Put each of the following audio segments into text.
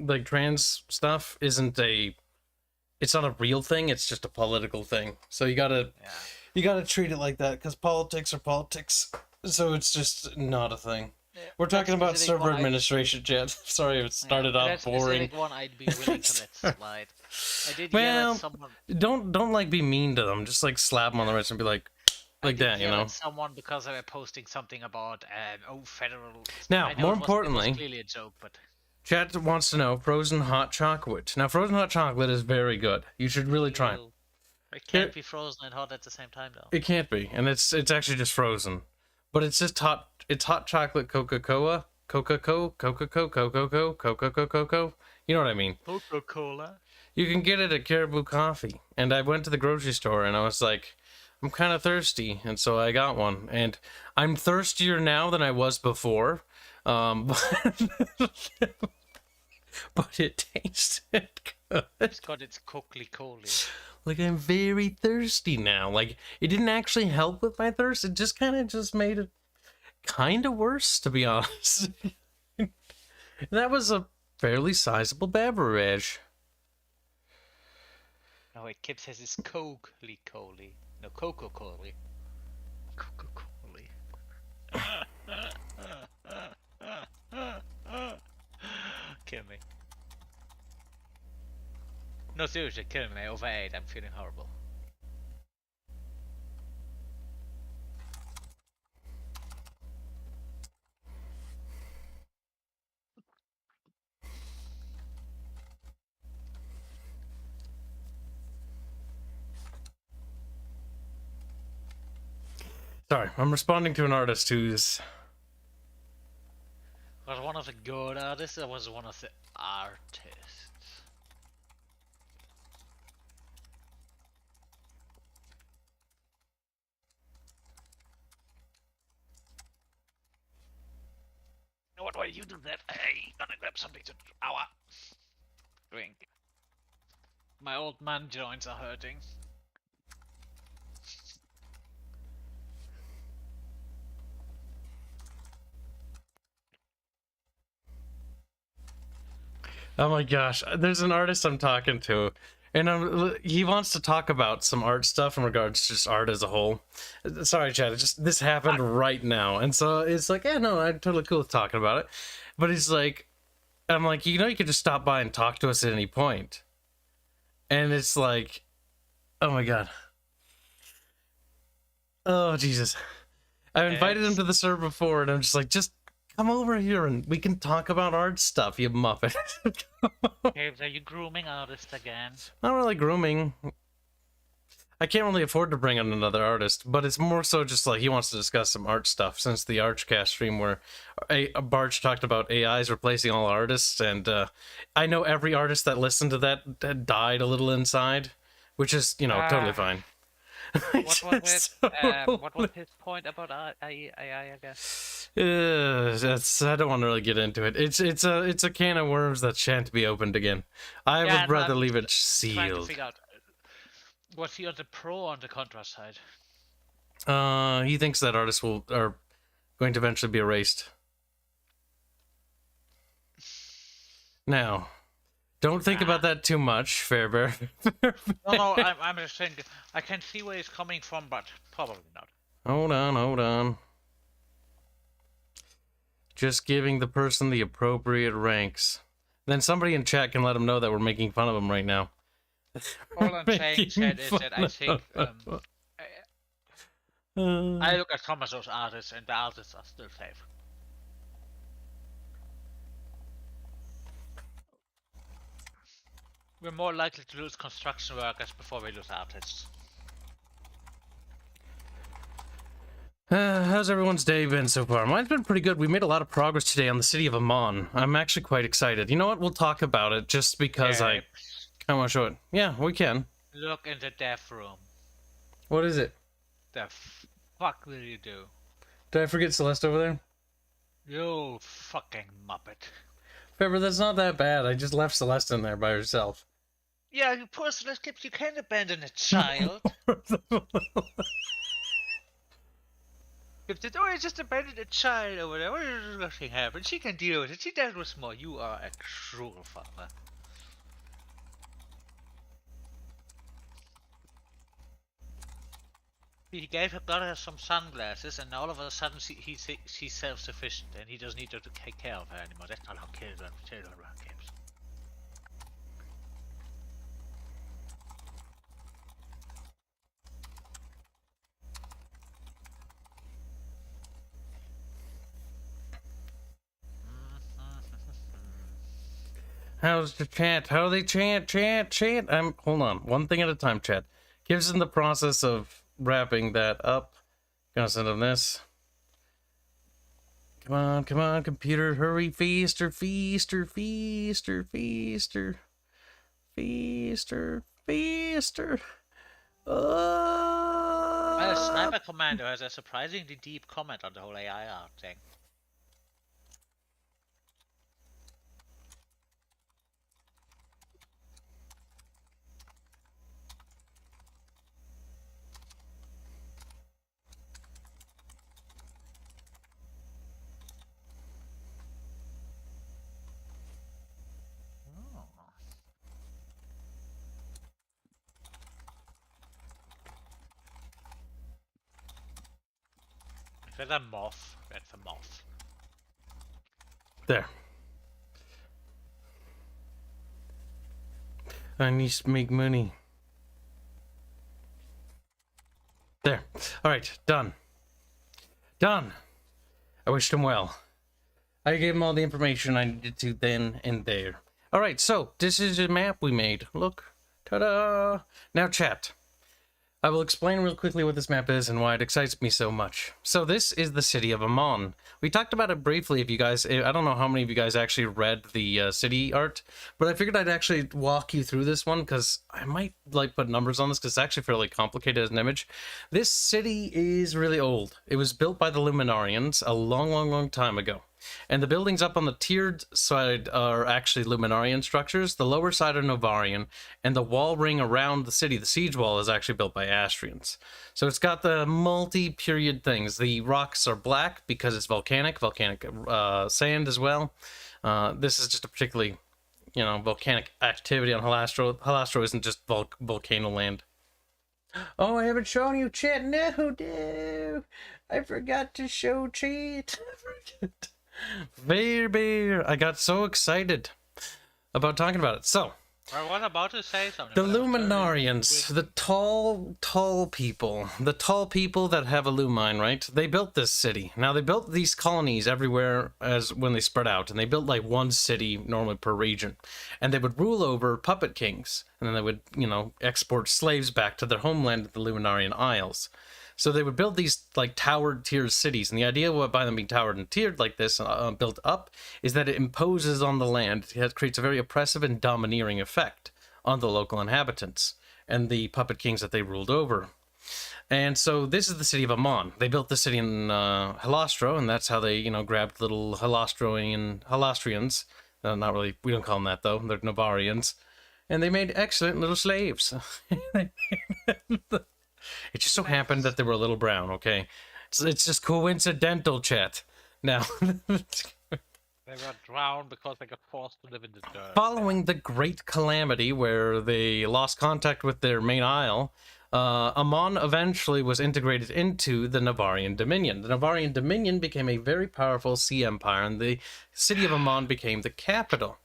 like trans stuff isn't it's not a real thing, it's just a political thing. So you gotta treat it like that, because politics are politics. So it's just not a thing. Yeah, we're talking about server administration, Jet. Sorry if it started off boring. One I'd be willing to let slide. I did yell at someone. Don't like be mean to them. Just like slap them on the wrist and be like that, you know. At someone because they were posting something about federal. Now, more importantly, it was clearly a joke, but Chat wants to know frozen hot chocolate. Now, frozen hot chocolate is very good. You should really try it. It can't be frozen and hot at the same time, though. It can't be, and it's actually just frozen, but it's just hot. It's hot chocolate Coca-Cola, Coca-Cola, Coca-Cola, Coca-Cola, Coca-Cola. You know what I mean? Coca-Cola. You can get it at Caribou Coffee, and I went to the grocery store and I was like, I'm kind of thirsty, and so I got one, and I'm thirstier now than I was before. But it tasted good. It's got its cockly-coly. Like, I'm very thirsty now. Like, it didn't actually help with my thirst. It just kind of just made it kind of worse, to be honest. That was a fairly sizable beverage. Oh wait, Kibs says it's cockly-coly. No, Coca-Cola. Coca-Cola. Kill me. No, seriously, kill me. Over 8, I'm feeling horrible. Sorry, I'm responding to an artist who's... Was one of the good artists or was one of the artists? What while you do that, hey, gonna grab something to drink. My old man joints are hurting. Oh my gosh, there's an artist I'm talking to, and he wants to talk about some art stuff in regards to just art as a whole. Sorry, Chad, this happened right now, and so it's like, yeah, no, I'm totally cool with talking about it. But he's like, I'm like, you know, you could just stop by and talk to us at any point. And it's like, oh my god. Oh, Jesus. I've invited him to the server before, and I'm just like, just come over here and we can talk about art stuff, you muppet. Kibs, are you grooming artists again? Not really grooming. I can't really afford to bring on another artist, but it's more so just like he wants to discuss some art stuff since the Archcast stream where Barch talked about AIs replacing all artists, and I know every artist that listened to that died a little inside, which is, you know, totally fine. What was his point about AI, I guess? I don't want to really get into it. It's a can of worms that shan't be opened again. I would rather leave it sealed. Trying to figure out, was he on the pro or on the contra side? He thinks that artists are going to eventually be erased. Now, don't think about that too much, Fairbear. No, I'm just saying, I can see where he's coming from, but probably not. Hold on. Just giving the person the appropriate ranks. Then somebody in chat can let him know that we're making fun of him right now. All I'm saying, Chad, is that I think I look at some of those artists, and the artists are still safe. We're more likely to lose construction workers before we lose artists. How's everyone's day been so far? Mine's been pretty good. We made a lot of progress today on the city of Amman. I'm actually quite excited. You know what? We'll talk about it just because I want to show it. Yeah, we can. Look in the deaf room. What is it? The fuck will you do? Did I forget Celeste over there? You fucking muppet. Pepper, that's not that bad. I just left Celeste in there by herself. Yeah, you poor Celeste Kibs, you can't abandon a child. Kibs says, oh, I just abandoned a child over there. Nothing happened. She can deal with it. She dealt with more. You are a cruel father. He gave her got her some sunglasses, and all of a sudden she's self-sufficient, and he doesn't need to take care of her anymore. That's not how children run, Kibs. How's the chat? How do they chant? Hold on. One thing at a time, chat. Kibs in the process of wrapping that up. Gonna send him this. Come on, computer, hurry, feaster. Well, Sniper Commando has a surprisingly deep comment on the whole AI art thing. Is that a moth? That's a moth. There. I need to make money. There. Alright, done. Done. I wished him well. I gave him all the information I needed to then and there. Alright, so this is a map we made. Look. Ta-da! Now chat. I will explain real quickly what this map is and why it excites me so much. So this is the city of Amon. We talked about it briefly if you guys... I don't know how many of you guys actually read the city art, but I figured I'd actually walk you through this one because I might like put numbers on this because it's actually fairly complicated as an image. This city is really old. It was built by the Luminarians a long time ago. And the buildings up on the tiered side are actually Luminarian structures. The lower side are Novarian, and the wall ring around the city, the siege wall, is actually built by Astrians. So it's got the multi-period things. The rocks are black because it's volcanic sand as well. This is just a particularly, volcanic activity on Halastro. Halastro isn't just volcano land. Oh, I haven't shown you chat. No. I forgot to show chat. Bear. I got so excited about talking about it. So, I was about to say something. the Luminarians, the tall people that have a lumine, right? They built this city. Now, they built these colonies everywhere as when they spread out, and they built like one city normally per region. And they would rule over puppet kings, and then they would, export slaves back to their homeland at the Luminarian Isles. So they would build these like towered tiered cities, and the idea by them being towered and tiered like this, built up, is that it imposes on the land. It creates a very oppressive and domineering effect on the local inhabitants and the puppet kings that they ruled over. And so this is the city of Amon. They built the city in Halastro, and that's how they, grabbed little Halastrians. Not really, we don't call them that though. They're Novarians, and they made excellent little slaves. It just so happened that they were a little brown, okay? It's just coincidental, chat. Now, They were drowned because they got forced to live in the dirt. following the Great Calamity, where they lost contact with their main isle, Amon eventually was integrated into the Navarian Dominion. The Navarian Dominion became a very powerful sea empire, and the city of Amon became the capital.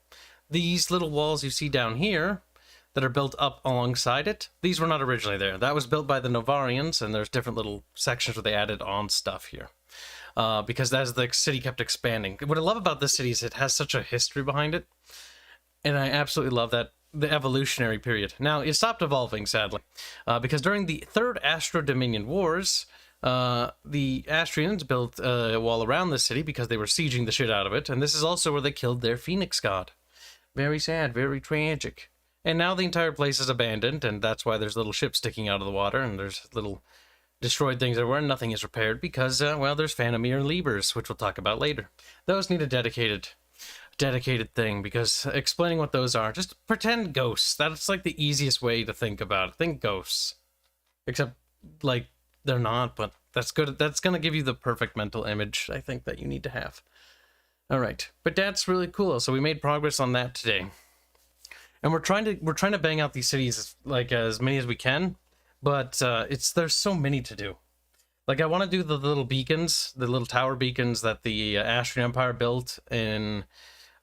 These little walls you see down here that are built up alongside it, these were not originally there. That was built by the Novarians, and there's different little sections where they added on stuff here. Because as the city kept expanding. What I love about this city is it has such a history behind it, and I absolutely love that, the evolutionary period. Now, it stopped evolving, sadly, because during the Third Astro-Dominion Wars, the Astrians built a wall around the city because they were sieging the shit out of it, and this is also where they killed their Phoenix god. Very sad, very tragic. And now the entire place is abandoned, and that's why there's little ships sticking out of the water, and there's little destroyed things everywhere, and nothing is repaired because, there's Phantomir Liebers, which we'll talk about later. Those need a dedicated thing, because explaining what those are, just pretend ghosts. That's like the easiest way to think about it. Think ghosts. Except, like, they're not, but That's good. That's gonna give you the perfect mental image, I think, that you need to have. All right, but that's really cool. So we made progress on that today, and we're trying to bang out these cities like as many as we can, but there's so many to do. Like I want to do the little beacons, the little tower beacons that the Astrian Empire built in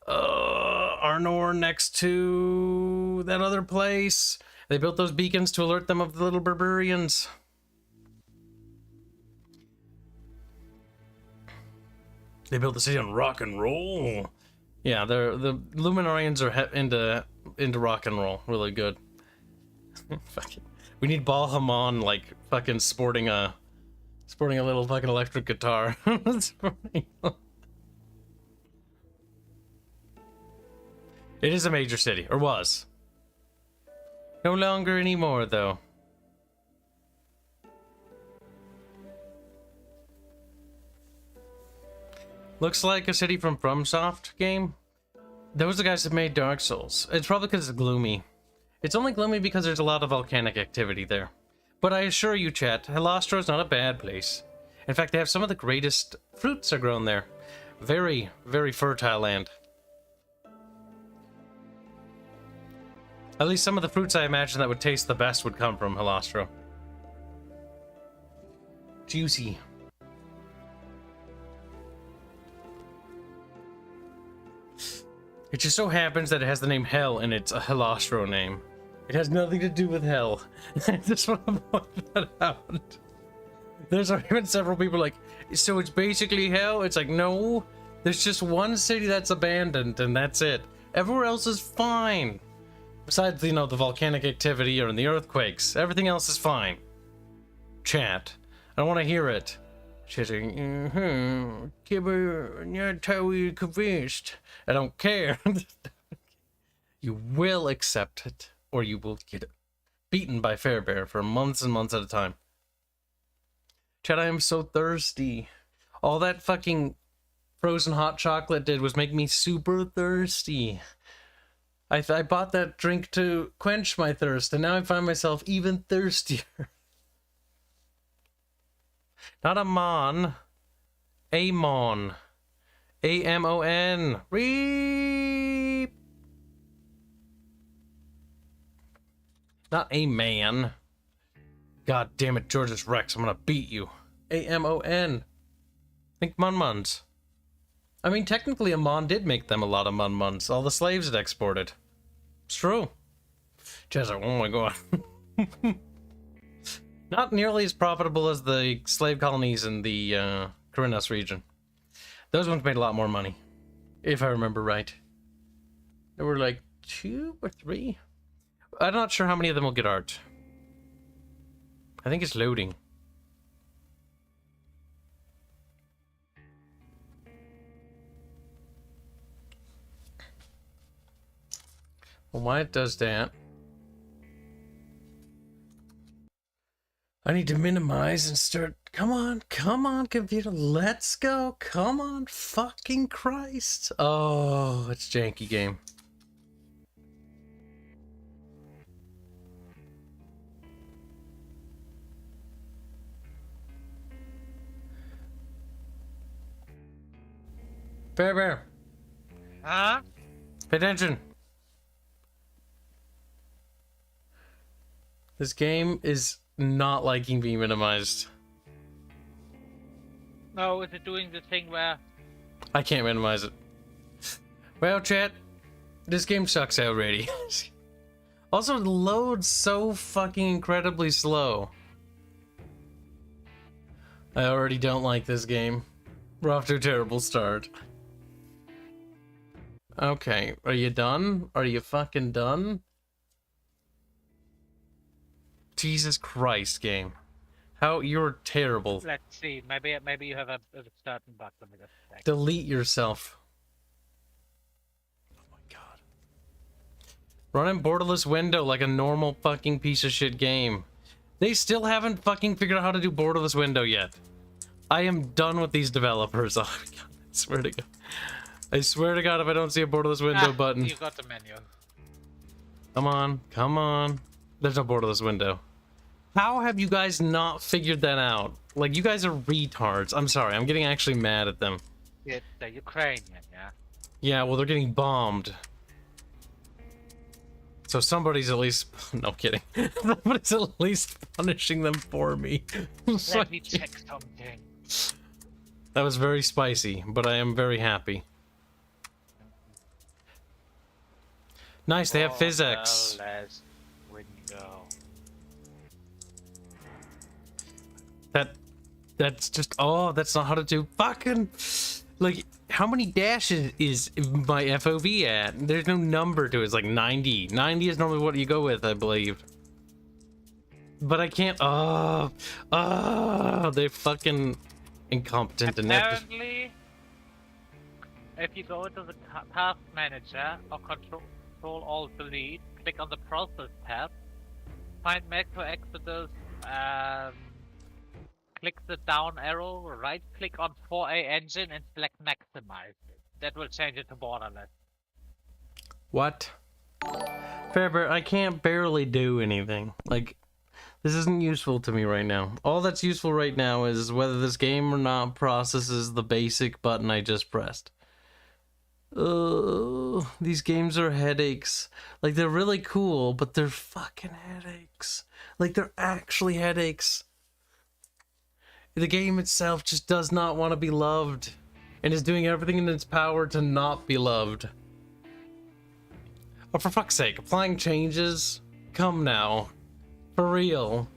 Arnor next to that other place. They built those beacons to alert them of the little barbarians. They built the city on rock and roll. Yeah, the Luminarians are into rock and roll. Really good. We need Balhamon like fucking sporting a little fucking electric guitar. It is a major city, or was. No longer anymore, though. Looks like a city from FromSoft game. Those are the guys that made Dark Souls. It's probably because it's gloomy. It's only gloomy because there's a lot of volcanic activity there. But I assure you, chat, Helostro is not a bad place. In fact, they have some of the greatest fruits are grown there. Very, very fertile land. At least some of the fruits I imagine that would taste the best would come from Helostro. Juicy. It just so happens that it has the name Hell and it's a Helostro name. It has nothing to do with hell. I just want to point that out. There's even several people like, so it's basically hell? It's like, no. There's just one city that's abandoned and that's it. Everywhere else is fine. Besides, you know, the volcanic activity or the earthquakes. Everything else is fine. Chat. I don't want to hear it. Chatting, Kibber, not how we convinced. I don't care. You will accept it, or you will get beaten by Fairbear for months and months at a time. Chat, I am so thirsty. All that fucking frozen hot chocolate did was make me super thirsty. I bought that drink to quench my thirst, and now I find myself even thirstier. Not a mon. Amon. A-M-O-N. Reep. Not a man. God damn it, Georges Rex, I'm gonna beat you. A-M-O-N. Think mun-muns. I mean, technically a mon did make them a lot of mun-muns. All the slaves it exported. It's true. Chazar, oh my god. Not nearly as profitable as the slave colonies in the Karinos region. Those ones made a lot more money, if I remember right. There were like 2 or 3. I'm not sure how many of them will get art. I think it's loading. Well, why it does that? I need to minimize and start. Come on, computer. Let's go. Come on, fucking Christ. Oh, it's janky game. Bear. Huh? Pay attention. This game is not liking being minimized. No, is it doing the thing where... I can't minimize it. Well, chat, this game sucks already. Also, it loads so fucking incredibly slow. I already don't like this game. We're off to a terrible start. Okay, are you done? Are you fucking done? Jesus Christ, game. How you're terrible. Let's see, maybe you have a certain bug. Let me just check. Delete yourself. Oh my god. Running borderless window like a normal fucking piece of shit game. They still haven't fucking figured out how to do borderless window yet. I am done with these developers. Oh my god, I swear to god. I swear to god if I don't see a borderless window button. You got the menu. Come on, come on. There's no borderless window. How have you guys not figured that out? Like, you guys are retards. I'm sorry, I'm getting actually mad at them. Yeah, the Ukrainian, yeah. Yeah, well, they're getting bombed. So somebody's at least... No, kidding. Somebody's at least punishing them for me. Let me check something. That was very spicy, but I am very happy. Nice, they have physics. Window. That's just... Oh, that's not how to do fucking... Like, how many dashes is my FOV at? There's no number to it. It's like 90. 90 is normally what you go with, I believe. But I can't... they're fucking incompetent and Apparently, if you go into the task manager or Control-Alt-Delete, click on the process tab, find Macro Exodus, click the down arrow, right click on 4A engine and select maximize. That will change it to borderless. What? Fairbear, I can't barely do anything. Like, this isn't useful to me right now. All that's useful right now is whether this game or not processes the basic button I just pressed. These games are headaches. Like, they're really cool, but they're fucking headaches. Like, they're actually headaches. The game itself just does not want to be loved, and is doing everything in its power to not be loved. Oh, for fuck's sake, applying changes? Come now. For real.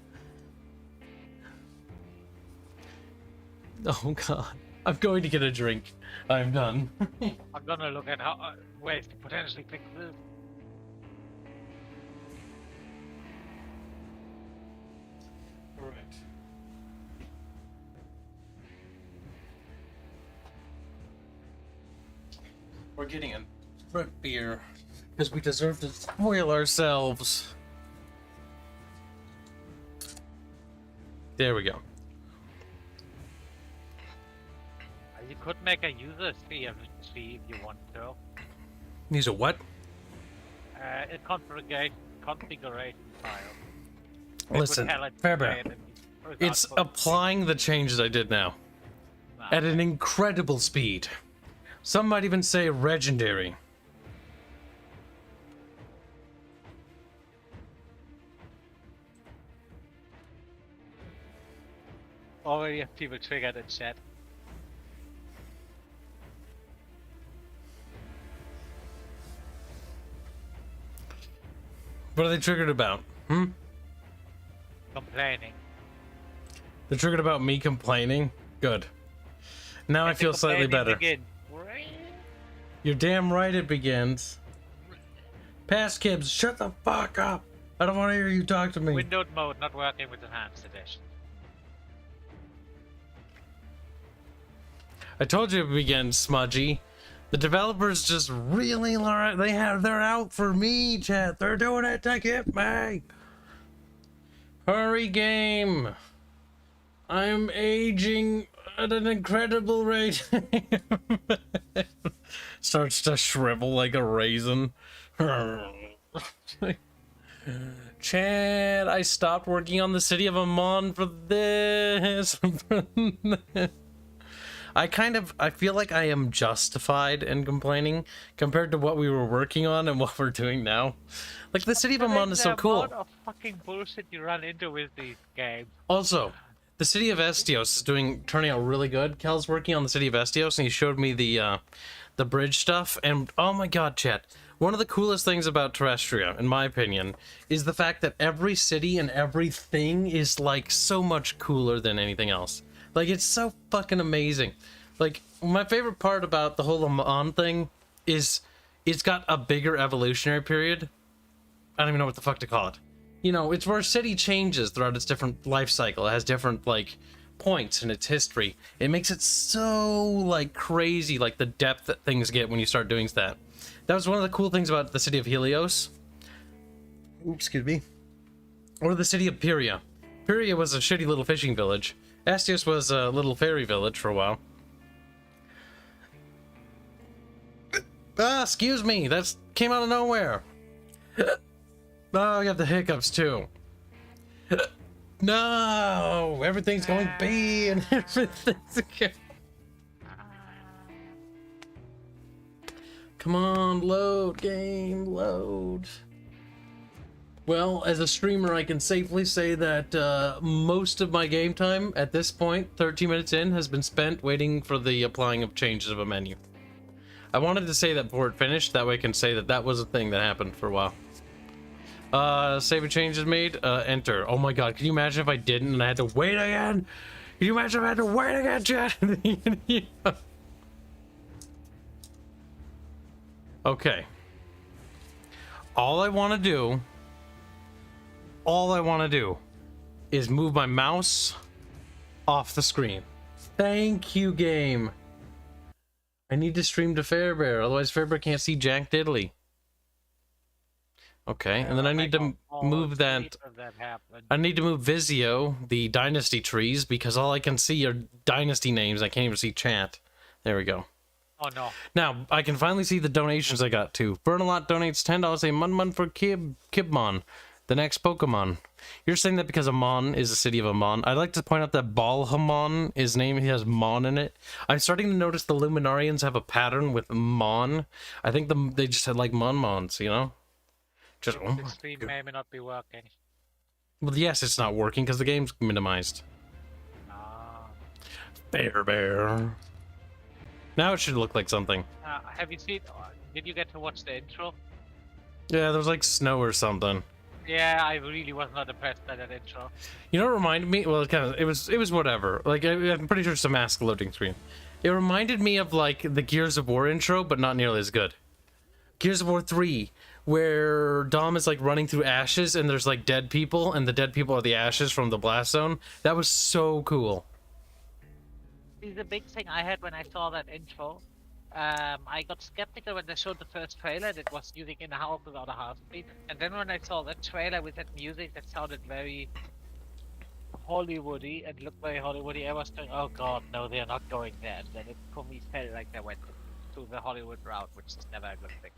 Oh god. I'm going to get a drink. I'm done. I'm gonna look at how ways to potentially fix this. Alright. We're getting a root beer because we deserve to spoil ourselves. There we go. You could make a user CMC if you want to. These are what? A configuration file. Listen, Fairbear. It's applying the changes I did now. At an incredible speed. Some might even say legendary. Already have people triggered in chat. What are they triggered about? Complaining. They're triggered about me complaining? Good. Now I feel slightly better. Begin. You're damn right it begins. Pass Kibs, shut the fuck up! I don't want to hear you talk to me. Windowed mode not working with enhanced edition. I told you it began smudgy. The developers just really they're out for me, chat. They're doing it to get me. Hurry, game. I'm aging at an incredible rate. Starts to shrivel like a raisin. Chad, I stopped working on the city of Amman for this. I feel like I am justified in complaining compared to what we were working on and what we're doing now. Like, the city of Amman is so cool. The amount of fucking bullshit you run into with these games. Also, the city of Estios is turning out really good. Kel's working on the city of Estios, and he showed me the bridge stuff, and oh my god, chat. One of the coolest things about Terrestria, in my opinion, is the fact that every city and everything is, like, so much cooler than anything else. Like, it's so fucking amazing. Like, my favorite part about the whole Amman thing is it's got a bigger evolutionary period. I don't even know what the fuck to call it. You know, it's where a city changes throughout its different life cycle. It has different, like, points in its history. It makes it so, like, crazy, like, the depth that things get when you start doing that. That was one of the cool things about the city of Helios. Oops, excuse me. Or the city of Pyria. Pyria was a shitty little fishing village. Estios was a little fairy village for a while. Ah, excuse me, that came out of nowhere. Oh, I got the hiccups too. No, everything's going B and everything's okay. Come on, load, game, load. Well, as a streamer, I can safely say that most of my game time at this point, 13 minutes in, has been spent waiting for the applying of changes of a menu. I wanted to say that before it finished, that way I can say that that was a thing that happened for a while. Save a change is made, enter. Oh my god, can you imagine if I didn't and I had to wait again? Can you imagine if I had to wait again, chat? Okay. All I want to do is move my mouse off the screen. Thank you, game. I need to stream to Fairbear, otherwise Fairbear can't see Jack Diddley. Okay, and then I need to move that. I need to move Vizio, the dynasty trees, because all I can see are dynasty names. I can't even see chat. There we go. Oh no. Now, I can finally see the donations I got too. Burnalot donates $10 a Mun for Kibmon, the next Pokemon. You're saying that because Amon is the city of Amon. I'd like to point out that Balhamon, his name, he has Mon in it. I'm starting to notice the Luminarians have a pattern with Mon. I think they just had like Mon-Mons, you know? Just, oh the stream may not be working. Well, yes, it's not working because the game's minimized. Bear. Now it should look like something. Have you seen? Did you get to watch the intro? Yeah, there was like snow or something. Yeah, I really was not impressed by that intro. You know what it reminded me? Well, it was whatever. Like I'm pretty sure it's a mask loading screen. It reminded me of like the Gears of War intro, but not nearly as good. Gears of War 3, where Dom is like running through ashes and there's like dead people, and the dead people are the ashes from the blast zone. That was so cool. See, the big thing I had when I saw that intro, I got skeptical when they showed the first trailer that was using in the house without a heartbeat, and then when I saw that trailer with that music that sounded very Hollywoody and looked very Hollywoody, I was going, oh god, no, they're not going there. And then it for me felt like they went to the Hollywood route, which is never a good thing.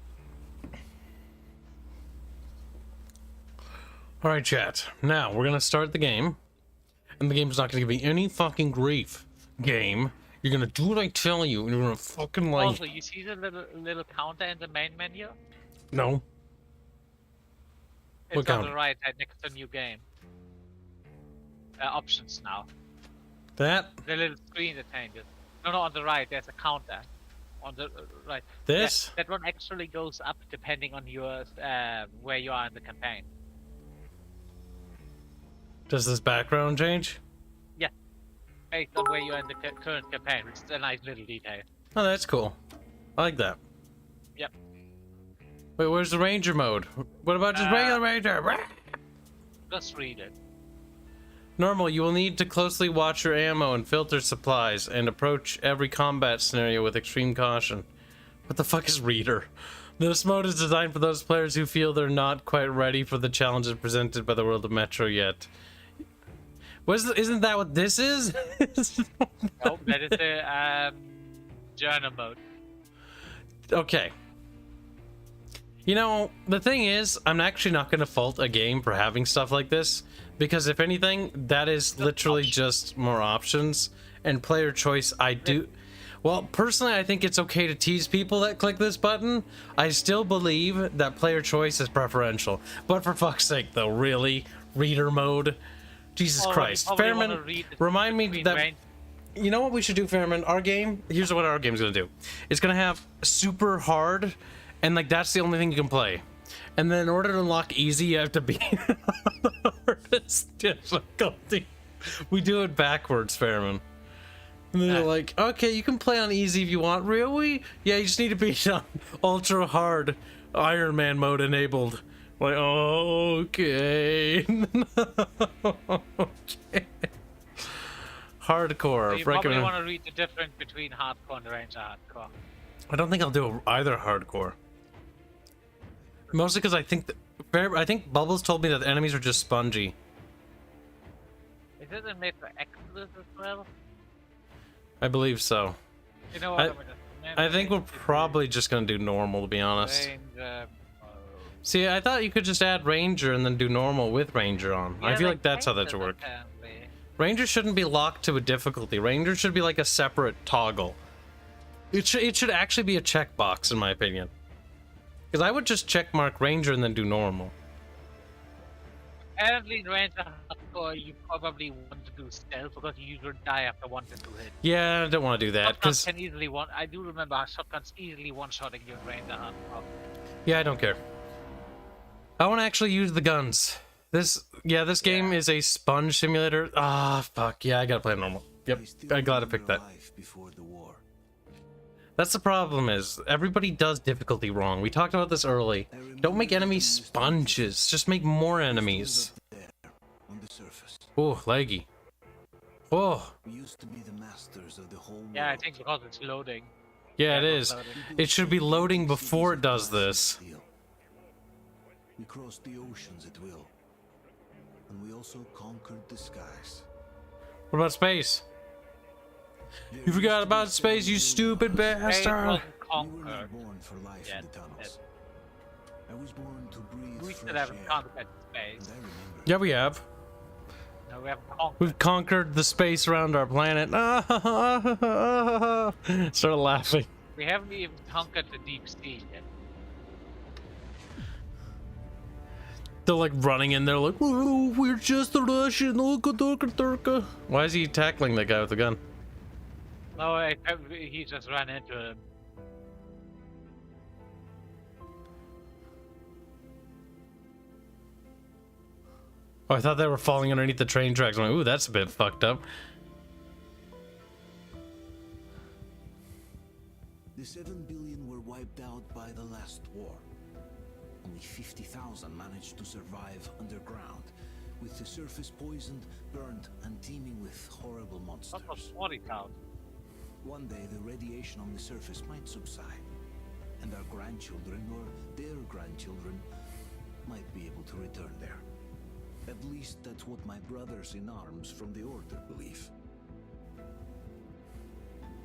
Alright, chat. Now, we're gonna start the game. And the game's not gonna give me any fucking grief. Game. You're gonna do what I tell you, and you're gonna fucking like... Also, you see the little counter in the main menu? No. It's on the right, next to new game. Options now. That? The little screen that changes. No, on the right, there's a counter. On the right. This? That one actually goes up depending on your where you are in the campaign. Does this background change? Yeah. Based on where you are in the current campaign, which is a nice little detail. Oh, that's cool. I like that. Yep. Wait, where's the ranger mode? What about just regular ranger? Just read it. Normal, you will need to closely watch your ammo and filter supplies and approach every combat scenario with extreme caution. What the fuck is reader? This mode is designed for those players who feel they're not quite ready for the challenges presented by the world of Metro yet. Isn't that what this is? Nope, that is the journal mode. Okay. You know, the thing is, I'm actually not going to fault a game for having stuff like this, because if anything, that is literally just more options, and player choice, well, personally, I think it's okay to tease people that click this button. I still believe that player choice is preferential, but for fuck's sake, though, really? Reader mode? Jesus Christ. Fairman, remind me that... You know what we should do, Fairman? Our game, here's what our game's gonna do. It's gonna have super hard, and like that's the only thing you can play. And then in order to unlock easy, you have to be the hardest difficulty. We do it backwards, Fairman. And then they're like, okay, you can play on easy if you want. Really? Yeah, you just need to be on ultra hard Iron Man mode enabled. Like, okay. Okay. Hardcore. So you probably want to read the difference between hardcore and ranger hardcore. I don't think I'll do either hardcore. Mostly because I think Bubbles told me that the enemies are just spongy. Is this made for Exodus as well? I believe so. You know what? I think we're probably just gonna do normal, to be honest. See, I thought you could just add Ranger and then do normal with Ranger on. I feel like that's how that should work. Apparently. Ranger shouldn't be locked to a difficulty. Ranger should be like a separate toggle. It should actually be a checkbox, in my opinion. Because I would just check mark Ranger and then do normal. Apparently in Ranger Hardcore, you probably want to do stealth because you usually die after 1 to 2 hits. Yeah, I don't want to do that, Shotguns because... can easily I do remember shotguns easily one-shotting you in Ranger Hardcore. Yeah, I don't care. I want to actually use the guns. This game is a sponge simulator. Ah, fuck. Yeah, I gotta play normal. Yep, I gotta pick that. That's the problem is, everybody does difficulty wrong. We talked about this early. Don't make enemies sponges. Just make more enemies. Oh, laggy. Oh. Yeah, I think because it's loading. Yeah, it is. It should be loading before it does this. We crossed the oceans at will, and we also conquered the skies. What about space? You forgot about space, you stupid bastard! We were not born for life in the tunnels. I was born to breathe We still fresh haven't air. conquered space. And I remember Yeah, we have. No, we haven't conquered. We've conquered the space around our planet. Started laughing. We haven't even conquered the deep sea yet. They're like running in there like, oh, we're just the Russian. Why is he tackling that guy with the gun? No, he just ran into him. Oh, I thought they were falling underneath the train tracks. I'm like, ooh, that's a bit fucked up. the 7 billion were wiped out by the last war. Only 50,000 managed to survive underground, with the surface poisoned, burned, and teeming with horrible monsters. That was 40,000. One day the radiation on the surface might subside, and our grandchildren or their grandchildren might be able to return there. At least that's what my brothers in arms from the Order believe.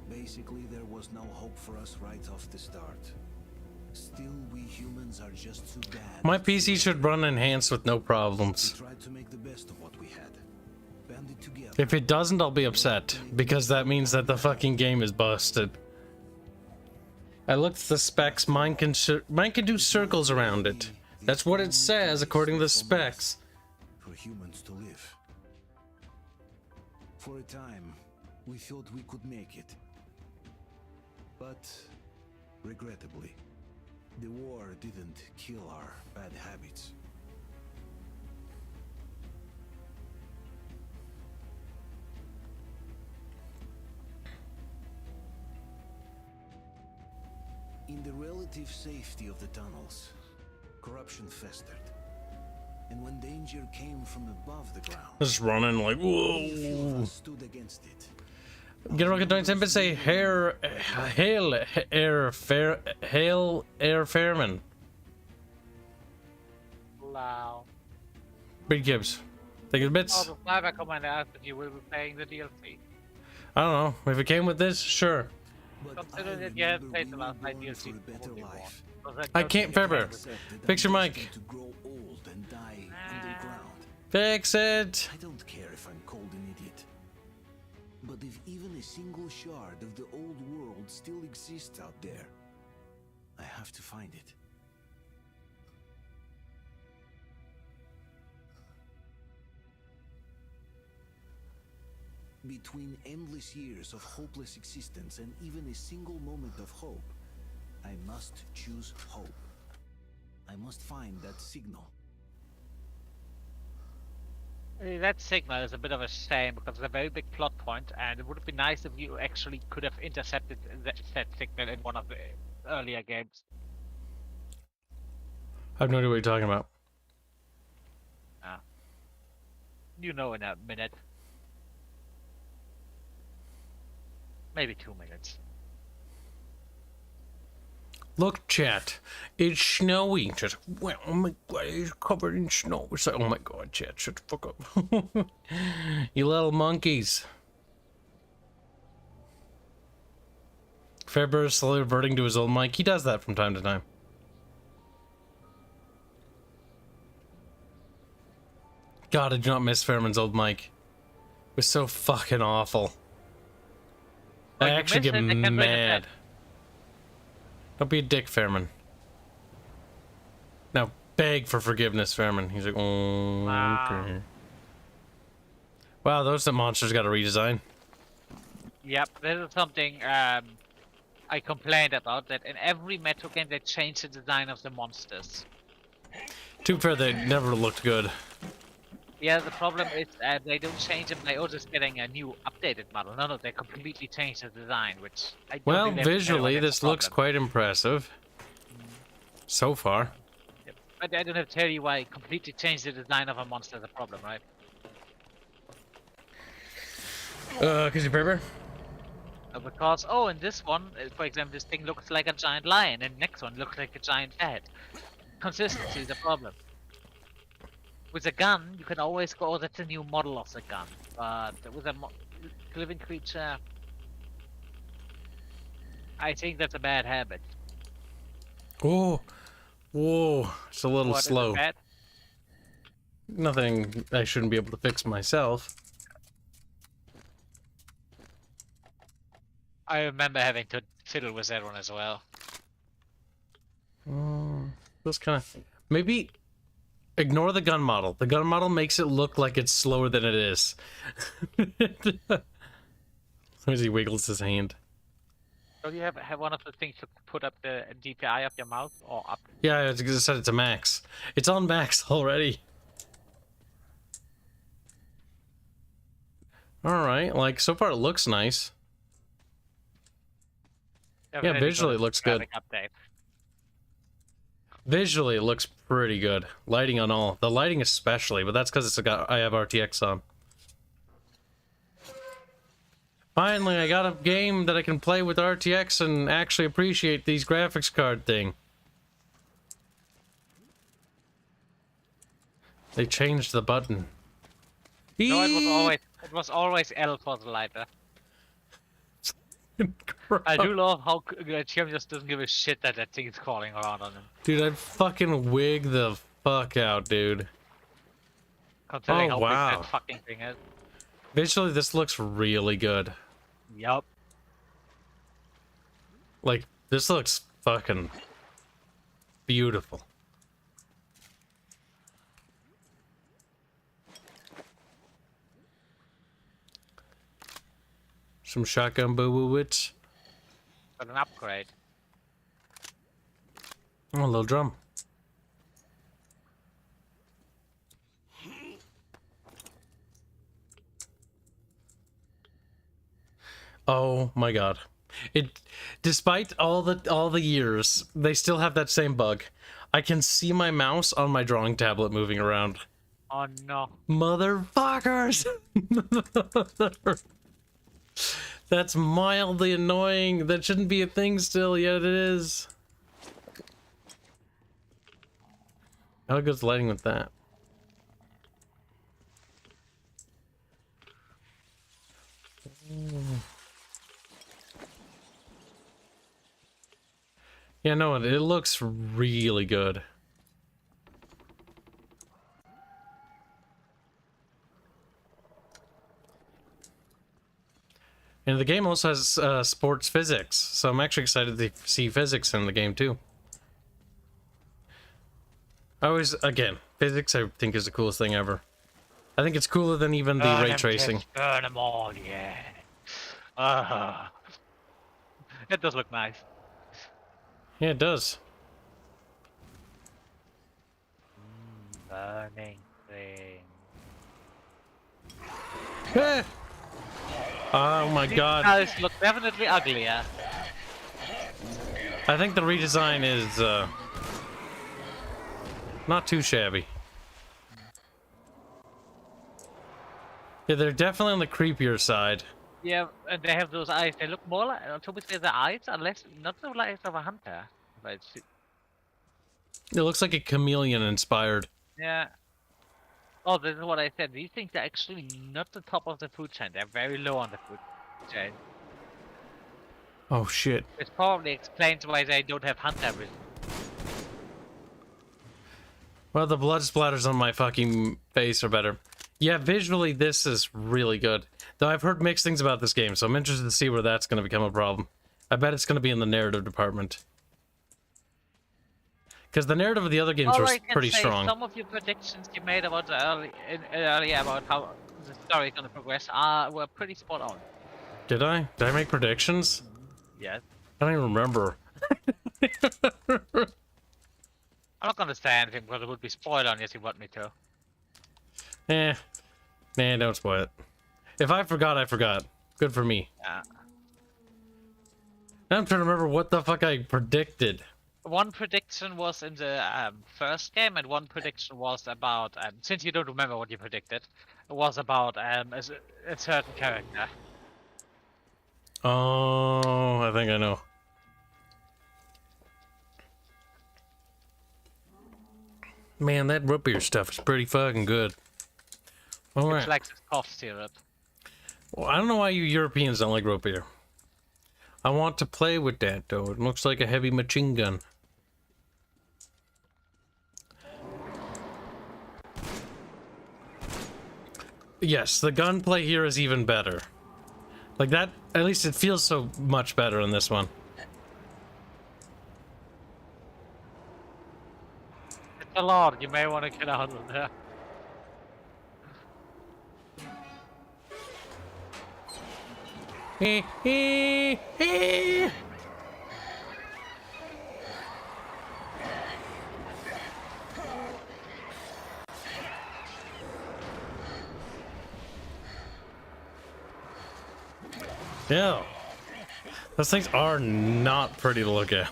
Basically, there was no hope for us right off the start. Still, we humans are just too bad. My PC should run enhanced with no problems. We tried to make the best of what we had. Band it together. If it doesn't, I'll be upset, because that means that the fucking game is busted. I looked at the specs, mine can do circles around it. That's what it says according to the specs. For humans to live. For a time, we thought we could make it. But, regrettably, the war didn't kill our bad habits. In the relative safety of the tunnels, corruption festered. And when danger came from above the ground, Just running like, few of whoa. us stood against it. Get a rocket don't temper say hail air fairman. Wow. Big Kibs. Think of bits? Oh, the flyback commander asked if you will be paying the DLC. I don't know. If it came with this, sure. But Considering I that you have remember played the we last were 9 born DLC for a better probably more. life. Because I can't, Fairbear. Accept that Fix your I'm mic. destined to grow old and die underground. Fix it. I don't care if I'm called an idiot. But if even a single shard of the old world still exists out there, I have to find it. Between endless years of hopeless existence and even a single moment of hope, I must choose hope. I must find that signal. That signal is a bit of a shame because it's a very big plot point, and it would have been nice if you actually could have intercepted that signal in one of the earlier games. I have no idea what you're talking about. You know, in a minute. Maybe 2 minutes. Look, chat. It's snowy. Just, well, oh my god, it's covered in snow. It's like, oh my god, chat, shut the fuck up. You little monkeys. Fairbear is slowly reverting to his old mic. He does that from time to time. God, I do not miss Fairman's old mic. It was so fucking awful. I actually get mad. Don't be a dick, Fairman. Now beg for forgiveness, Fairman. He's like, oh, Wow. okay. Wow, those monsters got a redesign. Yep, this is something I complained about, that in every Metro game they change the design of the monsters. To be fair, they never looked good. Yeah, the problem is they don't change them by just getting a new updated model. No, they completely change the design, which I don't Well, think they have to tell visually, why that's this a looks problem. quite impressive. So far. Yep. But I don't have to tell you why completely change the design of a monster is a problem, right? Cause you paper? Because, oh, in this one, for example, this thing looks like a giant lion, and the next one looks like a giant bat. Consistency is a problem. With a gun, you can always go, oh, that's a new model of the gun. But with a living creature, I think that's a bad habit. Oh, whoa, it's a little What, is it slow. bad? Nothing I shouldn't be able to fix myself. I remember having to fiddle with that one as well. Those kind of... Maybe ignore the gun model. The gun model makes it look like it's slower than it is. As he wiggles his hand. Don't you have one of the things to put up the DPI of your mouth, or up? Yeah, I just said it's a max. It's on max already. Alright, like, so far it looks nice. Yeah, visually it looks good. Update. Visually it looks pretty good. Lighting on all. The lighting especially, but that's because I have RTX on. Finally, I got a game that I can play with RTX and actually appreciate these graphics card thing. They changed the button. No, it was always L for the lighter. I do love how Jim just doesn't give a shit that that thing is crawling around on him. Dude, I'd fucking wig the fuck out, dude. Considering Oh, how wow. big that fucking thing is. Visually, this looks really good. Yup. Like, this looks fucking beautiful. Some shotgun boo-boo-wits. But an upgrade. Oh, a little drum. Oh my god. Despite all the years, they still have that same bug. I can see my mouse on my drawing tablet moving around. Oh no. Motherfuckers! That's mildly annoying. That shouldn't be a thing still, yet it is. How goes lighting with that? Yeah, no, it looks really good. And the game also has sports physics, so I'm actually excited to see physics in the game too. Again, physics I think is the coolest thing ever. I think it's cooler than even the ray tracing. Burn them all, yeah. It does look nice. Yeah, it does. Burning thing. Eh. Oh my god. These look definitely uglier. I think the redesign is not too shabby. Yeah, they're definitely on the creepier side. Yeah, and they have those eyes. They look more like, to be fair, the eyes are less, not the eyes of a hunter. But it's, It looks like a chameleon inspired. yeah. Oh, this is what I said. These things are actually not the top of the food chain. They're very low on the food chain. Oh shit. It probably explains why they don't have hunter vision. Well, the blood splatters on my fucking face are better. Yeah, visually this is really good. Though I've heard mixed things about this game, so I'm interested to see where that's going to become a problem. I bet it's going to be in the narrative department. Because the narrative of the other games All was I can pretty say, strong. some of your predictions you made about earlier about how the story is gonna progress were pretty spot on. Did I? Did I make predictions? Yes. I don't even remember. I'm not gonna say anything because it would be spoiled unless you want me to. Nah, don't spoil it. If I forgot, I forgot. Good for me. Yeah. Now I'm trying to remember what the fuck I predicted. One prediction was in the first game, and one prediction was about, since you don't remember what you predicted, it was about a certain character. Oh, I think I know. Man, that root beer stuff is pretty fucking good. All right. It's like this cough syrup. Well, I don't know why you Europeans don't like root beer. I want to play with that, though. It looks like a heavy machine gun. Yes, the gunplay here is even better. Like that, at least it feels so much better in this one. It's a lot, you may want to get out of there. Yeah. Those things are not pretty to look at.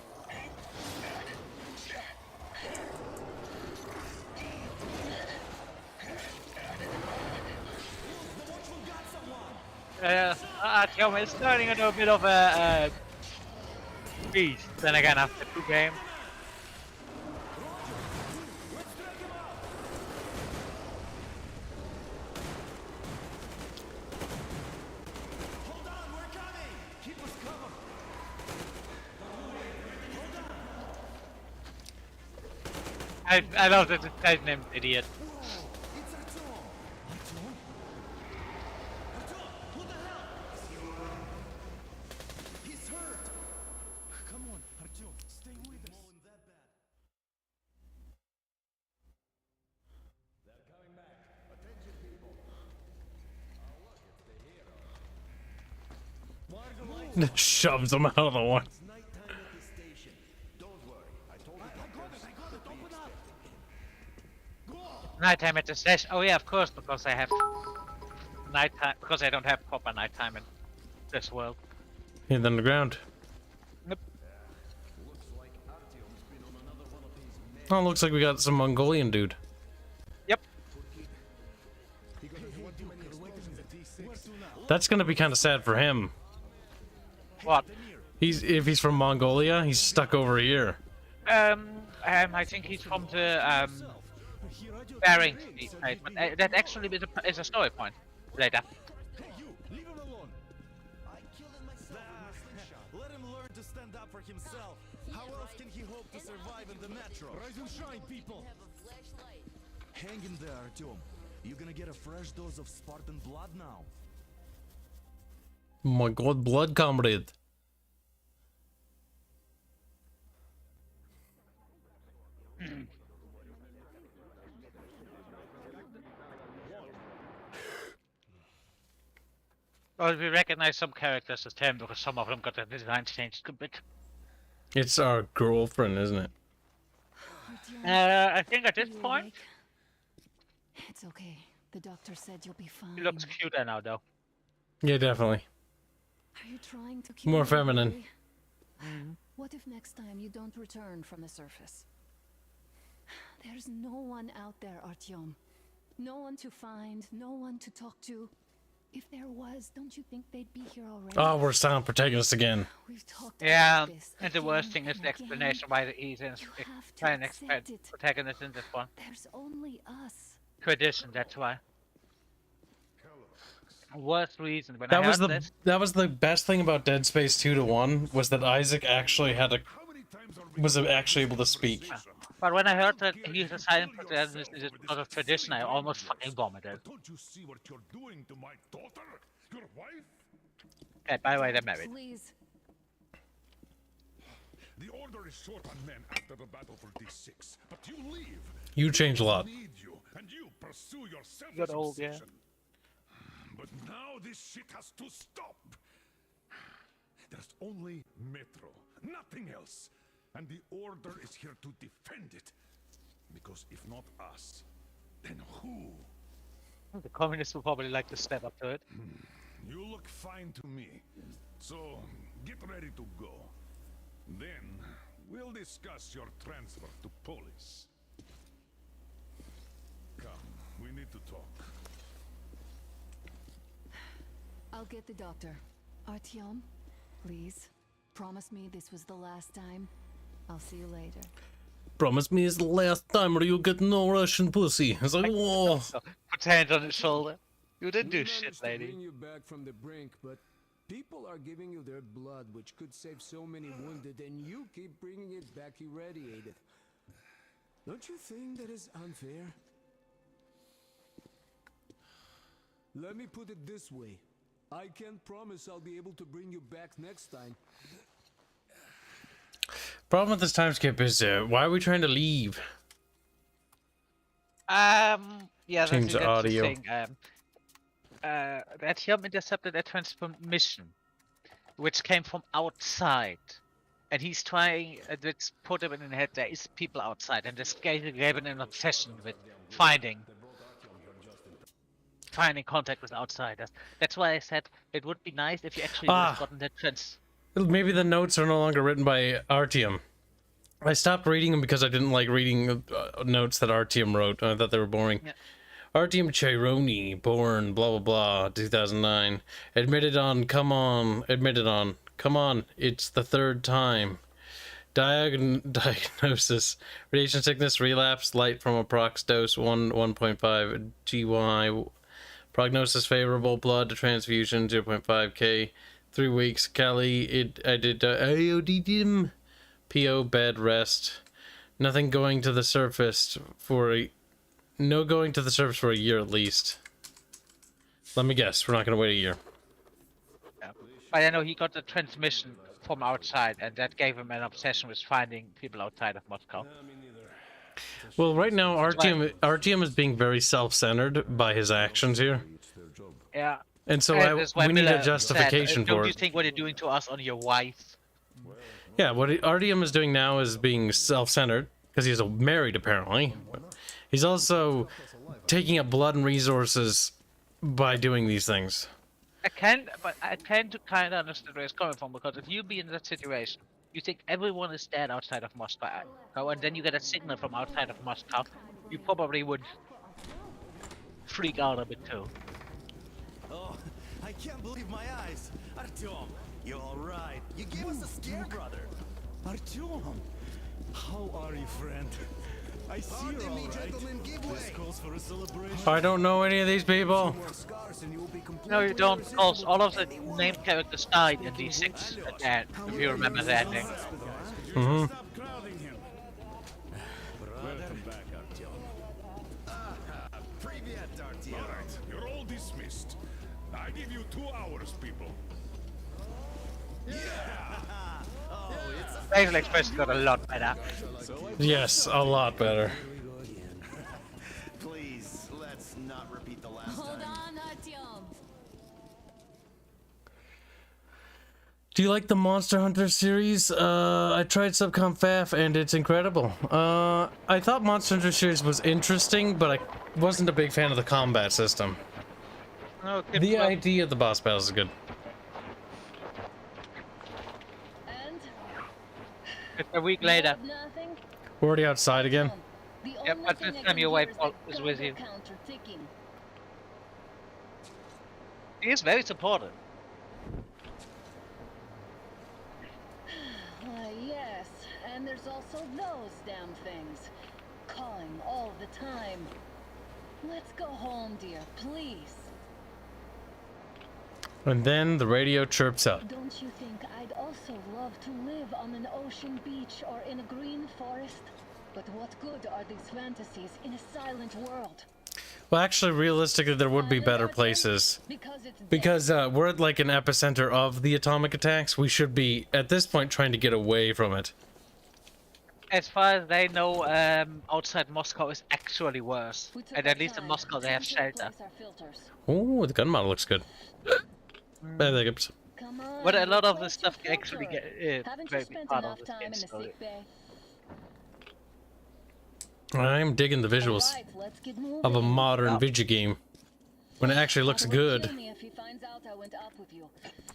It's turning into a bit of a beast. Then again, after 2 games. I love that this guy's named Idiot. Shoves them out of the way. Nighttime at the station. Oh yeah, of course, because I have nighttime. Because I don't have proper nighttime in this world. Hit on the ground. Yep. Oh, looks like we got some Mongolian dude. Yep. That's gonna be kind of sad for him. What? If he's from Mongolia, he's stuck over here. I think he's from the Bickering state, but that actually is a story point later. Hey, you! Leave him alone! I killed him myself. Let him learn to stand up for himself. How else can he hope to survive in the metro? Rise and shine, people! Hang in there, Artyom. You're gonna get a fresh dose of Spartan blood now. My god, blood comrade. Well, we recognize some characters as him because some of them got their design changed a bit. It's our girlfriend, isn't it? I think at this point, It's okay. The doctor said you'll be fine. he looks cuter now, though. Yeah, definitely. Are you trying to keep More me feminine. away? What if next time you don't return from the surface? There's no one out there, Artyom. No one to find, no one to talk to. If there was, don't you think they'd be here already? Oh, we're silent protagonists again. We've talked Yeah, about this and the worst thing is the again and explanation why he's in You have to trying to accept expect it. protagonist in this one. There's only us. Tradition, that's why. Worst reason when That I was heard the this. that was the best thing about Dead Space 2 to 1 was that Isaac actually had was actually able to speak. But when I heard that he's a silent protagonist, it is because of tradition, I almost fucking vomited. But don't you see what you're doing to my daughter? Your wife? Okay, by the way, they're married. Please. The order is short on men after the battle for D6, but you leave. You change a lot. Need you, and you pursue your selfish Got old, yeah. obsession. But now this shit has to stop. There's only Metro, nothing else. And the order is here to defend it. Because if not us, then who? The communists will probably like to step up to it. You look fine to me. So get ready to go. Then we'll discuss your transfer to police. Come, we need to talk. I'll get the doctor. Artyom, please, promise me this was the last time. I'll see you later. Promise me it's the last time or you get no Russian pussy. It's like, whoa. So, put hand on his shoulder. You didn't We do shit, managed to lady. bring you back from the brink, but people are giving you their blood, which could save so many wounded, and you keep bringing it back irradiated. Don't you think that is unfair? Let me put it this way. I can't promise I'll be able to bring you back next time. Problem with this time skip is, why are we trying to leave? Yeah, Change the that's audio. the thing. Artyom intercepted a transmission, which came from outside. And he's trying, it's put him in the head, there is people outside, and this gave him an obsession with finding contact with outsiders. That's why I said it would be nice if you actually would have gotten that Maybe the notes are no longer written by Artyom. I stopped reading them because I didn't like reading notes that Artyom wrote. I thought they were boring. Yeah. Artyom Chironi, born, blah, blah, blah, 2009. Admitted on, come on, it's the third time. Diagnosis, radiation sickness, relapse, light from a prox dose, 1.5 GY. Prognosis favorable, blood transfusion, 0.5 K. 3 weeks, Cali, I did IODDM, PO, bed, rest. Nothing going to the surface for a... No going to the surface for a year at least. Let me guess, we're not going to wait a year. Yeah. But I know he got the transmission from outside, and that gave him an obsession with finding people outside of Moscow. Well, right now, Artyom is being very self-centered by his actions here. Yeah. And so that's why we need Miller a justification said, for Don't you it. think what you're doing to us on your wife? Yeah, what Artyom is doing now is being self-centered, because he's married, apparently. He's also taking up blood and resources by doing these things. I can to kind of understand where it's coming from, because if you be in that situation, you think everyone is dead outside of Moscow, and then you get a signal from outside of Moscow, you probably would freak out a bit too. Oh, I can't believe my eyes. Artyom, you're all right. You gave us a scare, brother. Artyom, how are you, friend? I see you're all right. This calls for a celebration. I don't know any of these people. No, you don't, because all of the named characters died in D6, if you remember the ending. Mm-hmm. Stop crowding him. Welcome back, Artyom. Привет, Artyom. All right, you're all dismissed. I give you 2 hours, people. Facial expression got a lot better. Yes, a lot better. Please, let's not repeat the last Hold time. on, Artyom. Do you like the Monster Hunter series? I tried Subcom FAF and it's incredible. I thought Monster Hunter series was interesting, but I wasn't a big fan of the combat system. No, The idea of the boss battles is good. And It's a week later. nothing. We're already outside again. The Yep, only but thing this I time can your hear wife is the is with you. counter ticking. He is very supportive. Why, yes, and there's also those damn things. Calling all the time. Let's go home, dear, please. And then the radio chirps up. Don't you think I'd also love to live on an ocean beach or in a green forest? But what good are these fantasies in a silent world? Well, actually, realistically, there would be better places. Because we're at like an epicenter of the atomic attacks. We should be, at this point, trying to get away from it. As far as they know, outside Moscow is actually worse. And at least in Moscow they have shelter. Oh, the gun model looks good. I think it's... But a lot of the stuff you actually get very part of the game story. I'm digging the visuals of a modern video game when it actually looks good. If he finds out I went up with you.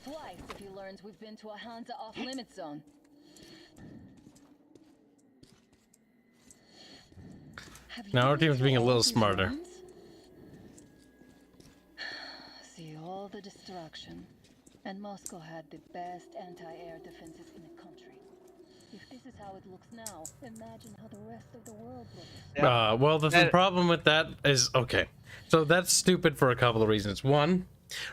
Twice if he learns we've been to a Hanse off-limit zone. Now our team's being a little smarter. See all the destruction. And Moscow had the best anti-air defenses in the country. If this is how it looks now, imagine how the rest of the world looks. Well, the problem with that is, okay, so that's stupid for a couple of reasons. One,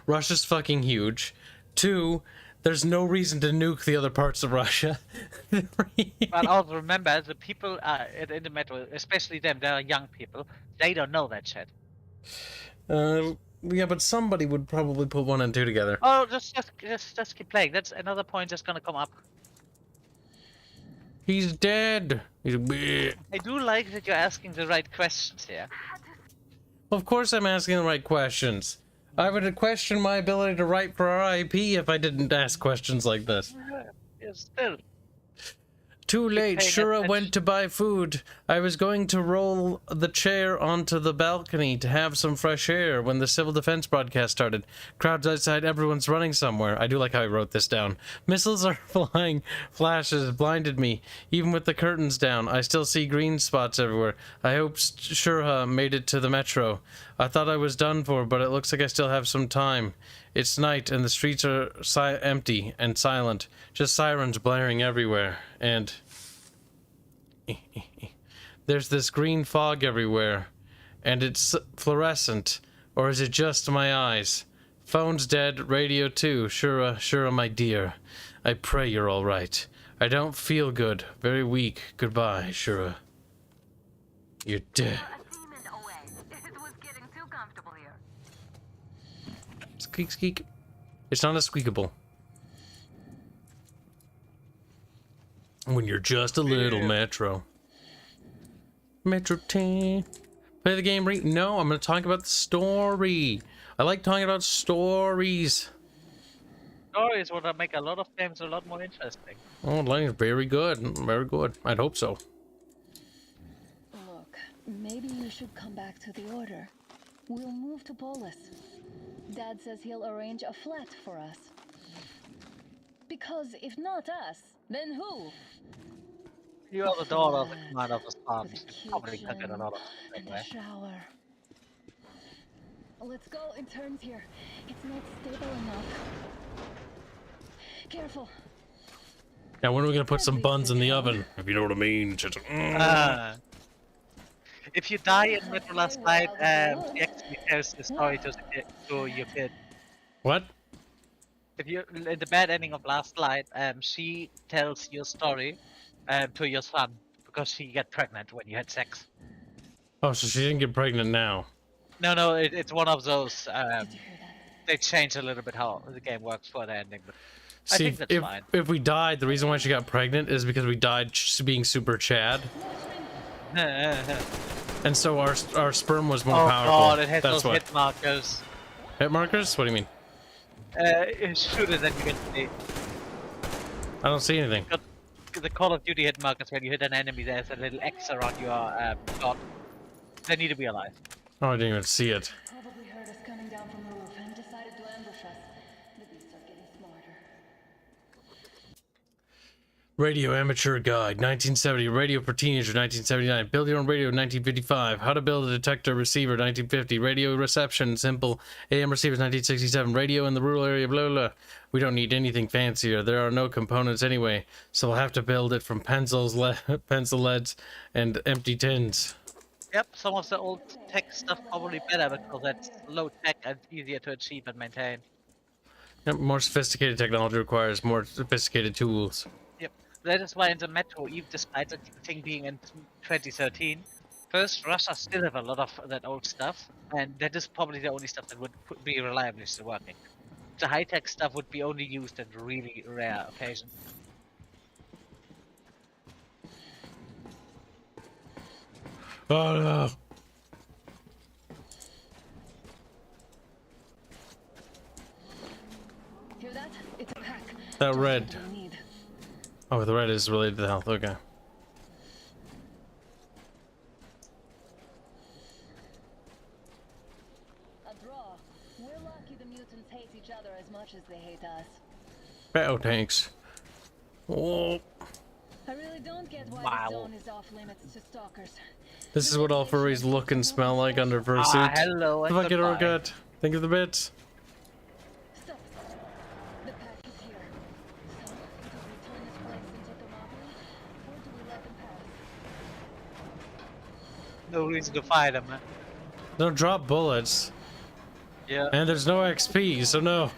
Russia's fucking huge. Two, there's no reason to nuke the other parts of Russia. But also remember, the people in the metro, especially them, they're young people, they don't know that shit. Yeah, but somebody would probably put 1 and 2 together. Oh, just keep playing. That's another point that's gonna come up. He's dead. He's I do like that you're asking the right questions here. Of course I'm asking the right questions. I would question my ability to write for our IP if I didn't ask questions like this. Yeah, still. Too late, Shura went to buy food. I was going to roll the chair onto the balcony to have some fresh air when the civil defense broadcast started. Crowds outside, everyone's running somewhere. I do like how I wrote this down. Missiles are flying, flashes blinded me. Even with the curtains down, I still see green spots everywhere. I hope Shura made it to the metro. I thought I was done for, but it looks like I still have some time. It's night and the streets are empty and silent. Just sirens blaring everywhere. And there's this green fog everywhere. And it's fluorescent. Or is it just my eyes? Phone's dead, radio too. Shura, my dear. I pray you're all right. I don't feel good. Very weak. Goodbye, Shura. You're dead. Squeak, squeak. It's not a squeakable. When you're just a little Metro. Metro 10. Play the game, No, I'm going to talk about the story. I like talking about stories. Stories would make a lot of games a lot more interesting. Oh, Lightning's very good. Very good. I'd hope so. Look, maybe you should come back to the Order. We'll move to Polis. Dad says he'll arrange a flat for us. Because if not us, then who? You are the daughter of the commander of the Spartans. You probably can get a lot of and a shower. Let's go in turns here. It's not stable enough. Careful. Now when are we gonna put some buns in the oven? If you know what I mean. If you die in Metro last night, she actually tells the story to your kid. What? If you in the bad ending of last night, she tells your story to your son because she got pregnant when you had sex. Oh, so she didn't get pregnant now. No, it's one of those. They changed a little bit how the game works for the ending, but I think that's fine. If we died, the reason why she got pregnant is because we died being super Chad. And so our sperm was more powerful. Oh god, it has That's those hit markers. Hit markers? What do you mean? Shoot it and you can see. I don't see anything. The Call of Duty hit markers, when you hit an enemy, there's a little X around your dot. They need to be alive. Oh, I didn't even see it. Probably heard us coming down from the roof and decided to ambush us. The beasts are getting smarter. Radio Amateur Guide, 1970. Radio for Teenager, 1979. Build your own radio, 1955. How to build a detector receiver, 1950. Radio reception, simple. AM receivers, 1967. Radio in the rural area, blah, blah. We don't need anything fancier. There are no components anyway, so we'll have to build it from pencil leads, and empty tins. Yep, some of the old tech stuff probably better because that's low tech and easier to achieve and maintain. Yep, more sophisticated technology requires more sophisticated tools. Yep, That is why in the Metro, even despite the thing being in 2013, first, Russia still have a lot of that old stuff, and that is probably the only stuff that would be reliably still working. The high-tech stuff would be only used at really rare occasions. Oh no. Hear that? It's a pack. That Just red. what we need. Oh, the red is related to the health. Okay. A draw. We're lucky the mutants hate each other as much as they hate us. Battle tanks. Oh. I really don't get why Wow. the zone is off limits to stalkers. This is what all furries look and smell like under fursuit. Hello and Fuck it, goodbye. Orgut. Think of the bits. Stop. The pack is here. So, do we turn this place into thermopylae, or do we let them pass? No reason to fight them, man. Don't drop bullets. Yeah. And there's no XP, so no. I'm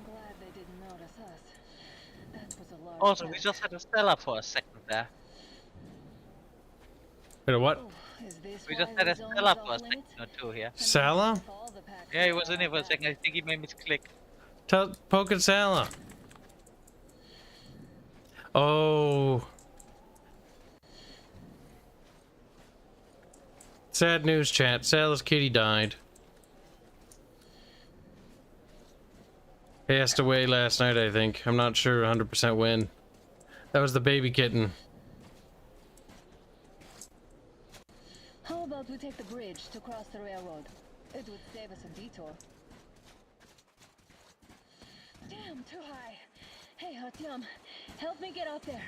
glad they didn't notice us. That was a large Also, we pack. just had a Stella for a second there. Wait, what? Oh, is this We why just had the a zone Stella is for a off second limits? or two here. Sala? All the packs Yeah, he are was in here for a off second. I think he made me click. Tell poke at Sala. Oh. Sad news, chat. Sala's kitty died. Passed away last night, I think. I'm not sure 100% when. That was the baby kitten. How about we take the bridge to cross the railroad? It would save us a detour. Damn, too high. Hey, Artyom, help me get up there.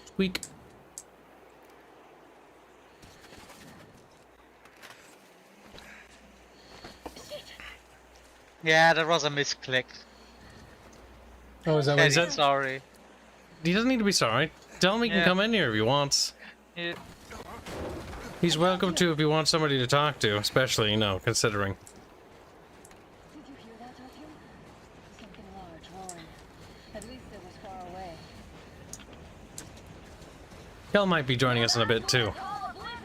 Squeak. Shit! Yeah, that was a misclick. Oh, is that what he Kenny, said? sorry. He doesn't need to be sorry. Tell him he can Yeah. come in here if he wants. Yeah. He's welcome to if he wants somebody to talk to, especially, you know, considering. Did you hear that, Artyom? Something large roaring. At least it was far away. Kel might be joining us in a bit, too.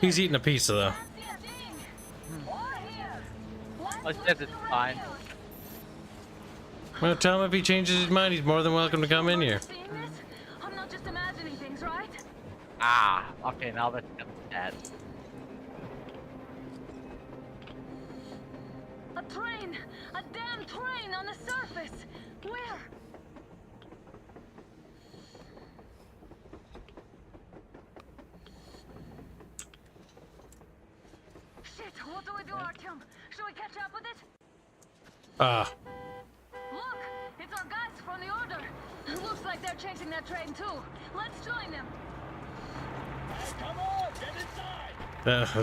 He's eating a pizza, though. I said it's fine. Well, tell him if he changes his mind, he's more than welcome to come in here. Seeing this? I'm not just imagining things, right? Ah, okay, now that's bad. A train! A damn train on the surface! Where? Shit, what do we do, Artyom? Should we catch up with it? Ah, Look! It's our guys from the Order! Looks like they're chasing that train too. Let's join them!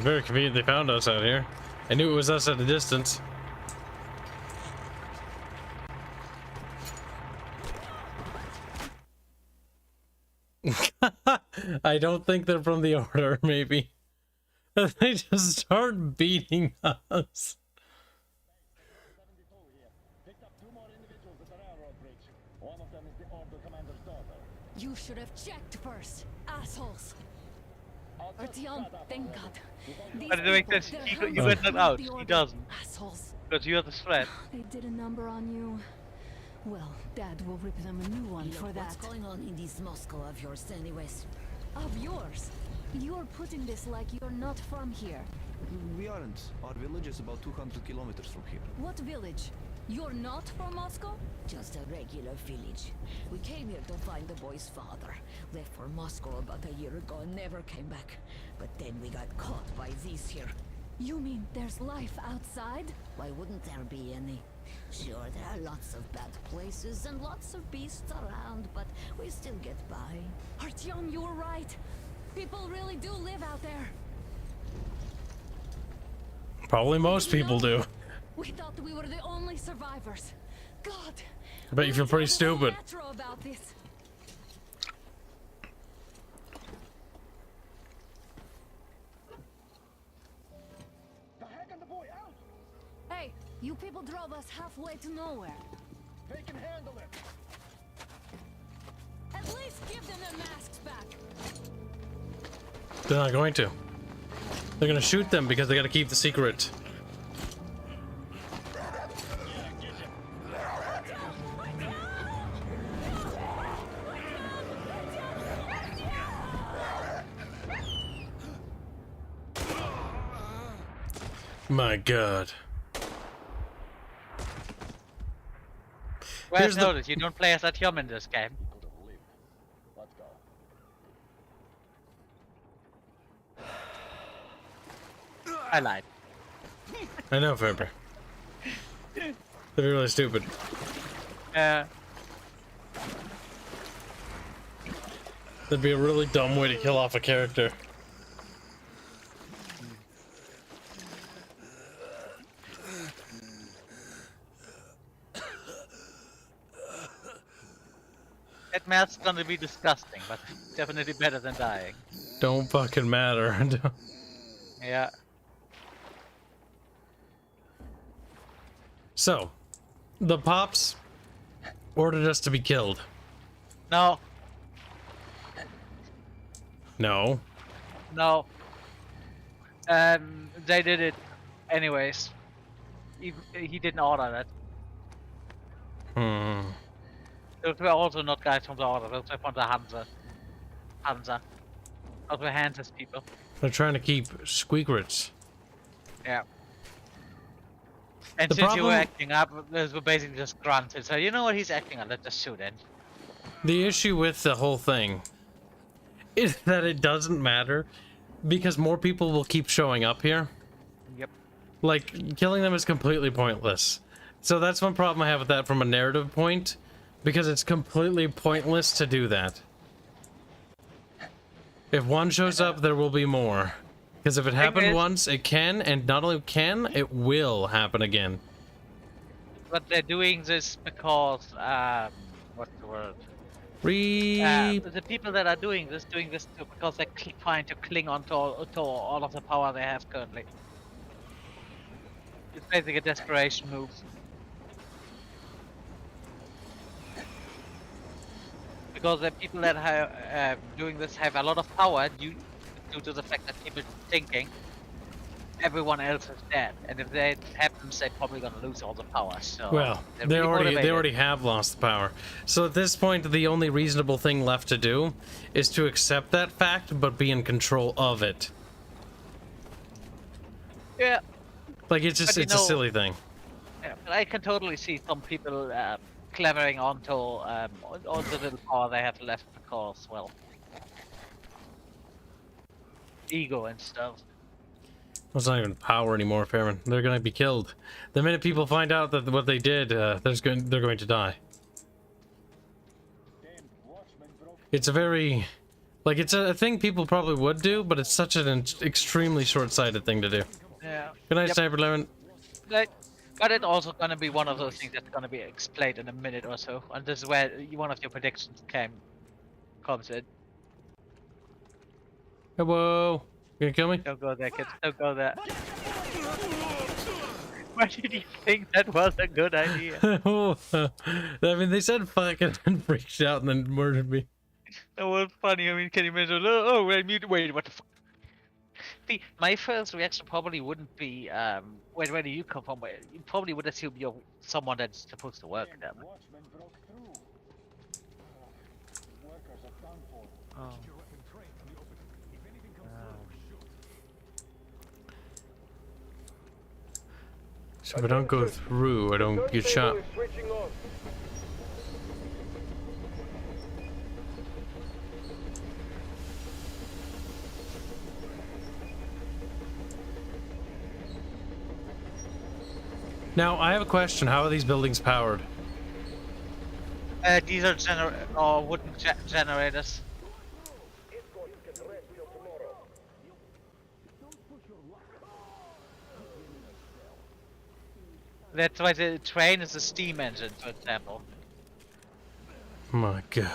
very convenient they found us out here. I knew it was us at a distance. I don't think they're from the Order, maybe. They just start beating us. You should have checked first, assholes! Artyom, thank God. These But it makes people, sense. they're You Hanse, got knocked not out. the He Order. doesn't. Assholes. Because you're the threat. They did a number on you. Well, Dad will rip them a new one for that. What's going on in this Moscow of yours anyways? Of yours? You're putting this like you're not from here. We aren't. Our village is about 200 kilometers from here. What village? You're not from Moscow? Just a regular village. We came here to find the boy's father. Left for Moscow about a year ago and never came back. But then we got caught by these here. You mean there's life outside? Why wouldn't there be any? Sure, there are lots of bad places and lots of beasts around, but we still get by. Artyom, you were right. People really do live out there. Probably most people do. We thought we were the only survivors. God. I bet you feel pretty Let's tell the whole stupid. Metro about this. Hey, you people drove us halfway to nowhere. At least give them their masks back. They're not going to. They're gonna shoot them because they gotta keep the secret. My god. Well Here's the- noticed, you don't play as Artyom in this game. I lied. I know, Faber. That'd be really stupid. Uh, That'd be a really dumb way to kill off a character. that math's gonna be disgusting, but definitely better than dying. Don't fucking matter. Yeah. So, the Pops ordered us to be killed. No, No. no. They did it anyways. He didn't order that. Hmm. Those were also not guys from the order, those were from the Hanse. Those were Hanse's people. They're trying to keep Sqeks. Yeah. And The since you were problem- acting up, those were basically just grunted. So you know what he's acting on, let's just shoot in. The issue with the whole thing is that it doesn't matter because more people will keep showing up here. Yep. Like, killing them is completely pointless. So that's one problem I have with that from a narrative point, because it's completely pointless to do that. If one shows up, there will be more. Because if it happened is- once, it can, and not only can, it will happen again. But they're doing this because, what's the word? The people that are doing this too, because they're trying to cling on to all of the power they have currently. It's basically a desperation move. Because the people that are doing this have a lot of power due to the fact that people thinking everyone else is dead, and if that happens, they're probably gonna lose all the power. So Well, they're they really motivated. already have lost the power. So at this point, the only reasonable thing left to do is to accept that fact, but be in control of it. Yeah. Like, it's just, But you it's a know- silly thing. Yeah, but I can totally see some people clevering onto all the little power they have left because, well, ego and stuff. It's not even power anymore, Fairman. They're gonna be killed. The minute people find out that what they did, they're going to die. It's a very, like, it's a thing people probably would do, but it's such an extremely short-sighted thing to do. Yeah. Good night, Yep. Sniper Lemon. But it's also gonna be one of those things that's gonna be explained in a minute or so, and this is where one of your predictions comes in. Hey, whoa. You gonna kill me? Don't go there, kids. Don't go there. Why did you think that was a good idea? I mean, they said fucking and freaked out and then murdered me. That was funny. I mean, can you imagine? Oh, wait, what the fuck? See, my first reaction probably wouldn't be, where do you come from? You probably would assume you're someone that's supposed to work there. Oh. So if I don't go through, I don't get shot. Now, I have a question. How are these buildings powered? Diesel or wooden generators. That's why the train is a steam engine, for example. My god.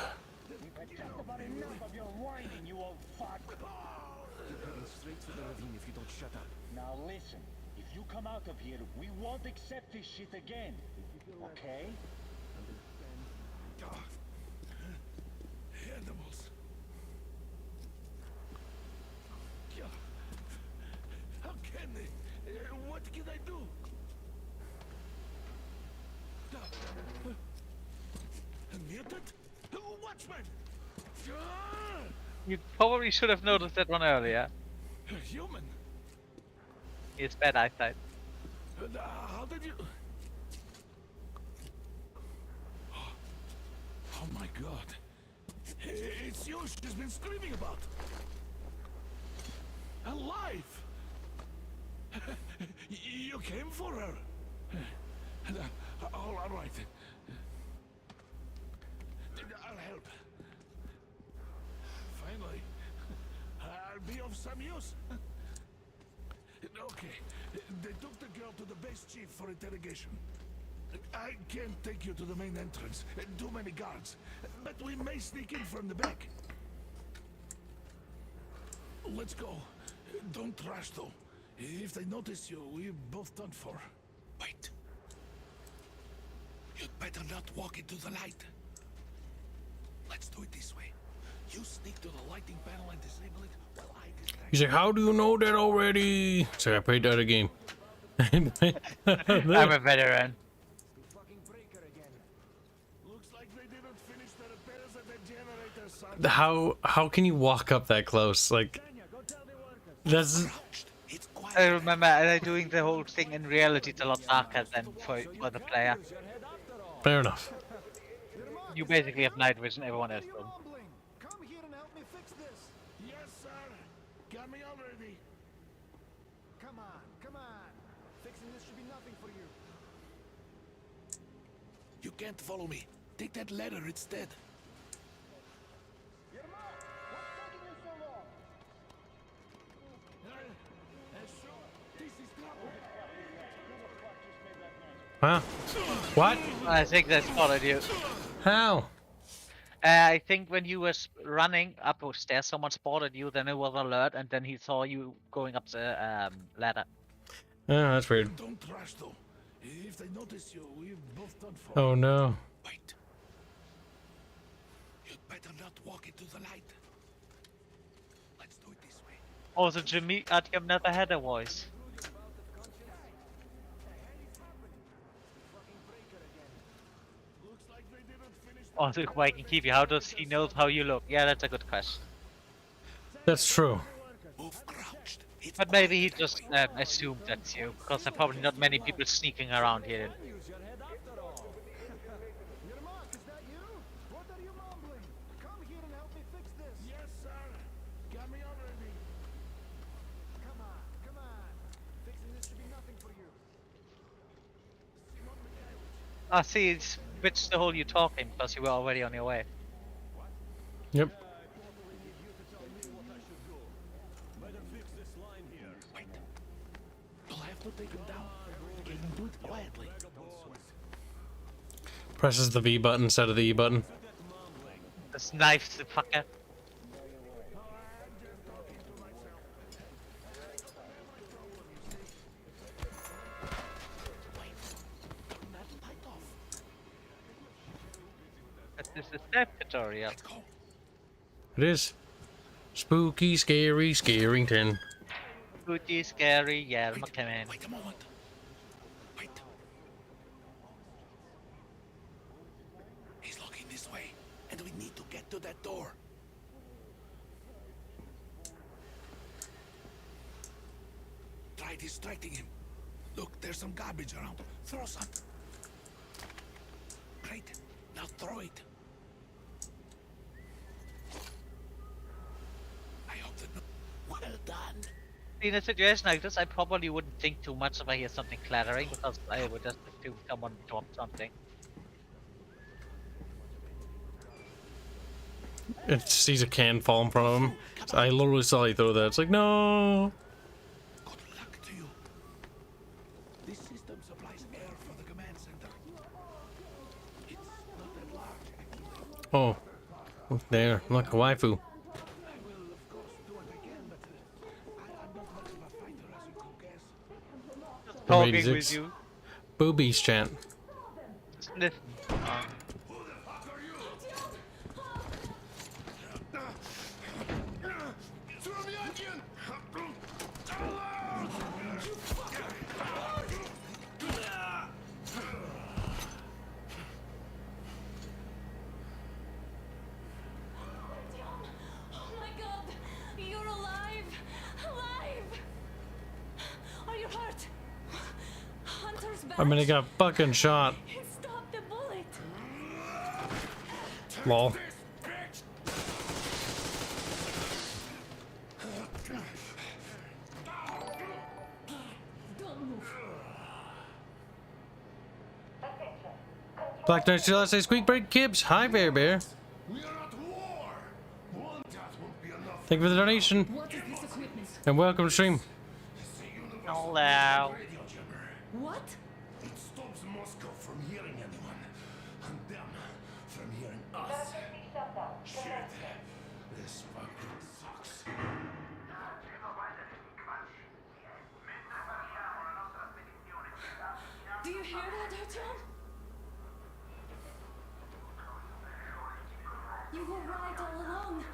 Now listen, if you come out of here, we won't accept this shit again. Okay? Animals. How can they? What can I do? Mutant? Watchman! You probably should have noticed that one earlier. Human? He has bad eyesight. How did you... Oh my god. It's you she's been screaming about. Alive! You came for her. All right. I'll help. Finally, I'll be of some use. Okay, they took the girl to the base chief for interrogation. I can't take you to the main entrance. Too many guards. But we may sneak in from the back. Let's go. Don't rush though. If they notice you, we're both done for. Wait. You'd better not walk into the light. Let's do it this way. You sneak to the lighting panel and disable it while I distract. He's like, how do you know that already? So I played that game. I'm a veteran. Looks like they didn't finish the repairs at the generator, son. How can you walk up that close? Like, that's... I remember doing the whole thing in reality. It's a lot darker than for the player. Fair enough. You basically have night vision, everyone else doesn't. Come here and help me fix this. Yes, sir. Got me already. Come on, come on. Fixing this should be nothing for you. You can't follow me. Take that letter instead. Huh? What? I think they spotted you. How? I think when you was running up the stairs, someone spotted you, then it was alert, and then he saw you going up the ladder. Oh, that's weird. Don't rush though. If they notice you, we're both done for. Oh no. Wait. You'd better not walk into the light. Let's do it this way. Also, Jimmy Artyom never had a voice. Looks like they didn't finish. Also, Mike and Kiwi, how does he know how you look? Yeah, that's a good question. That's true. Move crouched. It's But maybe he just assumed that's you, because there are probably not many people sneaking around here. Use your head after all. Yermak, is that you? What are you mumbling? Come here and help me fix this. Yes, sir. Got me already. Come on, come on. Fixing this should be nothing for you. Ah, see, it's switched the whole you talking, because you were already on your way. Yep. You'll have to take him down. Can you do it quietly? Presses the V button instead of the E button. Just knifes the fucker. But this is that tutorial. It is. Spooky, scary, Scarington. Spooky, scary, yeah, come in. Wait a moment. Wait. He's looking this way, and we need to get to that door. Try distracting him. Look, there's some garbage around. Throw some. Great. Now throw it. I hope that. Well done. In a situation like this, I probably wouldn't think too much if I hear something clattering, because I would just assume someone dropped something. It sees a can fall in front of him. So I literally saw he throw that. It's like, no. Good luck to you. This system supplies air for the command center. It's not that large, actually. Oh. There. Look, a waifu. I will, of course, do what I can, but I'm not much of a fighter, as you could guess. Talking 86. with you. Boobies chant. Just listen. Who the fuck are you? Oh my god! You're alive! Alive! Are you hurt? Hunter's back. I mean, he got fucking shot. Stop the bullet! Lol. Don't move. Black Knight still say squeak break Kibs. Hi, Bear Bear. We are at war. One death won't be enough. Thank you for the donation. What is this equipment? And welcome to stream. Hello. What? It stops Moscow from hearing anyone, and them from hearing us. Shit. This fucking sucks. Do you hear that, Artyom? You were right all along.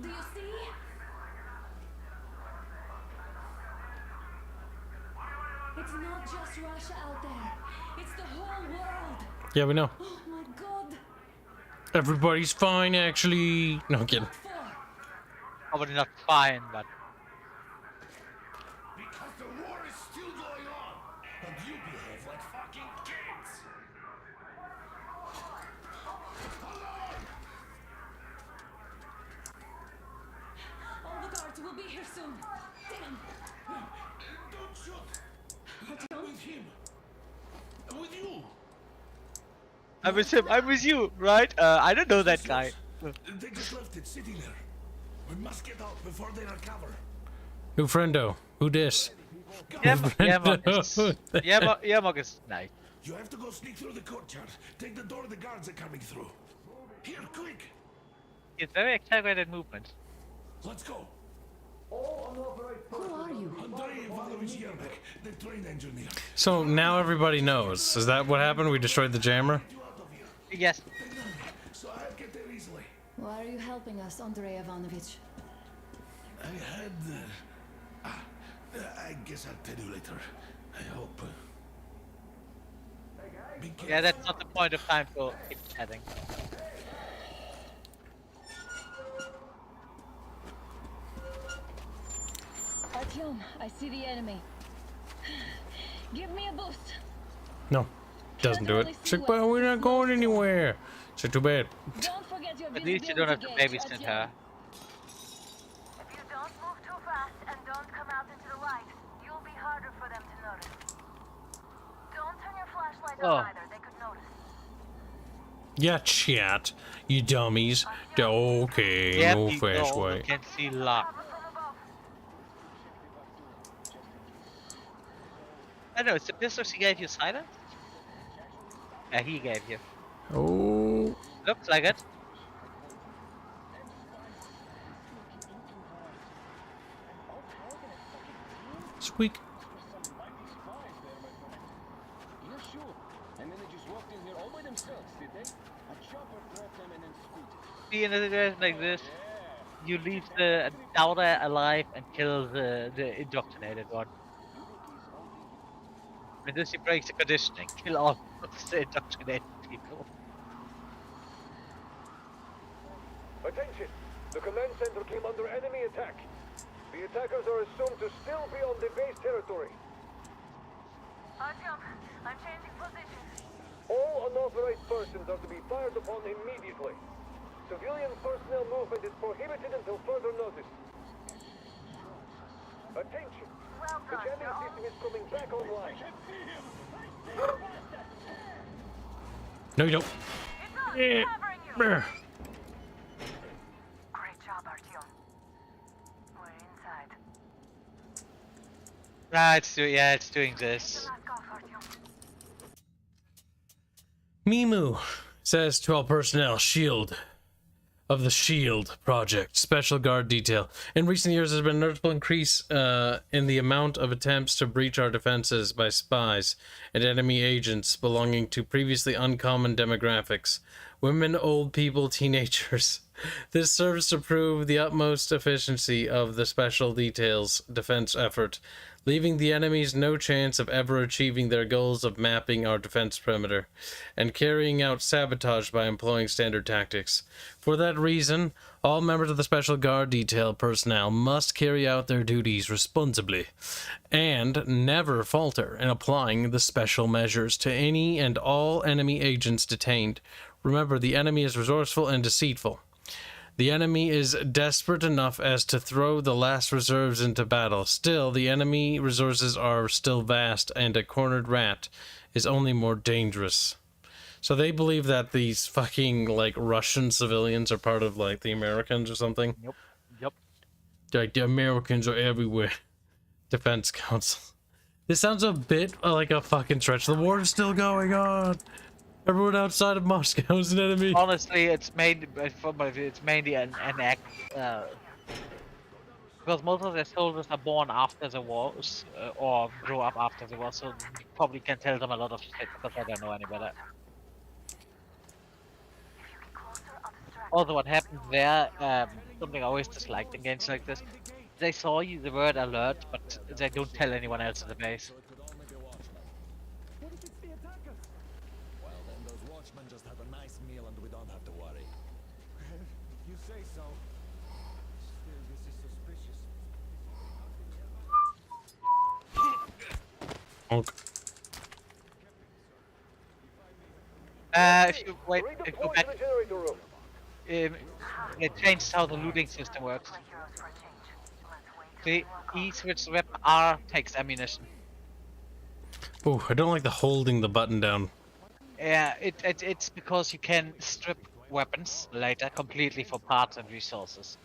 Do you see? It's not just Russia out there. It's the whole world. Yeah, we know. Oh my god. Everybody's fine, actually. No, I'm kidding. Probably not fine, but Because the war is still going on, and you behave like fucking kids. All the guards will be here soon. Damn. Don't shoot. I'm with him. I'm with you. I'm with him. I'm with you, right? I don't know that guy. They just left it sitting there. We must get out before they recover. Who friendo? Who dis? Yeah, Marcus. Yeah, Marcus. Nice. You have to go sneak through the courtyard. Take the door the guards are coming through. Here, quick. It's very accelerated movement. Let's go. Who are you? Andrei Ivanovich Yermak, the train engineer. So now everybody knows. Is that what happened? We destroyed the jammer? You out of here. Yes. So I'll get there easily. Why are you helping us, Andrei Ivanovich? I had... I guess I'll tell you later. I hope. Be careful. Yeah, that's not the point of time for keep chatting. Artyom, I see the enemy. Give me a boost. No. Doesn't do it. It's like, well, we're not going anywhere. So too bad. Don't forget your At least you don't have to visibility babysit gauge, her. If you don't move too fast and don't come out into the light, you'll be harder for them to notice. Don't turn your flashlight Oh. on either, they could notice. Yeah, chat. You dummies. Okay, Yeah, no people fast way. can see lot. Cover from above. I know, it's the pistol she gave you silence? Yeah, he gave you. Oh. Looks like it. Squeak. You're sure? And then they just walked in here all by themselves, did they? A chopper grabbed them and then scooted. See, in a situation like this, you leave the doubter alive and kill the indoctrinated one. I mean, this he breaks the conditioning. Kill all of the indoctrinated people. Attention! The command center came under enemy attack. The attackers are assumed to still be on the base territory. Artyom, I'm changing position. All unauthorized persons are to be fired upon immediately. Civilian personnel movement is prohibited until further notice. Attention! Well The done, jamming you're all... system is coming back online. No, you don't. It's us, Eh, covering you! brr. Great job, Artyom. We're inside. Ah, it's doing this. Last off, Artyom. Mimu says to all personnel, Shield of the Shield Project, Special Guard Detail. In recent years, there's been a noticeable increase in the amount of attempts to breach our defenses by spies and enemy agents belonging to previously uncommon demographics. Women, old people, teenagers. This serves to prove the utmost efficiency of the Special Details defense effort, leaving the enemies no chance of ever achieving their goals of mapping our defense perimeter and carrying out sabotage by employing standard tactics. For that reason, all members of the Special Guard Detail personnel must carry out their duties responsibly and never falter in applying the special measures to any and all enemy agents detained. Remember, the enemy is resourceful and deceitful. The enemy is desperate enough as to throw the last reserves into battle. Still, the enemy resources are still vast, and a cornered rat is only more dangerous. So they believe that these fucking, like, Russian civilians are part of, like, the Americans or something? Yep. Like, the Americans are everywhere. Defense Council. This sounds a bit like a fucking stretch. The war is still going on. Everyone outside of Moscow is an enemy. Honestly, it's mainly an act. Because most of the soldiers are born after the wars, or grew up after the war, so you probably can tell them a lot of shit because I don't know any better. Also, what happened there, something I always disliked in games like this, they saw you the word alert, but they don't tell anyone else in the base. Just have a nice meal and we don't have to worry. You say so. Still, this is suspicious. Okay. If you wait, Redeploy go back. to the generator room. It changed how the looting system works. The E switch weapon, R takes ammunition. Oh, I don't like the holding the button down. Yeah, it's because you can strip weapons later completely for parts and resources.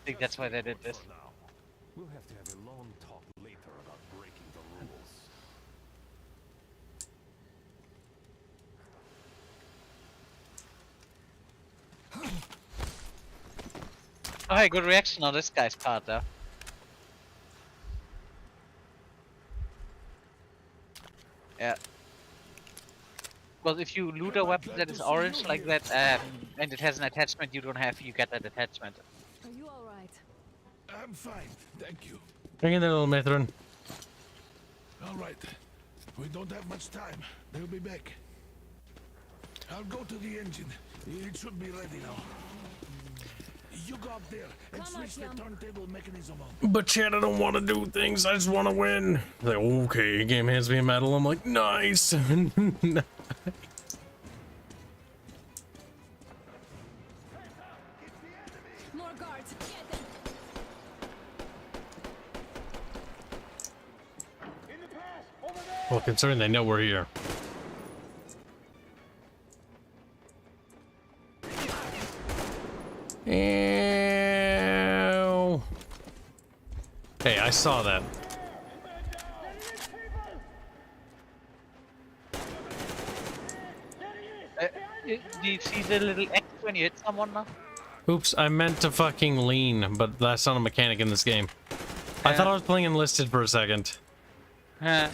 I think that's why they did this. We'll have to have a long talk later about breaking the rules. Oh, hey, good reaction on this guy's part though. Yeah. Because if you loot a weapon that is orange like that, and it has an attachment you don't have, you get that attachment. Are you alright? I'm fine, thank you. Hang in there, little Mithrin. All right, we don't have much time. They'll be back. I'll go to the engine. It should be ready now. You go up there and switch the turntable mechanism on. But Chad, I don't want to do things. I just want to win. Like, okay, game hands me a medal. I'm like, nice. More guards. Get them. Well, considering they know we're here. Ew. Hey, I saw that. Do you see the little X when you hit someone now? Oops, I meant to fucking lean, but that's not a mechanic in this game. I thought I was playing enlisted for a second. You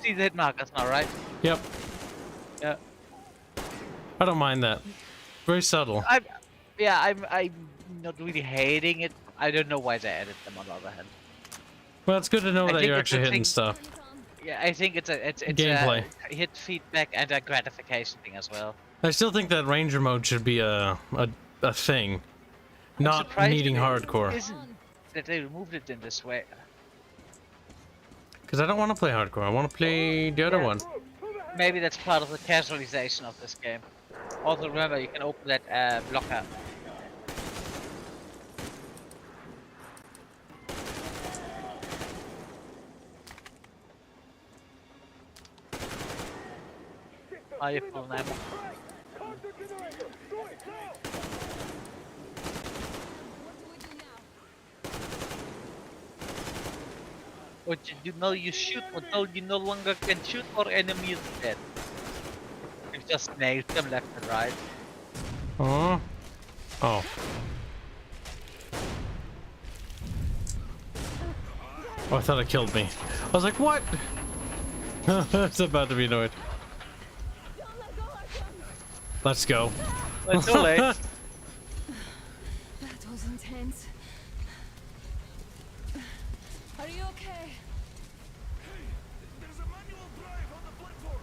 see the hit markers now, right? Yep. Yeah. I don't mind that. Very subtle. I'm not really hating it. I don't know why they added them on the other hand. Well, it's good to know I that think you're it's a actually hitting thing- stuff. Yeah, I think it's Gameplay. a hit feedback and a gratification thing as well. I still think that ranger mode should be a thing, not Surprised needing it hardcore. isn't that they removed it in this way. Because I don't want to play hardcore. I want to play the other one. Maybe that's part of the casualization of this game. Also remember, you can open that blocker. Are you full now? What you know you shoot until you no longer can shoot or enemy is dead. You just nailed them left and right. Oh. Oh. Oh, I thought it killed me. I was like, what? I was about to be annoyed. Let's go. It's too late. That was intense. Are you okay? There's a manual drive on the platform.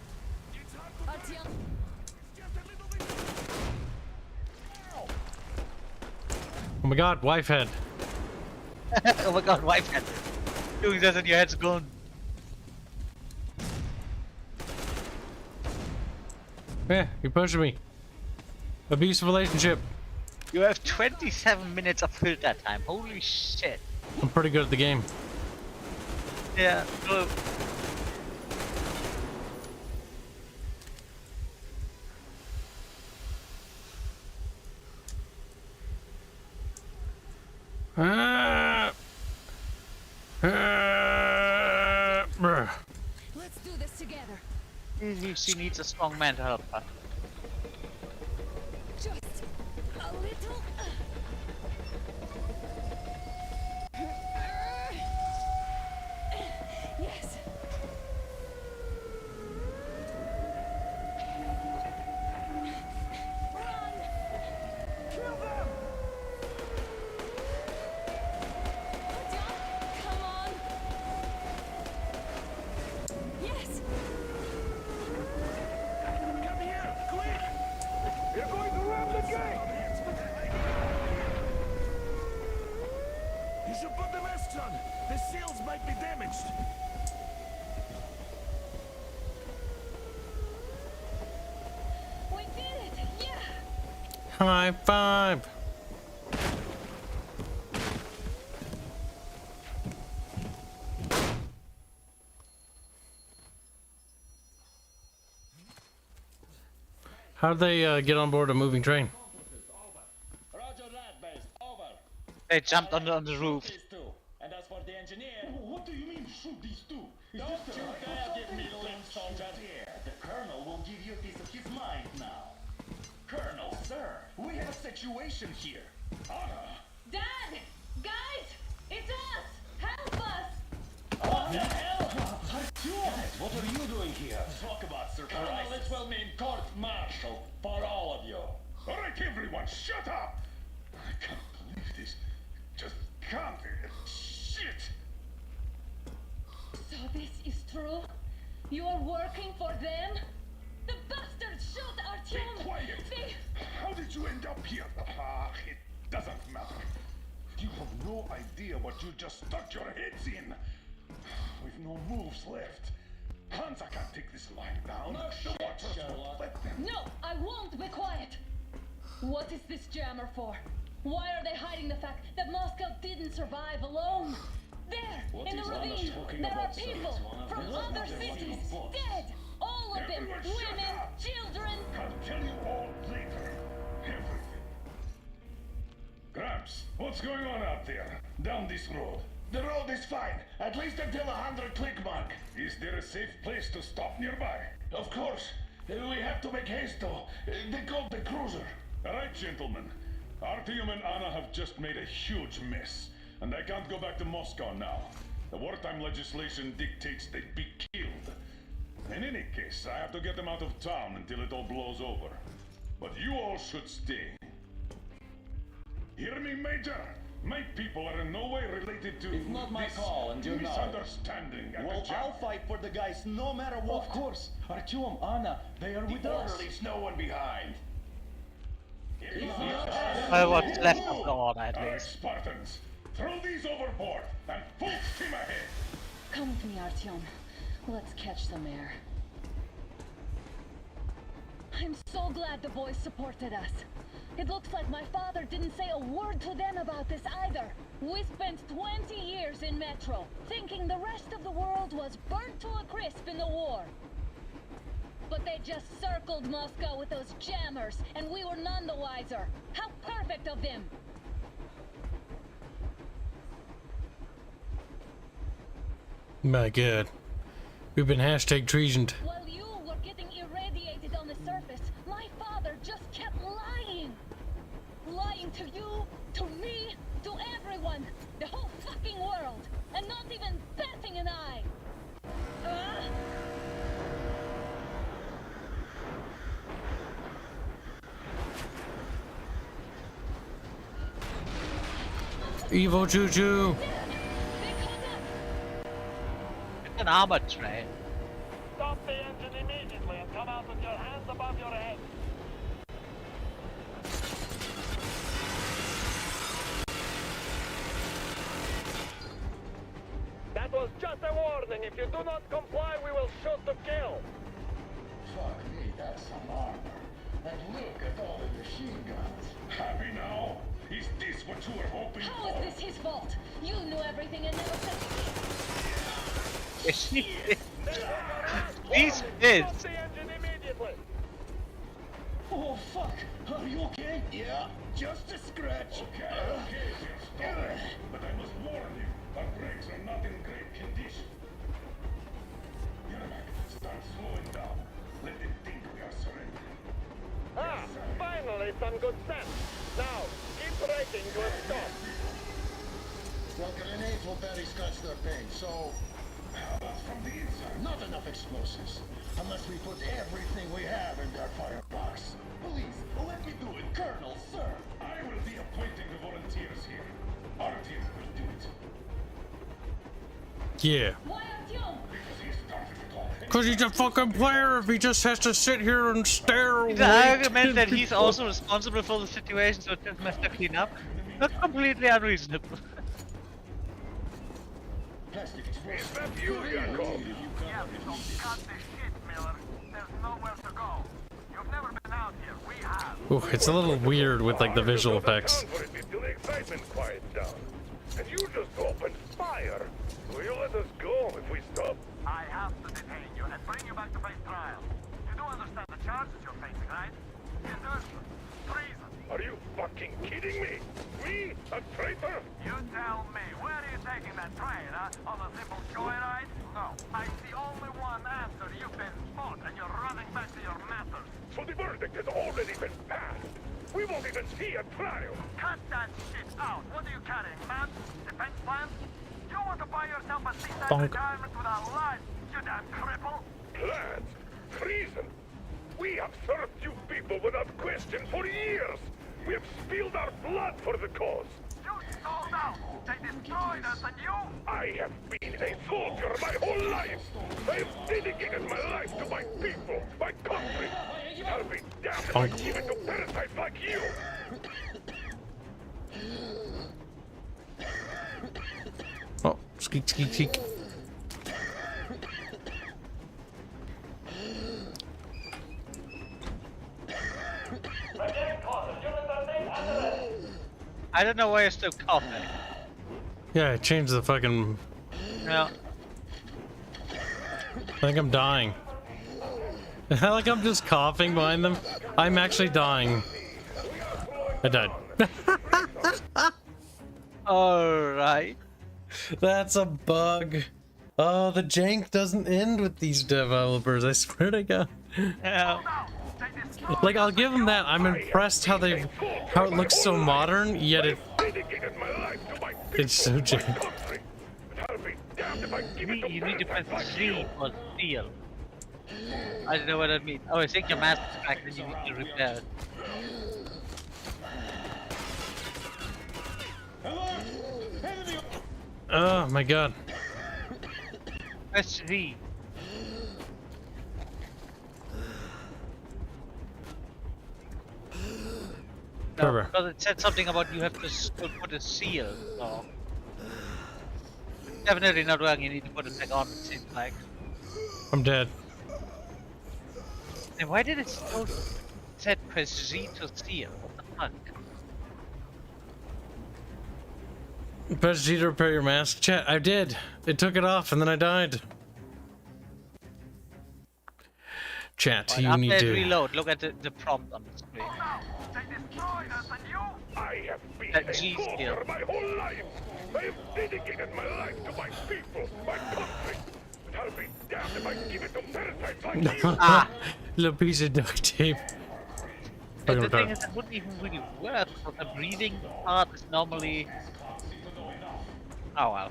It's hard to Artyom, just a little bit. Oh my god, wife head. Oh my god, wife head. Doing this and your head's gone. Yeah, you're pushing me. Abusive relationship. You have 27 minutes of filter time. Holy shit. I'm pretty good at the game. Yeah. Look. let's do this together. She needs a strong man to help her. Just a little. Yes. Run! Kill them! Come on! Yes! Come here, quick! You're going to ram the gate! You should put the masks on. The seals might be damaged. We did it! Yeah! High five. How do they get on board a moving train? Roger that, base. Over. They jumped on the roof. These two. And as for the engineer, What do you mean, shoot these two? don't you dare give me lip, soldier. The colonel will give you a piece of his mind now. Colonel, sir, we have a situation here. Dad! Guys! It's us! Help us! What the hell? Guys, what are you doing here? Talk about surprise. Colonel, it will mean court-martial for all of you. All right, everyone, shut up! I can't believe this. Just can't. Shit! So this is true? You are working for them? The bastards shot Be Artyom! quiet! They... How did you end up here? It doesn't matter. You have no idea what you just stuck your heads in. We've no moves left. Hanse can't take this lying down. The Watchers won't let them. No, I won't be quiet! What is this jammer for? Why are they hiding the fact that Moscow didn't survive alone? There, in the ravine, there are people from other cities, dead! All of them! Everyone shut Women, up. children! I'll tell you all later. Everything. Gramps, what's going on out there? Down this road. The road is fine, at least until 100 click mark. Is there a safe place to stop nearby? Of course. We have to make haste though. They called the cruiser. All right, gentlemen. Artyom and Anna have just made a huge mess, and I can't go back to Moscow now. The wartime legislation dictates they'd be killed. In any case, I have to get them out of town until it all blows over. But you all should stay. Hear me, Major? My people are in no way related to It's not my this call, and you know. misunderstanding at Well, the jam. I'll fight for the guys no matter what. Of course. Artyom, Anna, they are with us. leaves no one behind. Well, what's left of the order at All right, least. Spartans, throw these overboard and full steam ahead. Come with me, Artyom. Let's catch some air. I'm so glad the boys supported us. It looks like my father didn't say a word to them about this either. We spent 20 years in Metro, thinking the rest of the world was burnt to a crisp in the war. But they just circled Moscow with those jammers, and we were none the wiser. How perfect of them! My god. We've been hashtag treasoned. While you were getting irradiated on the surface, my father just kept lying. Lying to you, to me, to everyone, the whole fucking world, and not even batting an eye. Evil Juju. It's an armored train. Stop the engine immediately and come out with your hands above your head. That was just a warning. If you do not comply, we will shoot to kill. Fuck me, that's some armor. And look at all the machine guns. Happy now? Is this what you were hoping How for? is this his fault? You knew everything and never said These Stop kids. the engine immediately. Oh fuck! Are you okay? Yeah, just a scratch. Okay, stop it. But I must warn you, our brakes are not in great condition. Yermak, start slowing down. Let them think we are surrendering. Ah, finally some good sense. Now, keep braking to a stop. Well, grenades will barely scratch their paint, so... How about from the inside? Not enough explosives. Unless we put everything we have in their firebox. Please, let me do it, Colonel, sir. I will be appointing the volunteers here. Our team will do it. Yeah. why Artyom? Because he started it all. Cause he's a fucking player if he just has to sit here and stare. The argument that he's also responsible for the situation, so it just must have clean up. Not completely unreasonable. Plastic Is explosives. that you, Jacob? Yeah, so cut the shit, Miller. There's nowhere to go. You've never been out here. We have. Ooh, it's a little weird with like the visual effects. For it until the excitement quiets down. And you just opened fire. Will you let us go if we stop? I have to detain you and bring you back to face trial. You do understand the charges you're facing, right? Desertion, treason. Are you fucking kidding me? Me? A traitor? You tell me, where are you taking that train, huh? On a simple joyride? No. I'm the only one after you've been fought and you're running back to your masters. So the verdict has already been passed. We won't even see a trial. Cut that shit out. What are you carrying, man? Defense plans? You want to buy yourself a seaside Bonk. retirement without life, you damn cripple? Plans? Treason? We have served you people without question for years. We have spilled our blood for the cause. You sold out. They destroyed us and you? I have been a soldier my whole life. I have dedicated my life to my people, my country. I'll be damned if I give it to parasites like you. Oh, squeak, squeak, squeak. I don't know why you're still coughing. Yeah, I changed the fucking. No. I think I'm dying. Like I'm just coughing behind them. I'm actually dying. I died. Alright. That's a bug. Oh, the jank doesn't end with these developers. I swear to God. Yeah. Like I'll give them that. I'm impressed how it looks so modern, yet it's so jank. You need to press Z for steel. I don't know what that means. Oh, I think your mask is back, then you need to repair it. Oh my God. Press Z. No, Whatever. because it said something about you have to put a seal. So definitely not working. You need to put it back on. It seems like. I'm dead. And why did it still said press Z to seal? What the fuck? Press G to repair your mask. Chat, I did. It took it off and then I died. Chat, you need Update, to. reload. Look at the prompt on the screen. I have been That a G soldier skill. my whole life. I have dedicated my life to my people, my country. But I'll be damned if I give it to parasites like you. Little piece of duct tape. And the Okay, thing is, it wouldn't even really work, because the breathing part is normally... Oh well.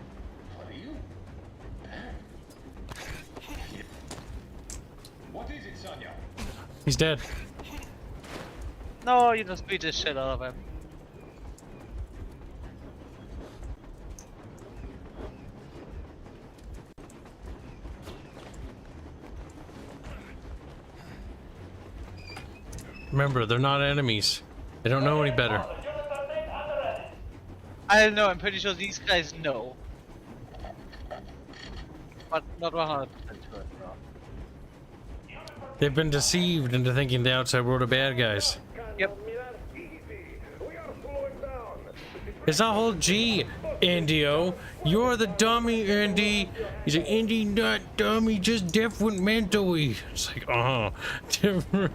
What is it, Sonya? He's dead. No, you just beat the shit out of him. Remember, they're not enemies. They don't know any better. I don't know, I'm pretty sure these guys know. But not 100% sure. No. They've been deceived into thinking the outside world are bad guys. Yep. It's a whole G, Indio. You're the dummy, Indy. He's like, Indy, not dummy, just different mentally. It's like, different.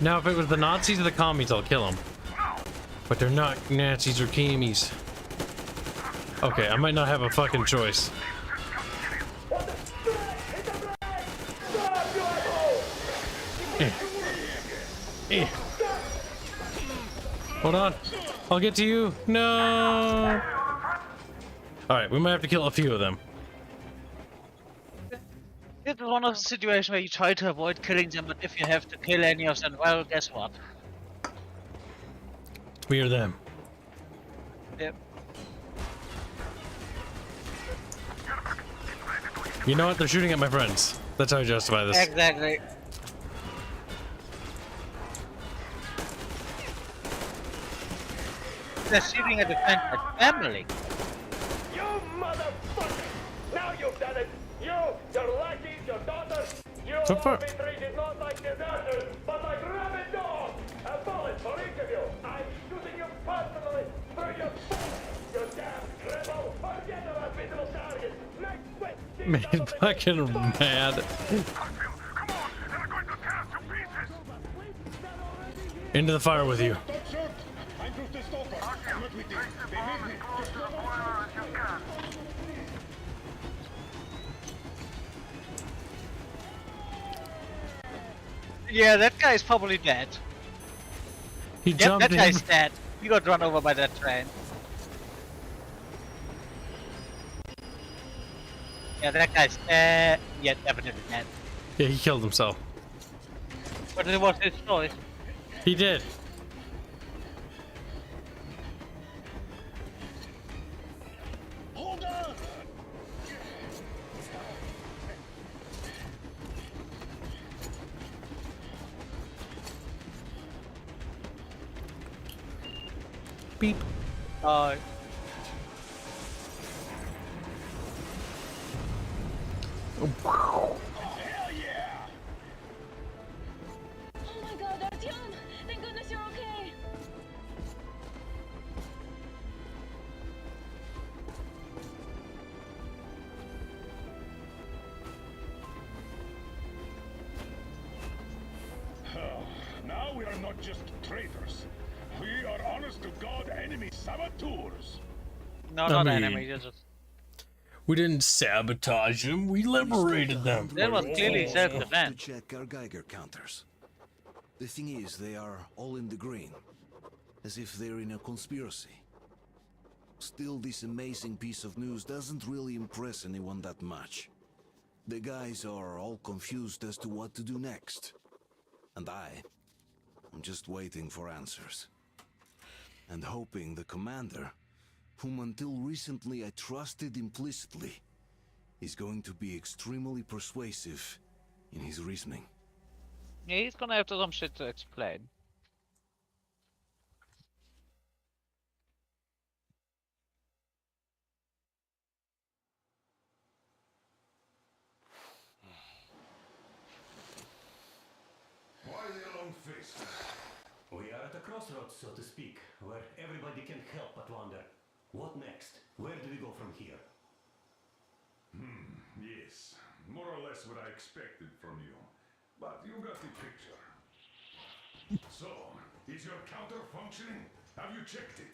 Now, if it was the Nazis or the commies, I'll kill them. But they're not Nazis or commies. Okay, I might not have a fucking choice. Hold on. I'll get to you. No. Alright, we might have to kill a few of them. It's one of the situations where you try to avoid killing them, but if you have to kill any of them, well, guess what? We or them. Yep. You know what? They're shooting at my friends. That's how I justify this. Exactly. They're shooting at the friend at family. You motherfucker! Now you've done it! Your lackeys, your daughters, you So will far. be treated not like deserters, but like rabid dogs! A bullet for each of you! I'm shooting you personally through your face! You damn rebel! Forget about visible targets! Next week! Made fucking mad. Into the fire with you. Yeah, that guy is probably dead. He Yep, jumped that in. guy's dead. He got run over by that train. Yeah, that guy's dead. Yeah, definitely dead. Yeah, he killed himself. But it was his choice. He did. Hold on! Beep. Oh. Hell yeah! Oh my god, Artyom! Thank goodness you're okay! Now we are not just traitors. We are honest to God enemy saboteurs. No, I not mean- enemy, just... We didn't sabotage them. We liberated them. That was clearly To self-defense. check our Geiger counters. The thing is, they are all in the green, as if they're in a conspiracy. Still, this amazing piece of news doesn't really impress anyone that much. The guys are all confused as to what to do next. And I'm just waiting for answers. And hoping the commander, whom until recently I trusted implicitly, is going to be extremely persuasive in his reasoning. Yeah, he's gonna have some shit to explain. Why the long face? We are at a crossroads, so to speak, where everybody can help but wonder, what next? Where do we go from here? Yes, more or less what I expected from you. But you got the picture. So, is your counter functioning? Have you checked it?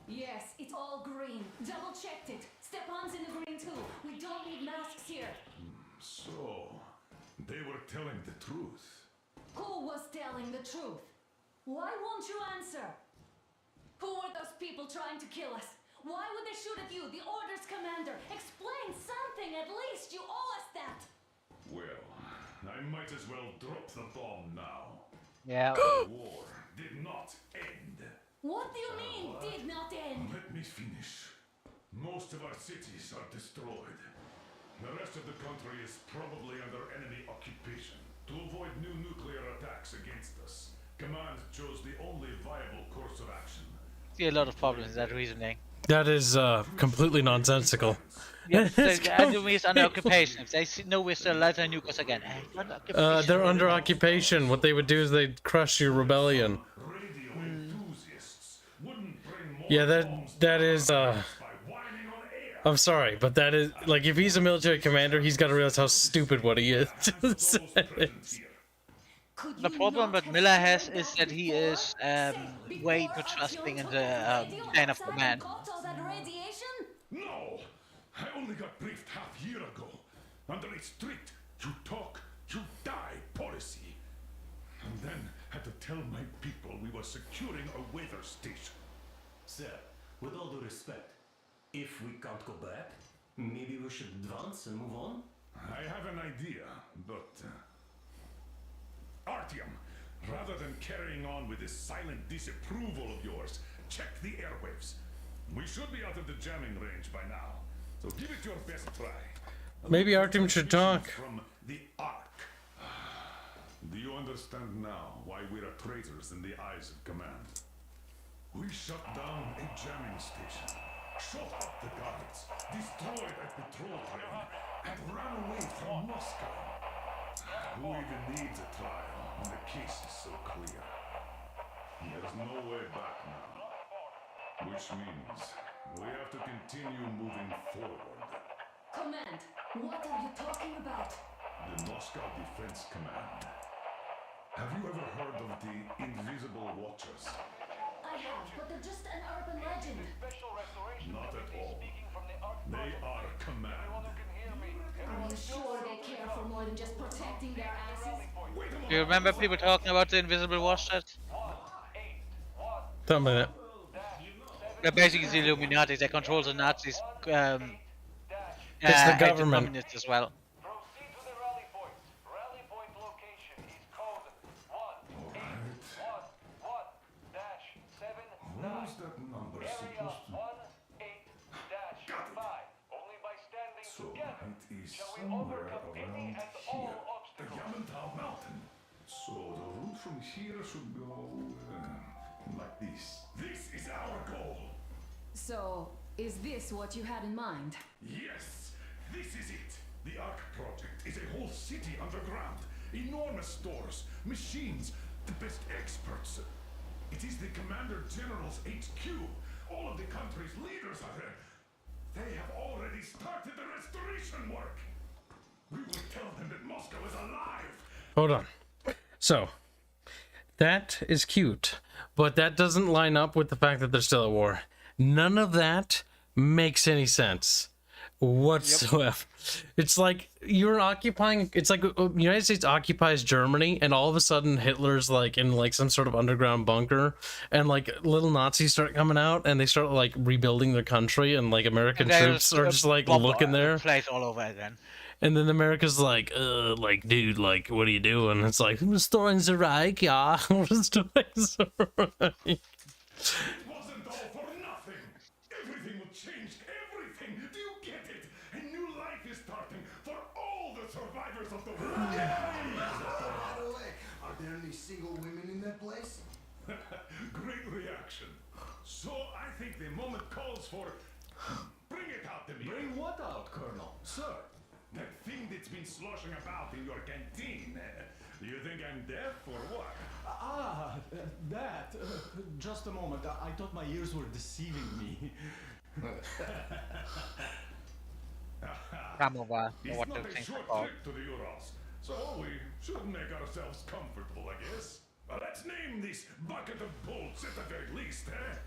Yes, it's all green. Double checked it. Stepan's in the green too. We don't need masks here. So, they were telling the truth. Who was telling the truth? Why won't you answer? Who were those people trying to kill us? Why would they shoot at you, the Order's commander? Explain something at least. You owe us that. Well, I might as well drop the bomb now. Yeah. The war did not end. What do you mean, did not end? Let me finish. Most of our cities are destroyed. The rest of the country is probably under enemy occupation. To avoid new nuclear attacks against us, Command chose the only viable course of action. See a lot of problems with that reasoning. That is completely nonsensical. Yes, the enemy is under occupation. If they know we're still alive, they nuke us again. They're under occupation. What they would do is they'd crush your rebellion. Yeah, that is. I'm sorry, but that is like if he's a military commander, he's got to realize how stupid what he is. The problem that Miller has is that he is way too trusting in the chain of command. No! I only got briefed half year ago. Under a strict, you talk, you die policy. And then had to tell my people we were securing a weather station. Sir, with all due respect, if we can't go back, maybe we should advance and move on? I have an idea, but... Artyom, rather than carrying on with this silent disapproval of yours, check the airwaves. We should be out of the jamming range by now, so give it your best try. Maybe Artyom should talk. From the Ark. Do you understand now why we are traitors in the eyes of Command? We shut down a jamming station, shot up the guards, destroyed a patrol train, and ran away from Moscow. Who even needs a trial when the case is so clear? There's no way back now. Which means we have to continue moving forward. Command, what are you talking about? The Moscow Defense Command. Have you ever heard of the Invisible Watchers? I have, but they're just an urban legend. Not at all. They are Command. Are you sure they care for more than just protecting their asses? Do you remember people talking about the Invisible Watchers? Tell me that. They're basically the Illuminati. They control the Nazis. It's the government. Communists as well. What was that number supposed to... So it is somewhere around here. The Yamantau Mountain. So the route from here should go like this. This is our goal. So, is this what you had in mind? Yes, this is it. The Ark project is a whole city underground. Enormous stores, machines, the best experts. It is the Commander General's HQ. All of the country's leaders are there. They have already started the restoration work. We will tell them that Moscow is alive. Hold on. So, that is cute, but that doesn't line up with the fact that they're still at war. None of that makes any sense whatsoever. Yep. It's like you're occupying, it's like United States occupies Germany and all of a sudden Hitler's like in like some sort of underground bunker and like little Nazis start coming out and they start like rebuilding their country and like American troops are just like looking there. Place all over again. And then America's like dude, like, what are you doing? It's like, restoring the Reich, yeah, restoring the Reich. It wasn't all for nothing. Everything will change. Everything. Do you get it? A new life is starting for all the survivors of the war. By the way, are there any single women in that place? Great reaction. So I think the moment calls for... Bring it out to me. Bring what out, Colonel? Sir? That thing that's been sloshing about in your canteen. Do you think I'm deaf or what? That. Just a moment. I thought my ears were deceiving me. Come over. It's What not do you a think short about? trip to the Urals, so we should make ourselves comfortable, I guess. Let's name this bucket of bolts at the very least, eh?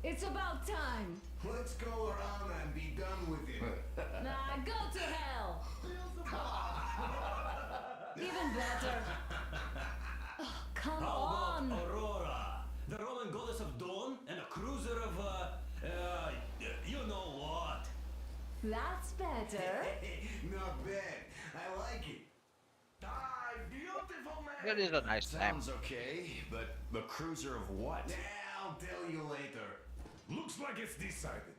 It's about time. Let's go around and be done with it. Nah, go to hell. Even better. Oh, come on. Aurora, the Roman goddess of dawn, and a cruiser of, you know what? That's better. Not bad. I like it. Ah, beautiful man. That is a nice name. Sounds okay, but the cruiser of what? Yeah, I'll tell you later. Looks like it's decided.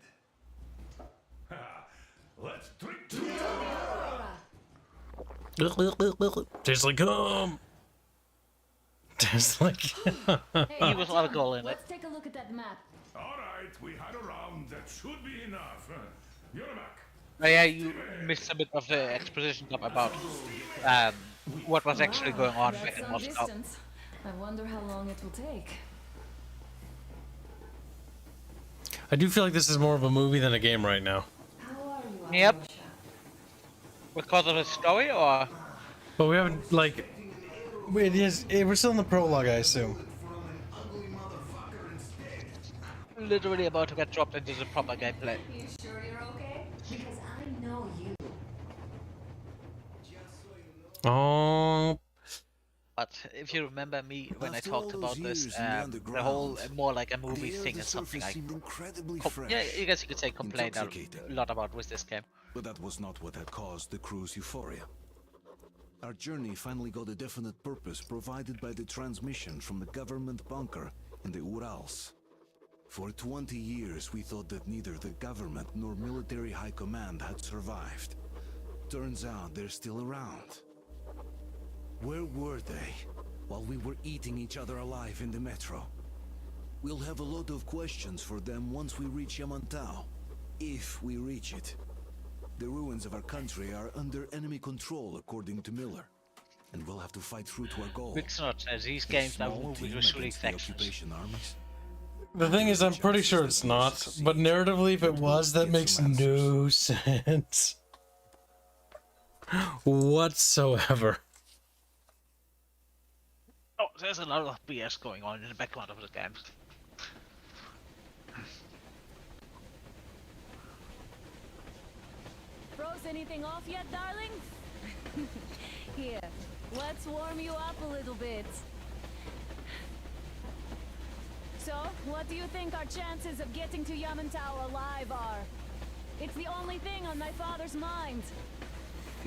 Let's drink to Tastes like Tastes like. He was all goal in it. Let's take a look at that map. All right, we had a round. That should be enough. You're back. Oh, yeah, you missed a bit of the exposition stuff about what was actually going on That's in some Moscow. distance. I wonder how long it will take. I do feel like this is more of a movie than a game right now. How are you? Yep. Because of the story, or But we haven't, like. We're still in the prologue, I assume. literally about to get dropped into the proper gameplay. You sure you're okay? Because I know you. Oh. But if you remember me when I talked about this, the whole more like a movie thing is something I, yeah, I guess you could say complained a lot about with this game. But that was not what had caused the crew's euphoria. Our journey finally got a definite purpose provided by the transmission from the government bunker in the Urals. For 20 years we thought that neither the government nor military high command had survived. Turns out they're still around. Where were they while we were eating each other alive in the metro? We'll have a lot of questions for them once we reach Yamantau. If we reach it. The ruins of our country are under enemy control, according to Miller. And we'll have to fight through to our goal. It's not as these games are movies with shooting sections. The thing is, I'm pretty sure it's not, but narratively, if it was, that makes no sense whatsoever. Oh, there's a lot of BS going on in the background of the games. Froze anything off yet, darling? Here, let's warm you up a little bit. So, what do you think our chances of getting to Yamantau alive are? It's the only thing on my father's mind.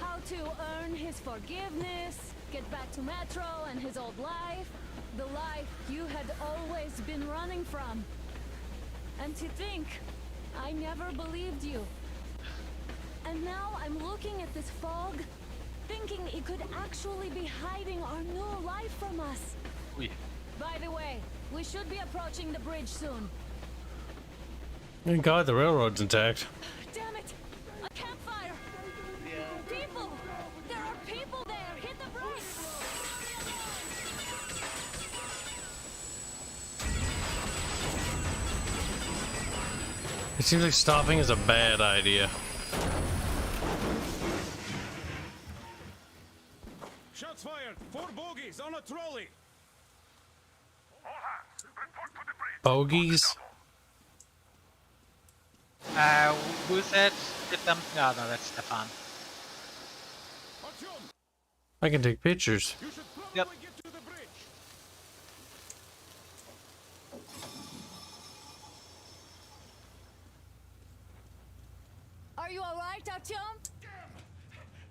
How to earn his forgiveness, get back to Metro and his old life. The life you had always been running from. And to think, I never believed you. And now I'm looking at this fog, thinking it could actually be hiding our new life from us. Oui. By the way, we should be approaching the bridge soon. Thank God the railroad's intact. Damn it! A campfire! People! There are people there! Hit the brakes! It seems like stopping is a bad idea. Shots fired! 4 bogies on a trolley! Bogies? Who said get them? No, that's Stefan. I can take pictures. Yep. Are you alright, Artyom?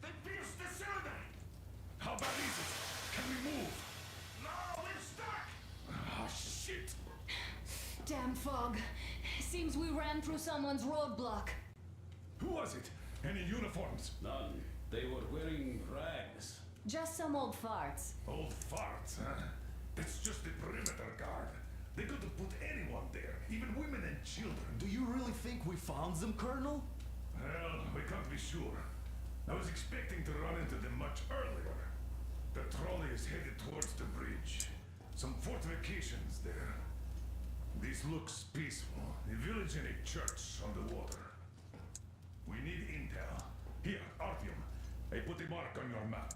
They pierced the cylinder! How bad is it? Can we move? No, we're stuck! Ah, shit! Damn fog. Seems we ran through someone's roadblock. Who was it? Any uniforms? None. They were wearing rags. Just some old farts. Old farts, huh? That's just the perimeter guard. They could have put anyone there, even women and children. Do you really think we found them, Colonel? Well, we can't be sure. I was expecting to run into them much earlier. The trolley is headed towards the bridge. Some fortifications there. This looks peaceful. A village and a church on the water. We need intel. Here, Artyom. I put a mark on your map.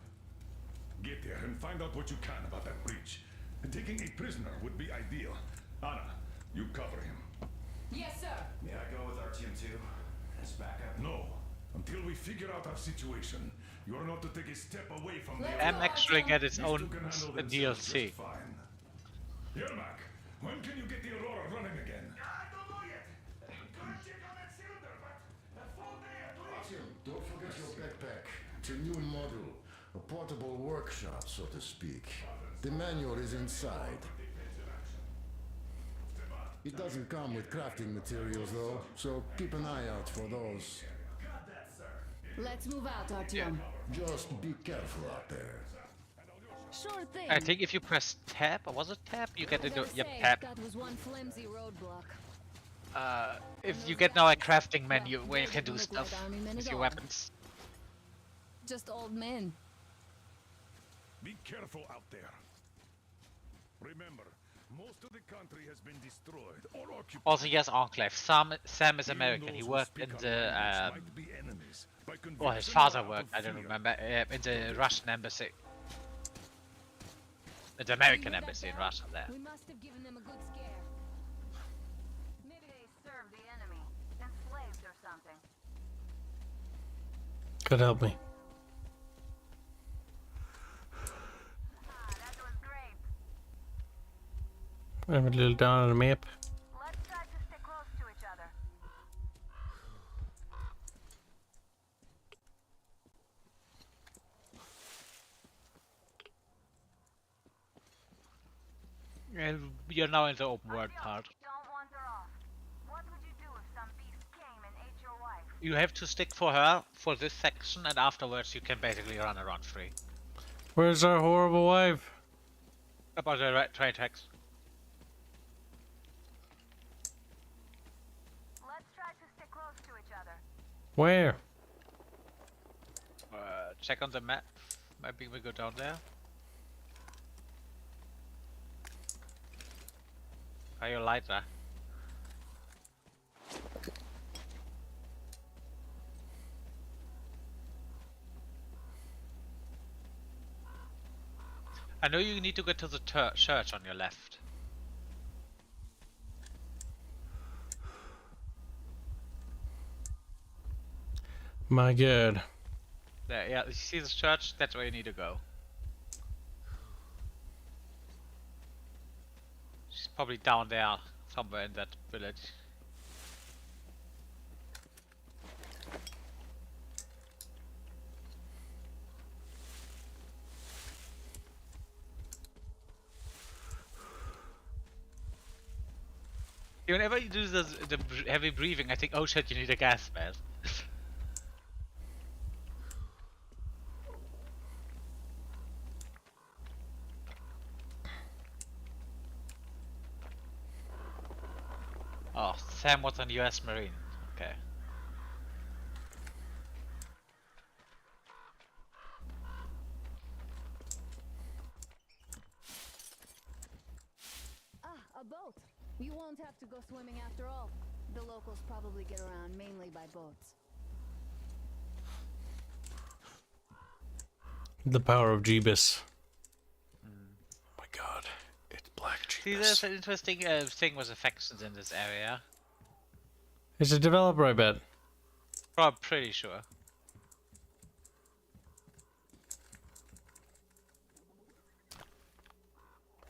Get there and find out what you can about that bridge. And taking a prisoner would be ideal. Anna, you cover him. Yes, sir. May I go with Artyom too? As backup? No. Until we figure out our situation, you are not to take a step away from the And actually get its own DLC. Yermak, when can you get the Aurora running again? I don't know yet. Can't check on that cylinder, but a full day at least. Don't forget your backpack. It's a new model. A portable workshop, so to speak. The manual is inside. It doesn't come with crafting materials though, so keep an eye out for those. Let's move out, Artyom. Just be careful out there. Sure thing. I think if you press tab, or was it tab? You get into yep, Say, tab. that was one flimsy roadblock. If you get now a crafting menu where you can do stuff with your weapons. Just old men. Be careful out there. Remember, most of the country has been destroyed or occupied. Also, yes, Enclave. Sam is American. He worked in the well, his father worked. I don't remember in the Russian embassy. The American embassy in Russia. There. We must have given them a good scare. Maybe they served the enemy, enslaved or something. Could help me. That was great. I'm a little down on the map. Let's try to stay close to each other. And you're now in the open world part. Don't wander off. What would you do if some beast came and ate your wife? You have to stick for her for this section, and afterwards you can basically run around free. Where's our horrible wife? About the train tracks. Let's try to stay close to each other. Where? Check on the map. Maybe we go down there. Are you lighter? I know you need to get to the church on your left. My god. There, yeah, you see the church? That's where you need to go. She's probably down there, somewhere in that village. Whenever you do the heavy breathing, I think, oh shit, you need a gas mask. Oh, Sam was an US Marine. Okay. Ah, a boat. You won't have to go swimming after all. The locals probably get around mainly by boats. The power of Jeebus. Oh my god. It's Black Jeebus. See, there's an interesting thing with affections in this area. It's a developer, I bet. I'm pretty sure.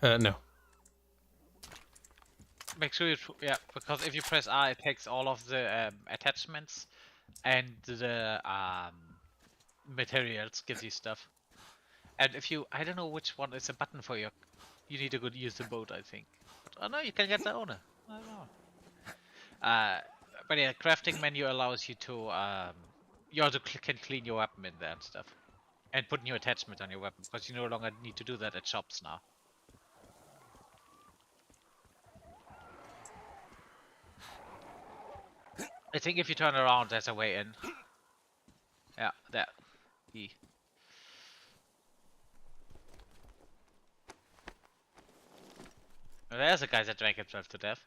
No. Make sure you, yeah, because if you press R, it takes all of the attachments and the materials, gives you stuff. And if you, I don't know which one is a button for you. You need to go use the boat, I think. But, oh no, you can get the owner. I don't know. But yeah, crafting menu allows you to, you also can clean your weapon in there and stuff. And put new attachment on your weapon, because you no longer need to do that at shops now. I think if you turn around, there's a way in. Yeah, there. E. Well, there's a guy that drank himself to death.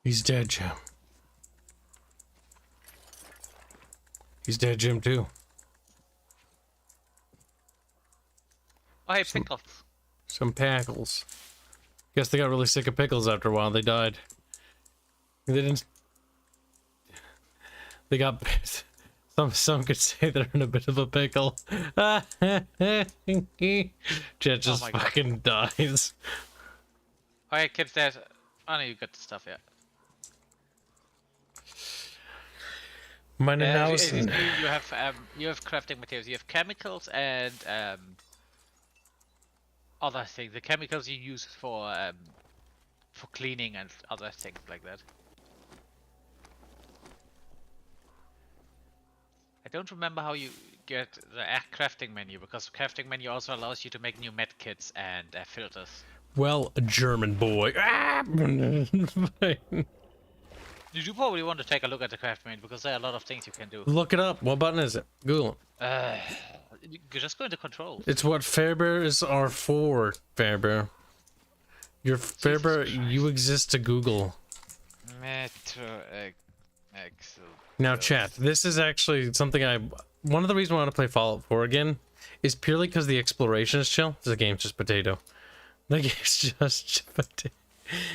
He's dead, Jim. He's dead, Jim, too. Oh, hey, pickles. Some pickles. Guess they got really sick of pickles after a while. They died. They didn't. They got. Some could say they're in a bit of a pickle. Jet just fucking dies. Oh, hey, kids, there's. Oh, no, you got the stuff yet. Mine now is. You have crafting materials. You have chemicals and other things, the chemicals you use for cleaning and other things like that. I don't remember how you get the crafting menu, because crafting menu also allows you to make new med kits and filters. Well, a German boy. You do probably want to take a look at the craft menu, because there are a lot of things you can do. Look it up. What button is it? Google it. You just go into controls. It's what Fairbears are for, Fairbear. Your Fairbear, you exist to Google. Metro Exo. Now, chat, this is actually something one of the reasons I want to play Fallout 4 again is purely because the exploration is chill. The game's just potato. The game's just potato.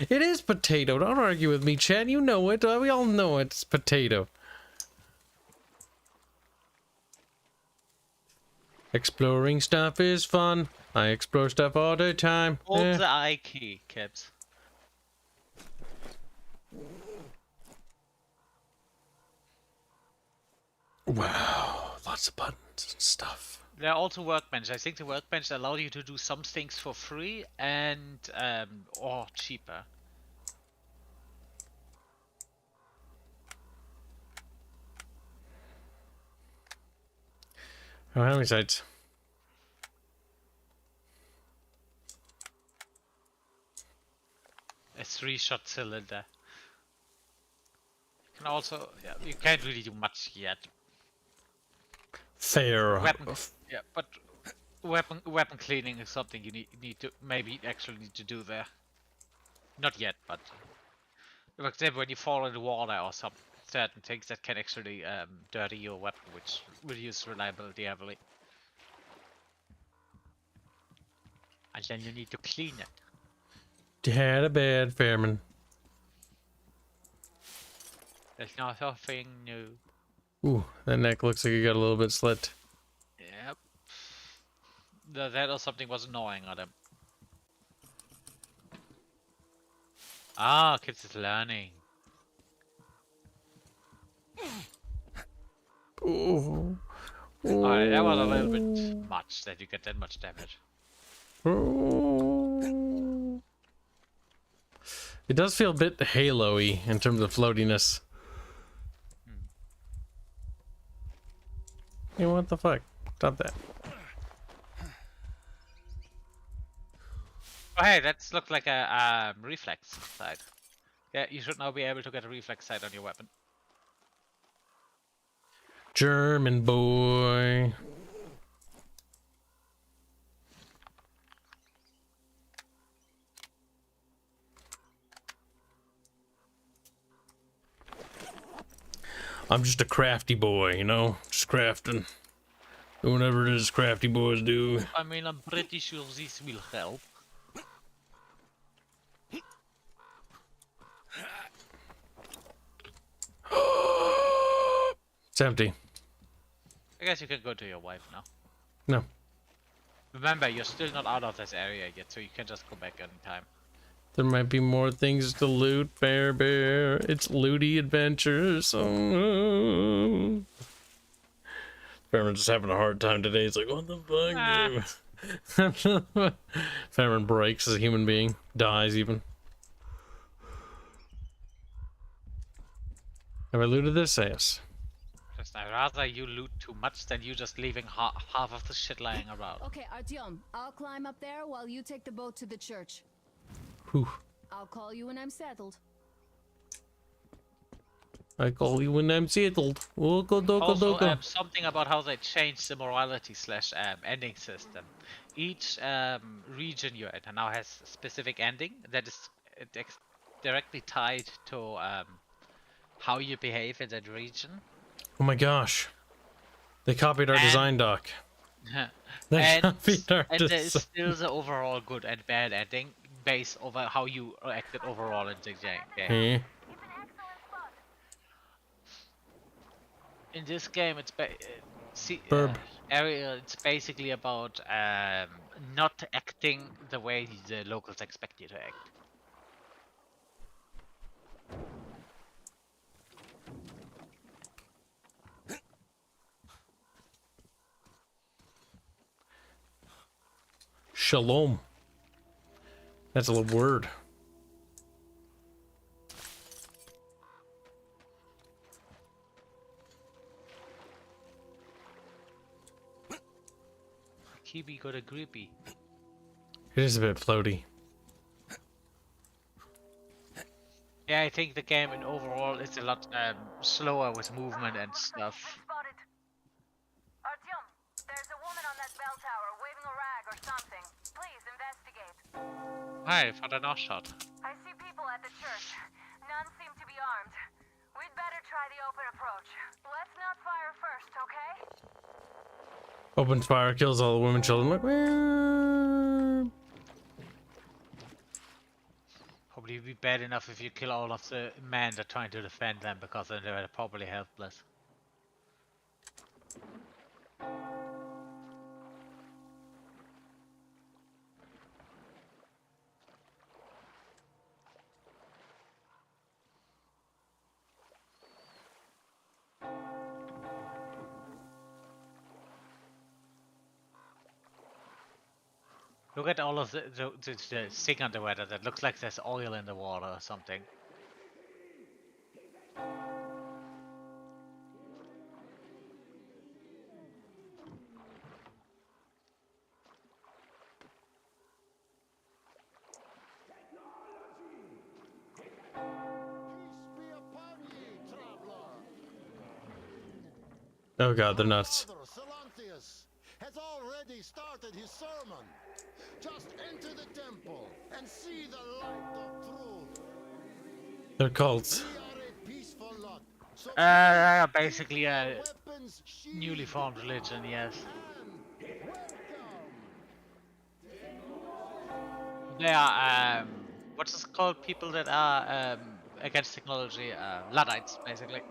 It is potato. Don't argue with me, chat. You know it. We all know it's potato. Exploring stuff is fun. I explore stuff all the time. Hold the I key, Kibs. Wow, lots of buttons and stuff. There are also workbench. I think the workbench allow you to do some things for free and or cheaper. Oh, how many sides? A 3-shot cylinder. You can also, yeah, you can't really do much yet. Fair. Yeah, but weapon cleaning is something you need to actually need to do there. Not yet, but for example, when you fall in the water or some certain things that can actually dirty your weapon, which reduce reliability heavily. And then you need to clean it. Had a bad Fairman. There's nothing new. Ooh, that neck looks like it got a little bit slit. Yep. That or something was annoying on him. Ah, kids is learning. Ooh. Alright, that was a little bit much that you get that much damage. Ooh. It does feel a bit Halo-y in terms of floatiness. Hey, what the fuck? Stop that. Oh hey, that's looked like a reflex sight. Yeah, you should now be able to get a reflex sight on your weapon. German boy. I'm just a crafty boy, you know? Just crafting. Doing whatever it is crafty boys do. I mean, I'm pretty sure this will help. It's empty. I guess you can go to your wife now. No. Remember, you're still not out of this area yet, so you can just go back anytime. There might be more things to loot, Bear. It's looty adventures. Oh. Fairman's just having a hard time today. It's like, what the fuck? Fairman breaks as a human being. Dies, even. Have I looted this? Yes. Just I'd rather you loot too much than you just leaving half of the shit lying around. Okay, Artyom, I'll climb up there while you take the boat to the church. Whew. I'll call you when I'm settled. I call you when I'm settled. Also, something about how they changed the morality / ending system. Each region you're in now has a specific ending that is directly tied to how you behave in that region. Oh my gosh. They copied our design doc. And there is still the overall good and bad ending based over how you acted overall in the game. In this game, it's it's basically about not acting the way the locals expect you to act. Shalom. That's a little word. Kibi got a grippy. It is a bit floaty. Yeah, I think the game in overall is a lot slower with movement and stuff. Artyom, there's a woman on that bell tower waving a rag or something. Please investigate. Hi, for the north shot. I see people at the church. None seem to be armed. We'd better try the open approach. Let's not fire first, okay? Opens fire, kills all the women, children. Like, Probably be bad enough if you kill all of the men that are trying to defend them, because then they're probably helpless. Look at all of the thing on the weather. That looks like there's oil in the water or something. oh god, they're nuts. Has already started his sermon. Just enter the temple and see the light of truth. They're cults. Basically a newly formed religion, yes. They are, what's this called? People that are against technology, Luddites, basically.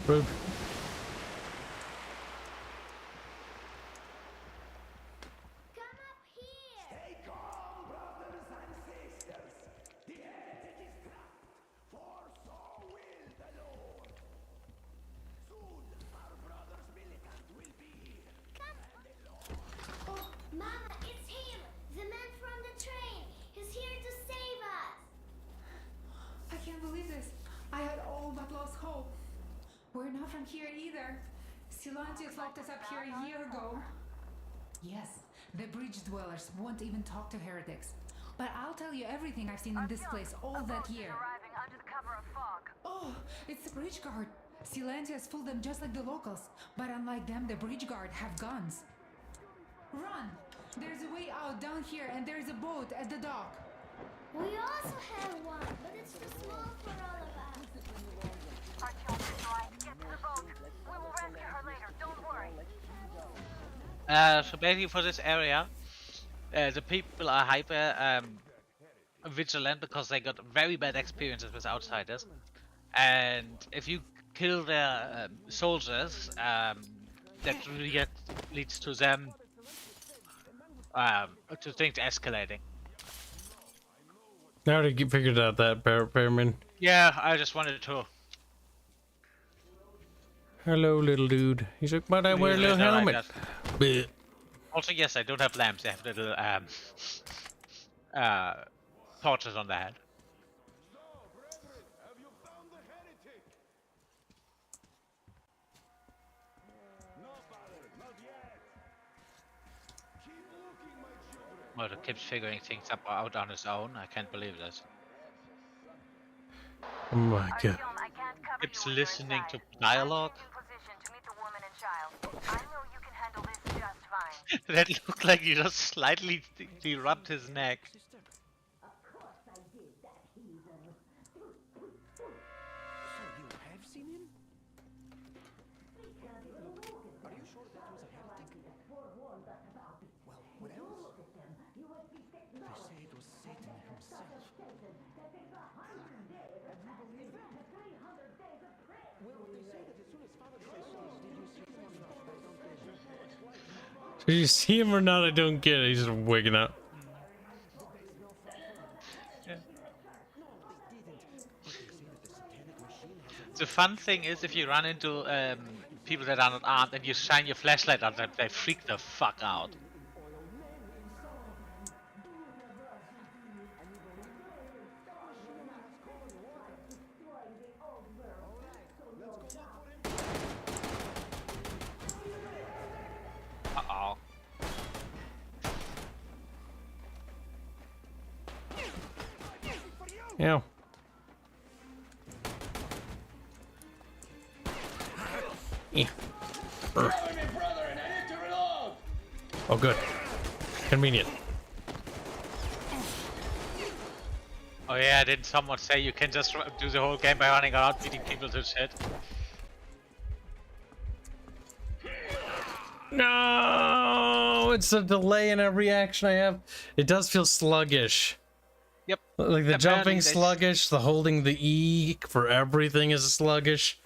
Rude. Stay calm, brothers and sisters. The heretic is trapped, for so will the Lord. Soon, our brothers militant will be here. Oh, Mama, it's him! The man from the train! He's here to save us! I can't believe this. I had all but lost hope. We're not from here either. Silantius locked us up here a year ago. Yes, the bridge dwellers won't even talk to heretics. But I'll tell you everything I've seen in this place all that year. Oh, it's the bridge guard. Silantius fooled them just like the locals. But unlike them, the bridge guard have guns. Run! There's a way out down here and there's a boat at the dock. We also have one, but it's too small for all of us. Artyom is right. Get to the boat. We will rescue her later. Don't worry. So basically for this area, the people are hyper vigilant because they got very bad experiences with outsiders. And if you kill their soldiers, that really leads to them to things escalating. I already figured out that, Bearman. Yeah, I just wanted to. Hello, little dude. He's like, but I wear a little helmet. Like also, yes, I don't have lamps. They have little torches on the head. Well, the Kibs figuring things out on his own. I can't believe this. oh my god. Kibs listening to dialogue. That looked like you just slightly rubbed his neck. They say it was Did you see him or not? I don't get it. He's just waking up. The fun thing is if you run into people that are not armed and you shine your flashlight on them, they freak the fuck out. Uh-oh. Yeah. Yeah. Oh, good. Convenient. Oh yeah, didn't someone say you can just do the whole game by running around beating people to shit? No, it's a delay in every action I have. It does feel sluggish. Yep. Like the Apparently jumping sluggish, the holding the E for everything is sluggish.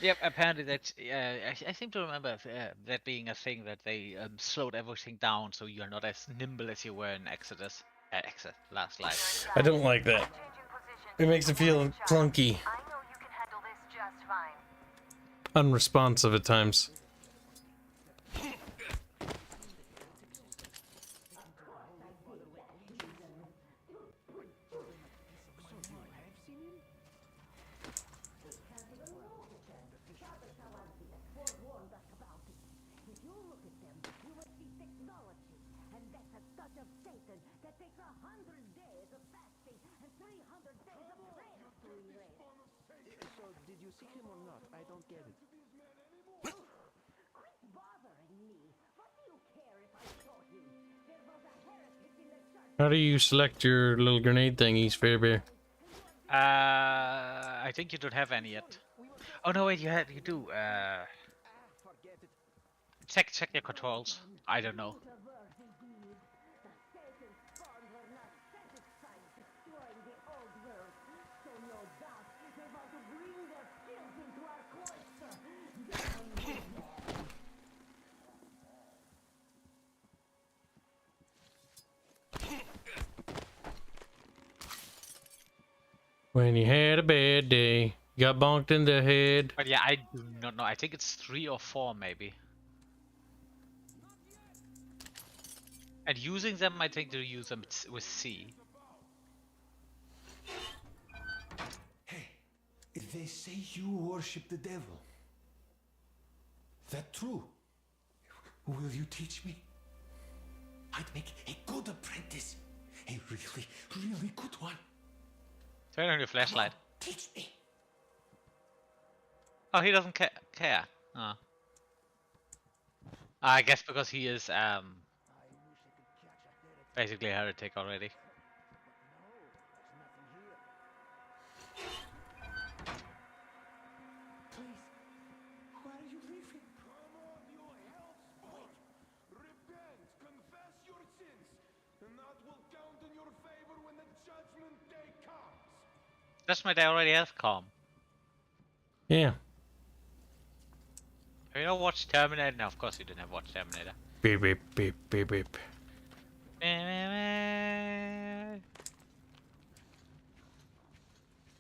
Yep, apparently that I seem to remember that being a thing, that they slowed everything down so you're not as nimble as you were in Exodus. Last Light. I don't like that. It makes it feel clunky. Unresponsive at times. So, did you see him or not? I don't get it. How do you select your little grenade thingies, Fairbear? I think you don't have any yet. Oh no, wait, you do. Check your controls. I don't know. When you had a bad day, you got bonked in the head. But yeah, I do not know. I think it's 3 or 4 maybe. And using them, I think you use them with C. Hey, they say you worship the devil. That true? Will you teach me? I'd make a good apprentice. A really, really good one. Turn on your flashlight. Teach me. Oh, he doesn't care. Oh. I guess because he is basically a heretic already. Please, why are you leaving? Come on, you hellsport! Repent, confess your sins, and that will count in your favor when the judgment day comes. That's my day already has calm. Yeah. Have you not watched Terminator? No, of course you didn't have watched Terminator. Beep, beep, beep, beep, beep.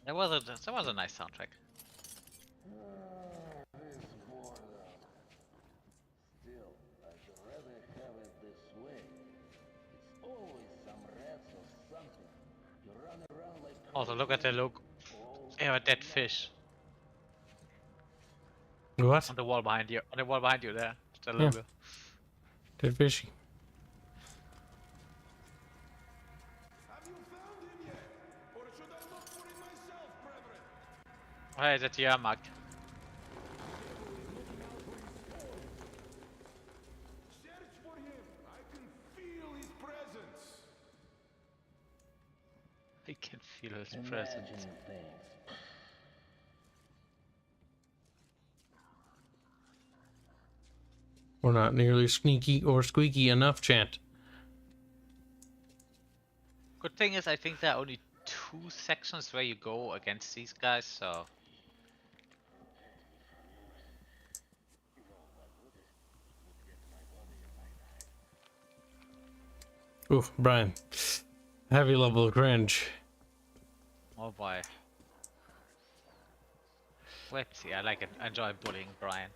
That was a nice soundtrack. Still, I'd rather have it this way. It's always some rats or something. You run around like Also, look at the look. They have a dead fish. What? On the wall behind you. On the wall behind you there. It's a Yeah. logo. Dead fishy. Hey, that's your mark. Search for him. I can feel his presence. I can feel his presence. imagining things. We're not nearly sneaky or squeaky enough, chant. Good thing is, I think there are only 2 sections where you go against these guys, so. Oof, Brian. Heavy level of cringe. Oh boy. Let's see, I like it. I enjoy bullying Brian.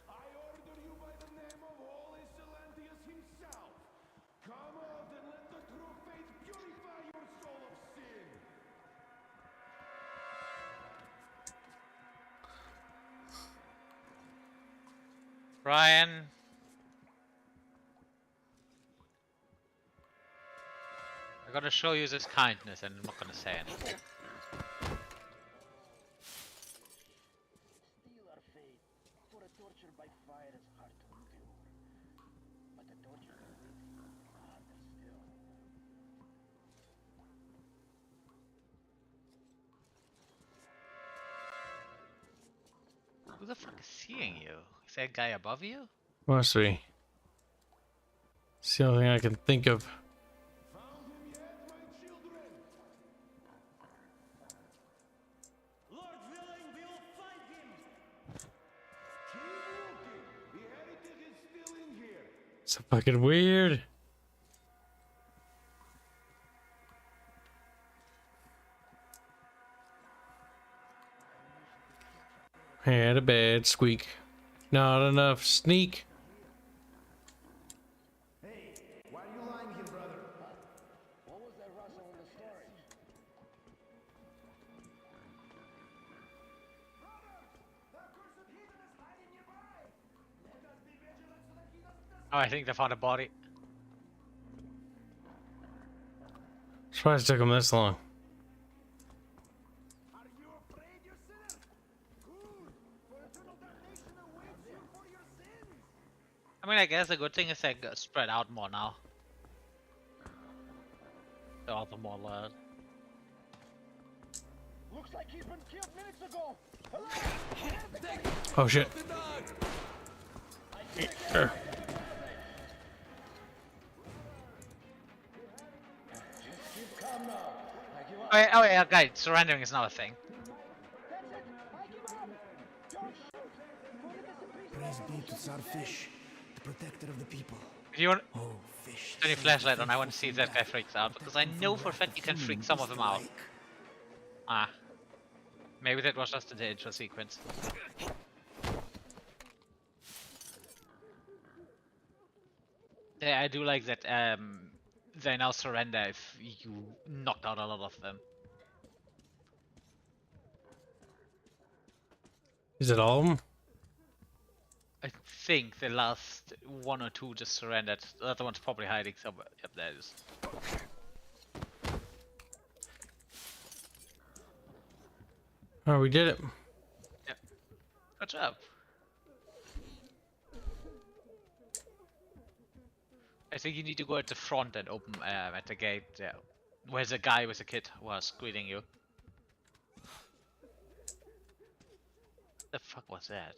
Brian. I gotta show you this kindness and I'm not gonna say anything. Steal our fate, for a torture by fire is hard to endure. But the torture by waiting, harder still. Who the fuck is seeing you? Is that guy above you? Must be. It's the only thing I can think of. So fucking weird. Had a bad squeak. Not enough sneak. Hey, why are you lying here, brother? What was that rustle in the storage? Oh, I think they found a body. Surprised it took him this long. I mean, I guess the good thing is they spread out more now. They're also more alert. Looks like he's been killed minutes ago. Hello? Oh shit. Oh yeah, guys, surrendering is not a thing. Praise be to Starfish, the protector of the people. If you want Oh, fish. turn your flashlight on, I want to see if that guy freaks out, because I know for a fact you can freak some of them out. Ah. Maybe that was just in the intro sequence. Yeah, I do like that they now surrender if you knocked out a lot of them. Is it all of them? I think the last one or two just surrendered. The other one's probably hiding somewhere. Yep, there it is. Oh, we did it. Yep. Good job. I think you need to go at the front and open at the gate there, where the guy with the kid was greeting you. The fuck was that?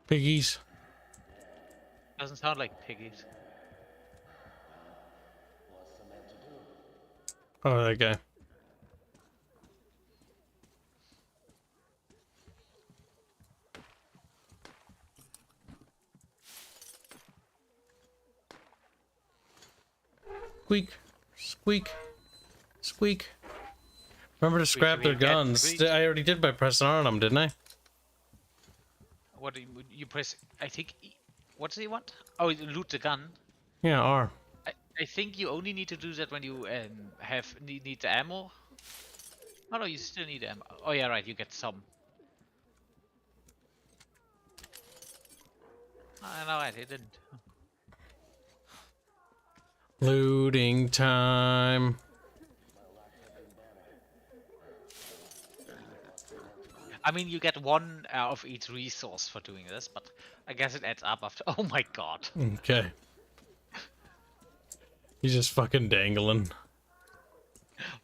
Piggies. Doesn't sound like piggies. Oh, that guy. Squeak, squeak, squeak. Remember to scrap their guns. I already did by pressing R on them, didn't I? What do you press? I think. What does he want? Oh, loot the gun. Yeah, R. I think you only need to do that when you need the ammo. Oh no, you still need ammo. Oh yeah, right. You get some. Oh, no, right. It didn't. Looting time. I mean, you get one of each resource for doing this, but I guess it adds up after. Oh my god. Okay. He's just fucking dangling.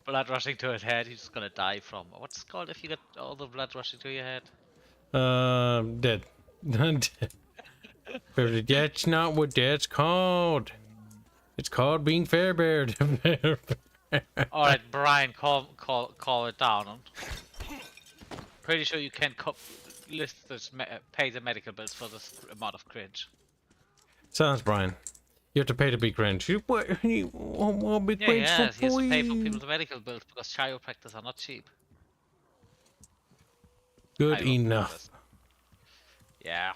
Blood rushing to his head. He's just gonna die from. What's it called if you get all the blood rushing to your head? Dead. Dead. But that's not what that's called. It's called being fair-beared. Alright, Brian, call it down. Pretty sure you can pay the medical bills for this amount of cringe. Sounds Brian. You have to pay to be cringe. You won't be cringe Yeah, for he has to pay for free. people's medical bills because chiropractors are not cheap. Good Chiropractors. enough. Yeah.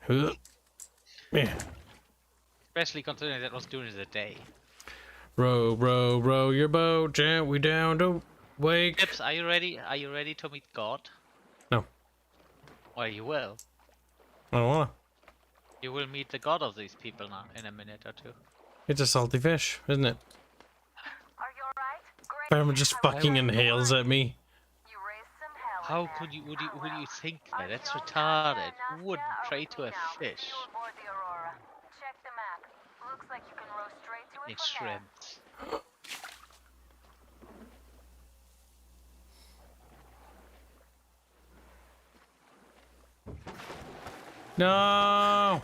Huh. Yeah. Especially considering that was during the day. Row, row, row your boat gently down to wake. Kibs, are you ready? Are you ready to meet God? No. Well, you will. I don't wanna. You will meet the God of these people now in a minute or two. It's a salty fish, isn't it? Are you alright? Great. Farmer just fucking inhales at me. You raised some hell. How could you? Would you think that? That's retarded. Who would pray to a fish? You aboard the Aurora. Check the map. Looks like you can row straight to it Make from there. shrimps. No.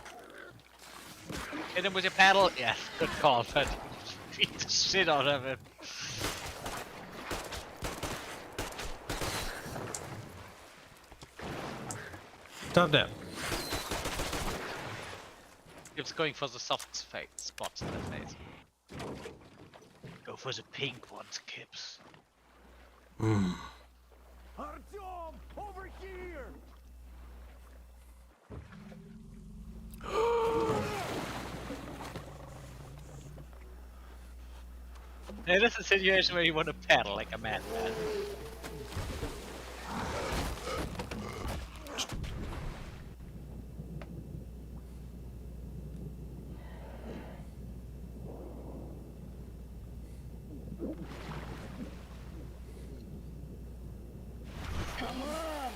Hit him with your paddle. Yes, good call, but beat the shit out of him. Stop that. It's going for the soft face spots in the face. Go for the pink ones, Kibs. Artyom, over here! Now, this is a situation where you want to paddle like a madman. Come on!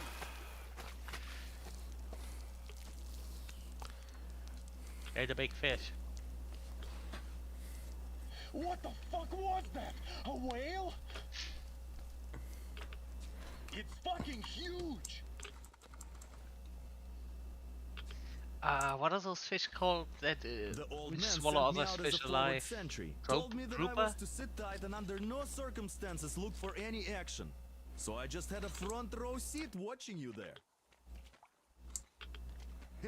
Hey, the big fish. What the fuck was that? A whale? It's fucking huge! What are those fish called that The old man swallow sent me other out as a fish forward alive? sentry. Group- Told me that I grouper? was to sit tight and under no circumstances look for any action. So I just had a front row seat watching you there.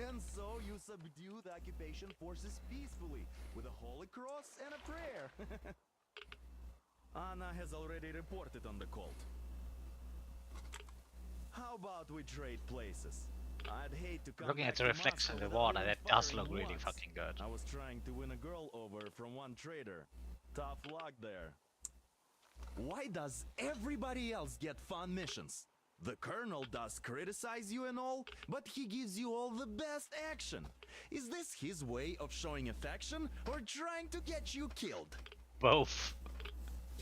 And so you subdue the occupation forces peacefully with a holy cross and a prayer. Anna has already reported on the cult. How about we trade places? I'd hate to come Looking back at the to reflection in Moscow the without water, even that does firing look really once. fucking good. I was trying to win a girl over from one trader. Tough luck there. Why does everybody else get fun missions? The Colonel does criticize you and all, but he gives you all the best action. Is this his way of showing affection or trying to get you killed? Both.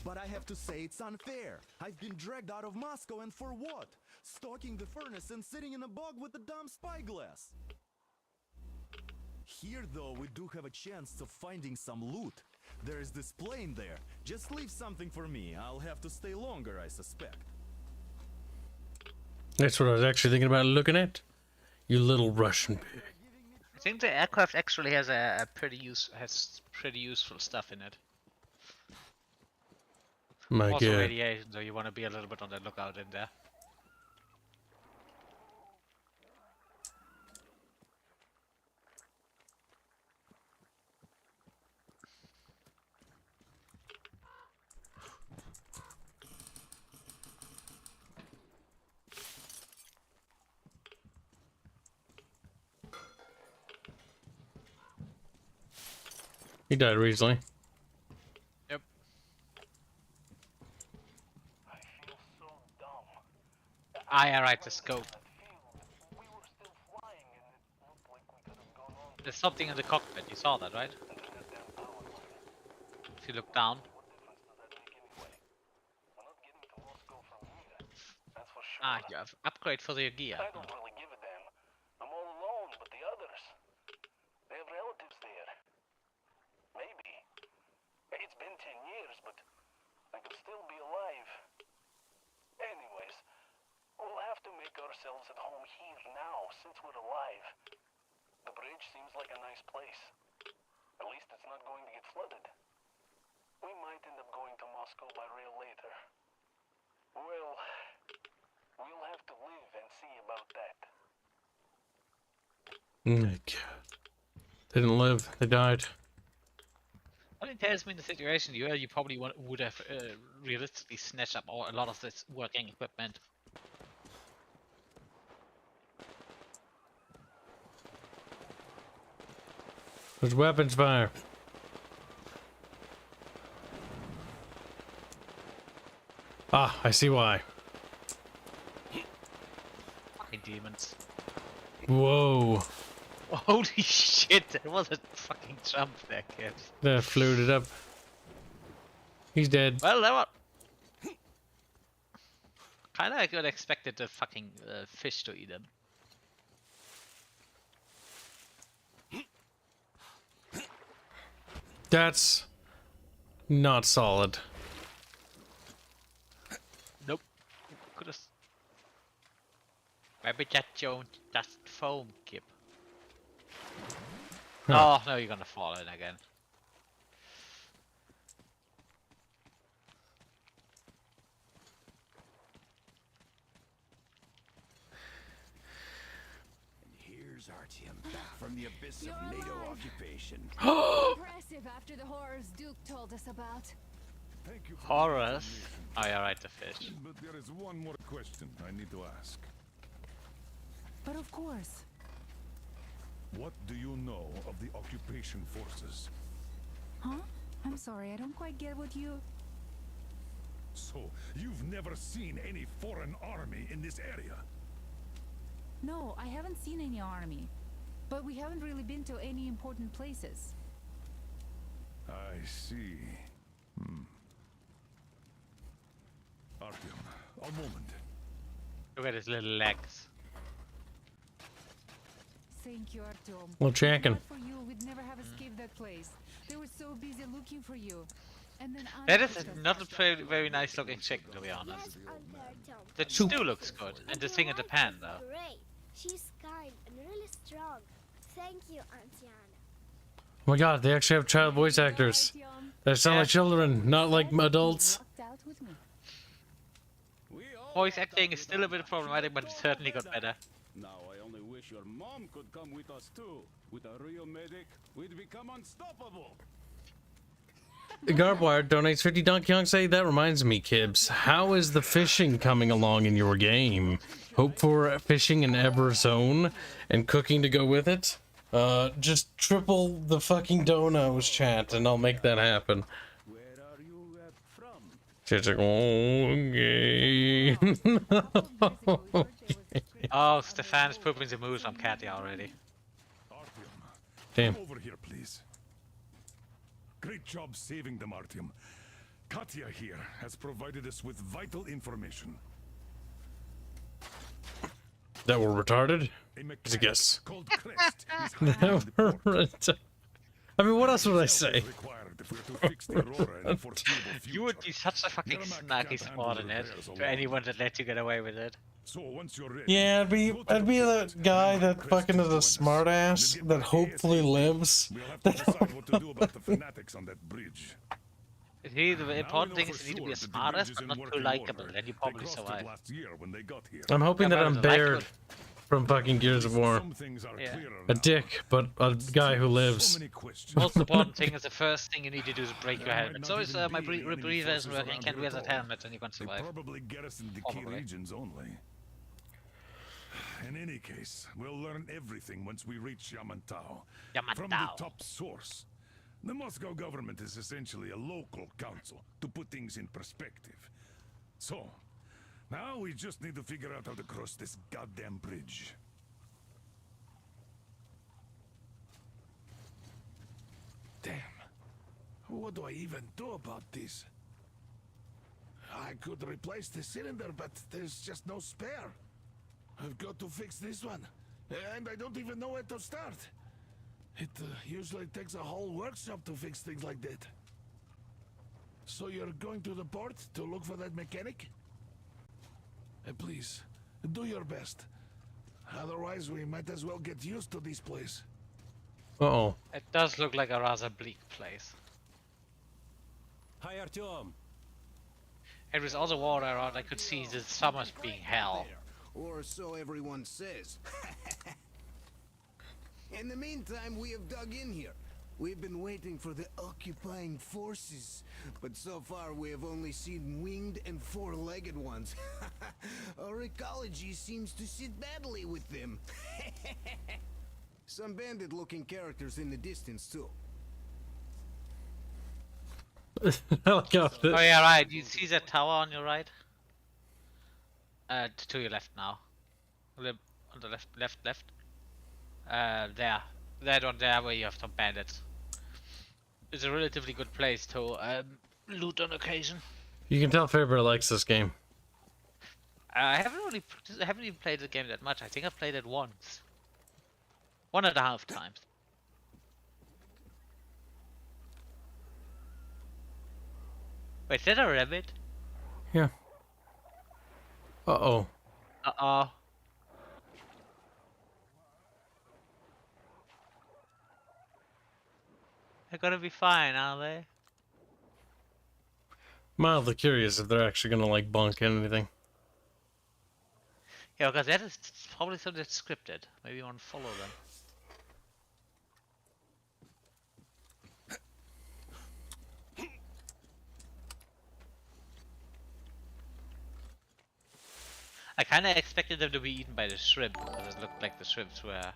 But I have to say it's unfair. I've been dragged out of Moscow, and for what? Stalking the furnace and sitting in a bog with a dumb spyglass. Here, though, we do have a chance of finding some loot. There is this plane there. Just leave something for me. I'll have to stay longer, I suspect. That's what I was actually thinking about looking at. You little Russian pig. I think the aircraft actually has a pretty useful stuff in it. My Also God. radiation, so you want to be a little bit on the lookout in there. He died recently. Yep. Yeah, right, the scope. There's something in the cockpit, you saw that, right? If you look down. Ah, you have upgrade for your gear. I don't really give a damn. I'm all alone, but the others, they have relatives there. Maybe. It's been 10 years, but I could still be alive. Anyways, we'll have to make ourselves at home here now, since we're alive. The bridge seems like a nice place. At least it's not going to get flooded. We might end up going to Moscow by rail later. Well, we'll have to live and see about that. Oh my God. They didn't live. They died. something tells me in the situation you probably would have realistically snatched up a lot of this working equipment. There's weapons fire. Ah, I see why. Fucking demons. Whoa. Holy shit, that was a fucking jump there, kid. That floated up. He's dead. Well, that was... Kinda I could expected the fucking fish to eat him. That's not solid. Nope. Could've... Maybe that Joan just foam, Kib. Huh. Oh, no, you're gonna fall in again. Here's Artyom back from the abyss of NATO occupation. Impressive after the horrors Duke told us about. Thank you for Horrors? Oh, yeah, right, the fish. But there is one more question I need to ask. But of course. What do you know of the occupation forces? Huh? I'm sorry, I don't quite get what you... So, you've never seen any foreign army in this area? No, I haven't seen any army. But we haven't really been to any important places. I see. Artyom, a moment. Look at his little legs. Thank you, Artyom. Well, checking. If not for you, we'd never have escaped that place. They were so busy looking for you. And then That is not a very nice looking chicken, to be honest. The stew looks good, and the thing in the pan, though. Great. She's kind and really strong. Thank you, Auntie Anna. Oh my god, they actually have child voice actors. They sound like children, not like adults. Voice acting is still a bit problematic, but it certainly got better. Now I only wish your mom could come with us too. With a real medic, we'd become unstoppable. Garbwire donates 50 Donkey Kong say, that reminds me, Kibs. How is the fishing coming along in your game? Hope for fishing in Everzone and cooking to go with it? Just triple the fucking donos, chat, and I'll make that happen. Where are you from? She's like, okay. Oh, Stefan is pooping the moose from Catty already. Damn. Come over here, please. Great job saving them, Artyom. Katya here has provided us with vital information. That were retarded? It's a guess. Called Crest is That were retarded. I mean, what else would I say? You would be such a fucking snacky subordinate to anyone that let you get away with it. So once you're ready, Yeah, I'd be the guy that fucking is a smartass that hopefully lives. we'll have to decide what to do about the fanatics on that bridge. See, the important thing is you need to be a smartest, but not too likable, then you probably Crossed it survive. last year when they got here. I'm hoping Yeah, that but I'm it's a likable- Baird from fucking Gears of War. Some things are Yeah. clearer A now. dick, but a guy who lives. So many questions. Most important thing is the first thing you need to do is break your helmet. So is my rebreather isn't working, I can't wear that helmet and you can They survive. probably get us in the key Probably. regions only. In any case, we'll learn everything once we reach Yamantau. From the Yamantau. top source. The Moscow government is essentially a local council, to put things in perspective. So, now we just need to figure out how to cross this goddamn bridge. Damn. What do I even do about this? I could replace the cylinder, but there's just no spare. I've got to fix this one. And I don't even know where to start. It usually takes a whole workshop to fix things like that. So you're going to the port to look for that mechanic? Please, do your best. Otherwise, we might as well get used to this place. Uh-oh. It does look like a rather bleak place. Hi, Artyom. If there's all the water around, I could see the summers being hell. Or so everyone says. In the meantime, we have dug in here. We've been waiting for the occupying forces, but so far we have only seen winged and four-legged ones. Our ecology seems to sit badly with them. Some bandit-looking characters in the distance, too. Oh yeah, right. You see that tower on your right? To your left now. On the left. There. That one there where you have some bandits. It's a relatively good place to loot on occasion. You can tell Faber likes this game. I haven't even played the game that much. I think I've played it once. 1.5 times. Wait, is that a rabbit? Yeah. Uh-oh. Uh-oh. They're gonna be fine, aren't they? Mildly curious if they're actually gonna like bunk anything. Yeah, because that is probably something that's scripted. Maybe you want to follow them. I kind of expected them to be eaten by the shrimp, because it looked like the shrimps were...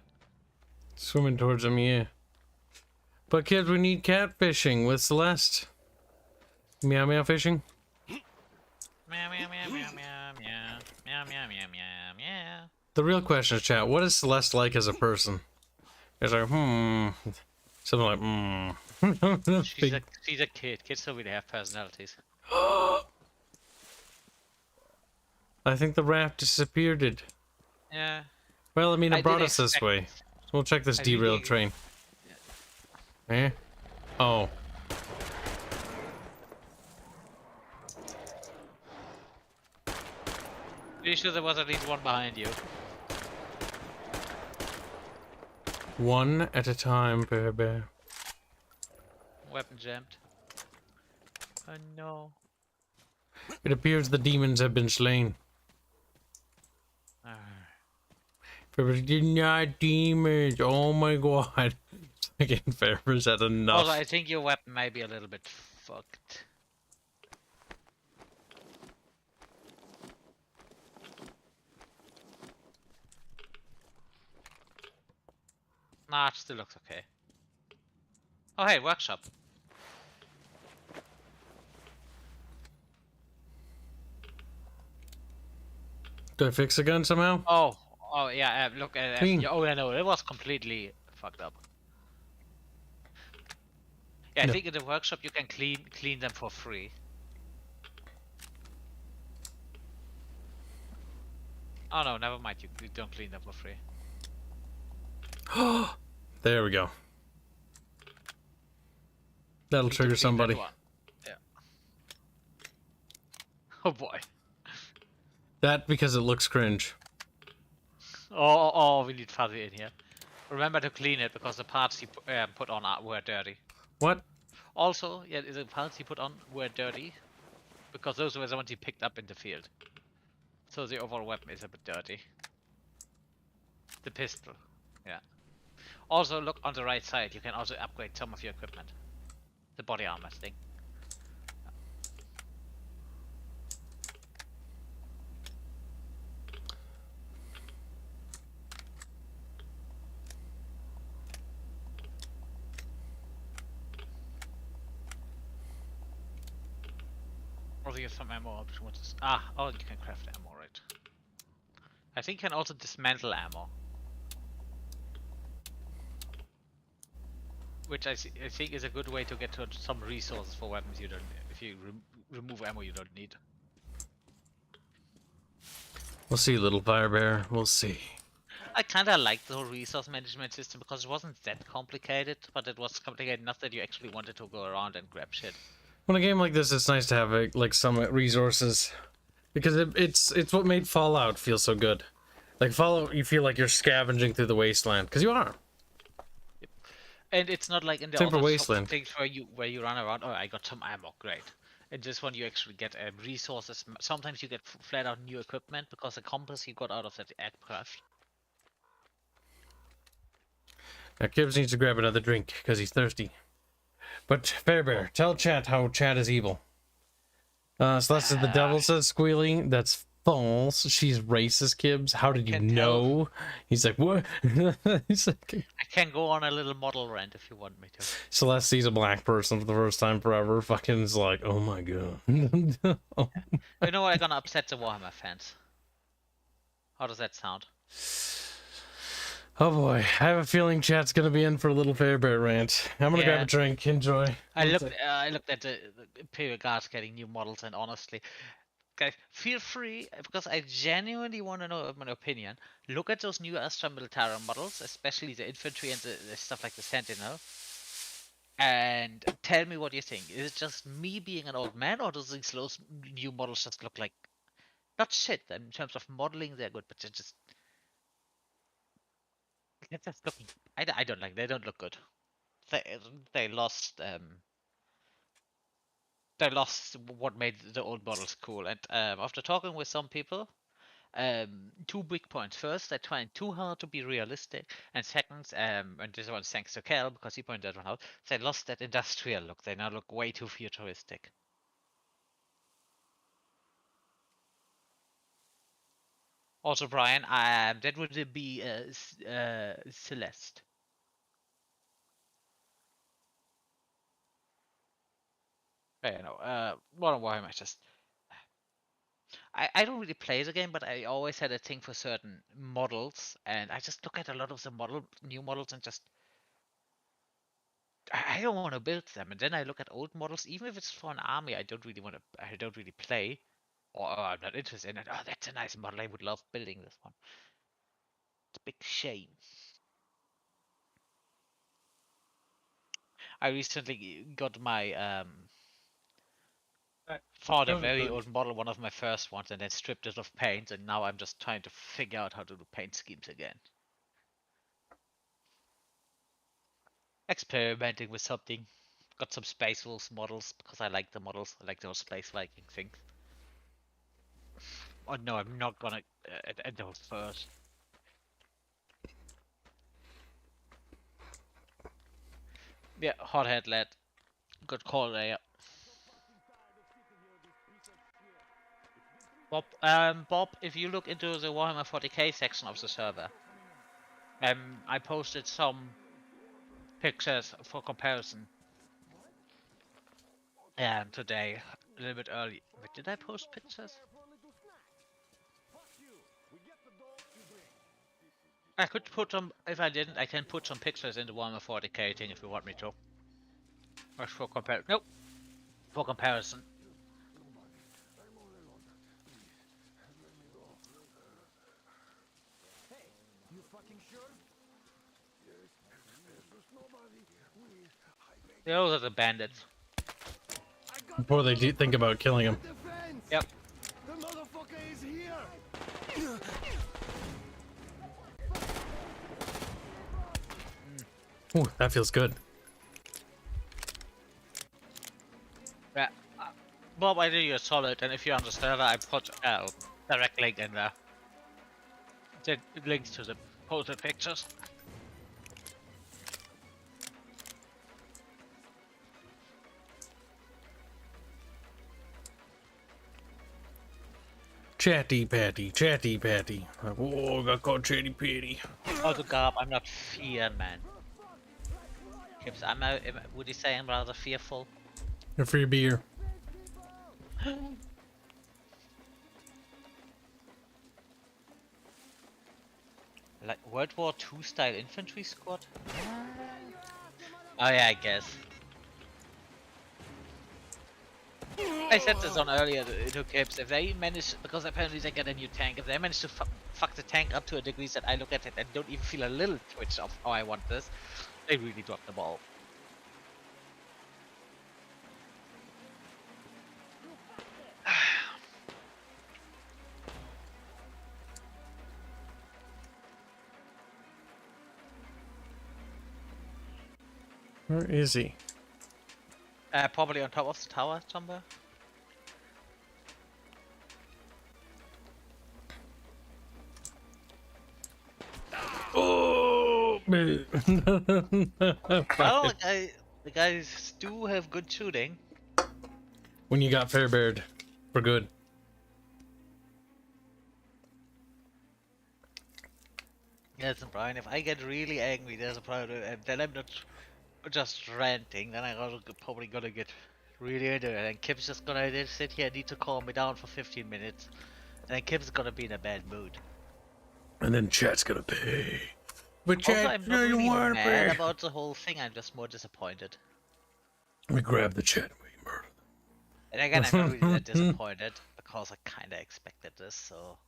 Swimming towards them, yeah. But kids, we need catfishing with Celeste. Meow meow fishing. Meow meow meow meow meow meow meow meow meow meow meow. The real question is, chat, what is Celeste like as a person? It's like, something like, She's a kid. Kids don't really have personalities. I think the raft disappeared. Yeah. Well, I mean, it I brought did us this expect way. it. So we'll check this I derailed really- train. Eh? Oh. Pretty sure there was at least one behind you. One at a time, baby. Weapon jammed. Oh no. It appears the demons have been slain. But they're not demons. Oh my god. Again, Faber's had enough. Also, I think your weapon might be a little bit fucked. Nah, it still looks okay. Oh hey, workshop. Do I fix the gun somehow? Oh yeah, look at Clean. oh I know, it was completely fucked up. Yeah, I No. think in the workshop you can clean them for free. Oh no, never mind, you don't clean them for free. There we go. That'll trigger Clean that somebody. one. Yeah. Oh boy. That because it looks cringe. Oh, we need Fuzzy in here. Remember to clean it because the parts you put on were dirty. What? Also, yeah, the parts you put on were dirty because those were the ones you picked up in the field. So the overall weapon is a bit dirty. The pistol, yeah. Also, look on the right side. You can also upgrade some of your equipment. The body armor thing. Also, you have some ammo options. Oh, you can craft ammo, right? I think you can also dismantle ammo. Which I think is a good way to get to some resources for weapons you don't. If you remove ammo you don't need. We'll see, little fire bear. We'll see. I kinda liked the whole resource management system because it wasn't that complicated, but it was complicated enough that you actually wanted to go around and grab shit. When a game like this, it's nice to have like some resources, because it's what made Fallout feel so good. Like Fallout, you feel like you're scavenging through the wasteland, because you are. And it's not like in the Same for other Wasteland. things where you run around. Oh, I got some ammo, great. In this one, you actually get resources. Sometimes you get flat out new equipment because the compass you got out of that aircraft. Now Kibs needs to grab another drink because he's thirsty. But Fairbear, tell chat how chat is evil. Celeste said the devil says squealy. That's false. She's racist, Kibs. How did you know? He's like, what? He's like, I can go on a little model rant if you want me to. Celeste sees a black person for the first time forever. Fucking is like, oh my god. Oh. You know what? I'm gonna upset the Warhammer fans. How does that sound? Oh boy, I have a feeling chat's gonna be in for a little Fairbear rant. I'm gonna grab a drink. Enjoy. I looked at the Imperial Guards getting new models, and honestly, guys, feel free, because I genuinely want to know my opinion. Look at those new Astra Militarum models, especially the infantry and the stuff like the Sentinel, and tell me what you think. Is it just me being an old man, or does these new models just look like not shit? In terms of modeling, they're good, but they're just looking. I don't like. They don't look good. They lost. They lost what made the old models cool. And after talking with some people, 2 big points. First, they're trying too hard to be realistic, and second, and this one's thanks to Cal because he pointed that one out, they lost that industrial look. They now look way too futuristic. Also, Brian, that would be Celeste. I know. Modern Warhammer just. I don't really play the game, but I always had a thing for certain models, and I just look at a lot of the new models, and just I don't want to build them. And then I look at old models, even if it's for an army, I don't really play, or I'm not interested in it. Oh, that's a nice model. I would love building this one. It's a big shame. I recently got my fought a very old model, one of my first ones, and then stripped it of paint, and now I'm just trying to figure out how to do paint schemes again. Experimenting with something. Got some Space Wolves models because I like the models. I like those Space Viking things. Oh no, I'm not gonna add those first. Yeah, hothead lad. Good call there. Bob, if you look into the Warhammer 40k section of the server, I posted some pictures for comparison. Today, a little bit early. Wait, did I post pictures? I could put some. If I didn't, I can put some pictures in the Warhammer 40k thing if you want me to. Or for comparison. Nope. For comparison. Those are the bandits. Before they think about killing him. Yep. The motherfucker is here. Ooh, that feels good. Yeah. Bob, I do you a solid, and if you're on the server, I put direct link in there. The links to the posted pictures. Chatty patty, chatty patty. Oh, got called chatty patty. Also, Garb, I'm not fear, man. Kibs, would you say I'm rather fearful? You're free beer. Like World War II style infantry squad? Oh yeah, I guess. I said this on earlier to Kibs, if they manage, because apparently they get a new tank, if they manage to fuck the tank up to a degree that I look at it and don't even feel a little twitch of how I want this, they really dropped the ball. Where is he? Probably on top of the tower somewhere. Oh! Well, the guys do have good shooting. When you got Fairbeard, we're good. Listen, Brian, if I get really angry, there's a problem, and then I'm not just ranting, then I'm probably gonna get really into it, and Kibs just gonna sit here and need to calm me down for 15 minutes, and then Kibs is gonna be in a bad mood. And then chat's gonna pay. But Also, chat, I'm not you really wanna mad pay. about the whole thing, I'm just more disappointed. We grab the chat. And again, I'm not really that disappointed, because I kinda expected this, so...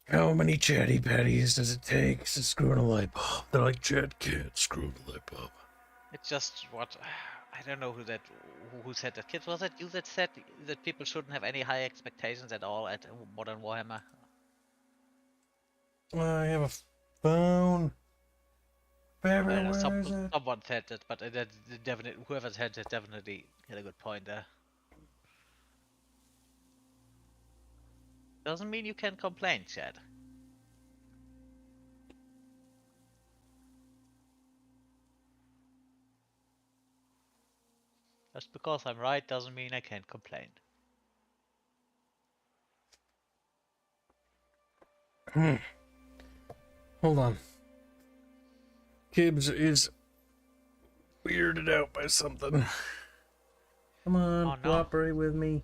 How many chatty patties does it take to screw in a light bulb? They're like, chat can't screw in a light bulb. It's just what... I don't know who said that. Kids, was it you that said that people shouldn't have any high expectations at all at Modern Warhammer? I have a phone. I know, someone said that, but that definitely, whoever said it definitely had a good point there. Doesn't mean you can complain, Chad. Just because I'm right doesn't mean I can't complain. Hold on. Kibs is weirded out by something. Come on, Oh, no. cooperate with me.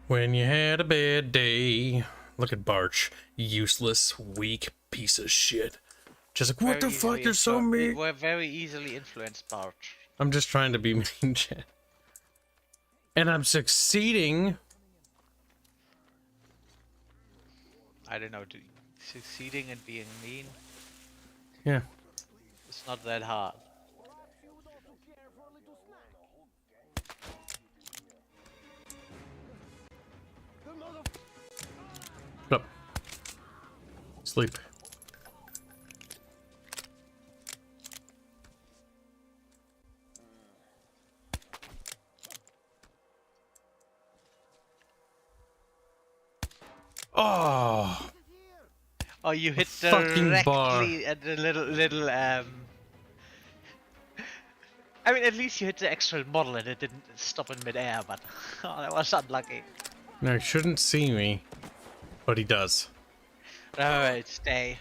When you had a bad day. Look at Barch. Useless, weak piece of shit. Just like, what the fuck, you're so mean. We're very easily influenced, Barch. I'm just trying to be mean, chat. And I'm succeeding. I don't know, succeeding and being mean? Yeah. It's not that hard. Up. Sleep. Oh. Oh, you hit fucking bar. directly at the little I mean, at least you hit the actual model and it didn't stop in midair, but oh, that was unlucky. No, he shouldn't see me, but he does. Alright, stay.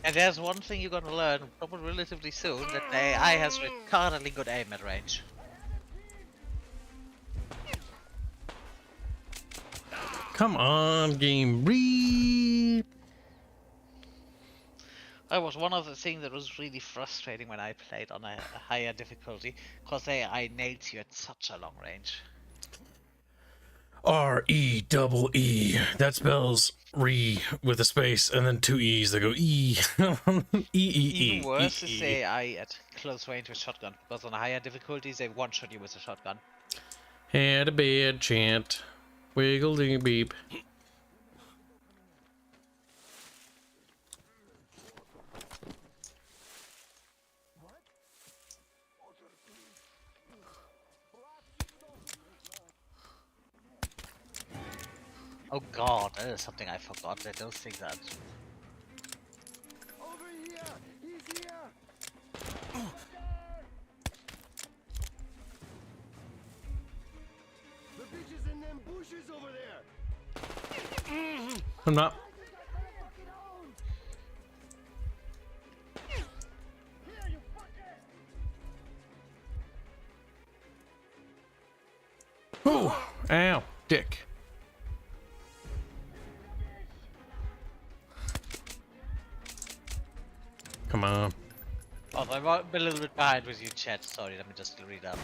And there's one thing you're gonna learn probably relatively soon, that the AI has retardedly good aim at range. Come on, game. Read. That was one of the things that was really frustrating when I played on a higher difficulty, because AI nails you at such a long range. R-E-double-E. That spells re with a space and then two E's that go E. E-E-E. Even worse is the AI at close range with shotgun, because on higher difficulties they one-shot you with a shotgun. Had a bad chant. Wiggle ding beep. Oh god, that is something I forgot. I don't think that. Over here! He's here! The bitch is in them bushes over there! I'm not. Oh, ow, dick. Come on. Oh, I'm a little bit behind with you, chat. Sorry, let me just read up.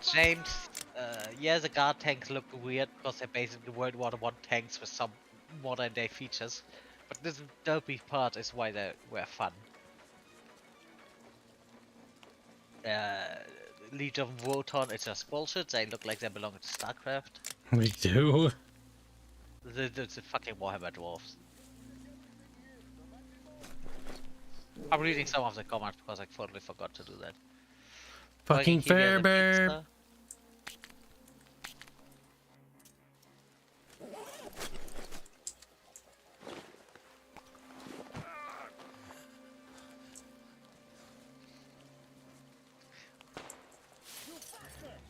James, yeah, the guard tanks look weird because they're basically World War I tanks with some modern day features. But this dopey part is why they were fun. Legion of Wotan, it's just bullshit. They look like they belong to StarCraft. We do. The fucking Warhammer dwarves. I'm reading some of the comments because I totally forgot to do that. Fucking Fairbear.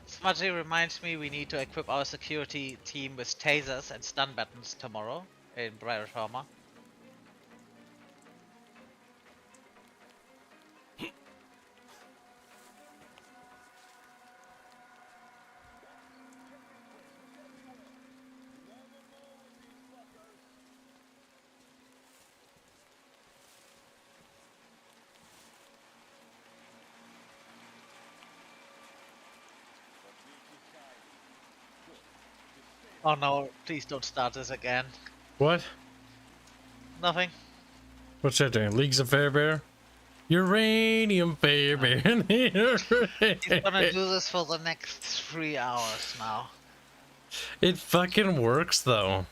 Smudgy reminds me we need to equip our security team with tasers and stun buttons tomorrow in Briar Farmer. Oh no, please don't start this again. What? Nothing. What's that doing? Leagues of Fairbear? Uranium Fairbear. He's gonna do this for the next 3 hours now. It fucking works though.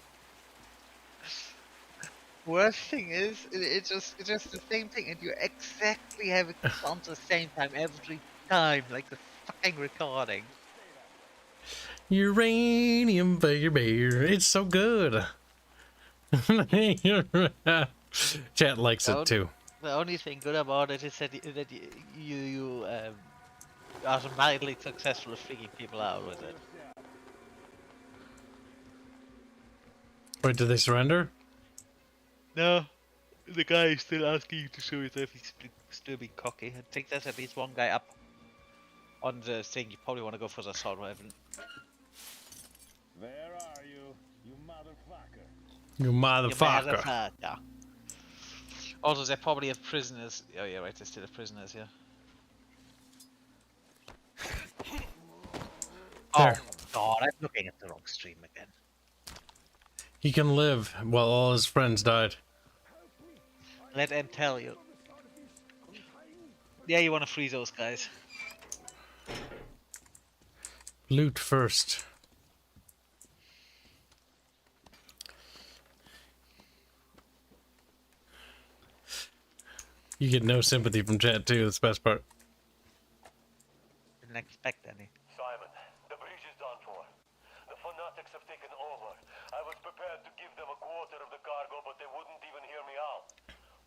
Worst thing is, it's just the same thing, and you exactly have it on the same time every time, like the fucking recording. Uranium Fairbear. It's so good. Chat likes it too. The only thing good about it is that you are mildly successful at freaking people out with it. Wait, did they surrender? No, the guy is still asking you to show yourself. He's still being cocky. I think there's at least one guy up on the thing. You probably want to go for the assault rifle. Where are you, you motherfucker? You motherfucker. Yeah. Also, they probably have prisoners. Oh yeah, right. They still have prisoners here. Oh God, I'm looking at the wrong stream again. He can live while all his friends died. Let him tell you. Yeah, you want to free those guys. Loot first. You get no sympathy from chat too, that's the best part. Didn't expect any. Simon, the bridge is done for. The fanatics have taken over. I was prepared to give them a quarter of the cargo, but they wouldn't even hear me out.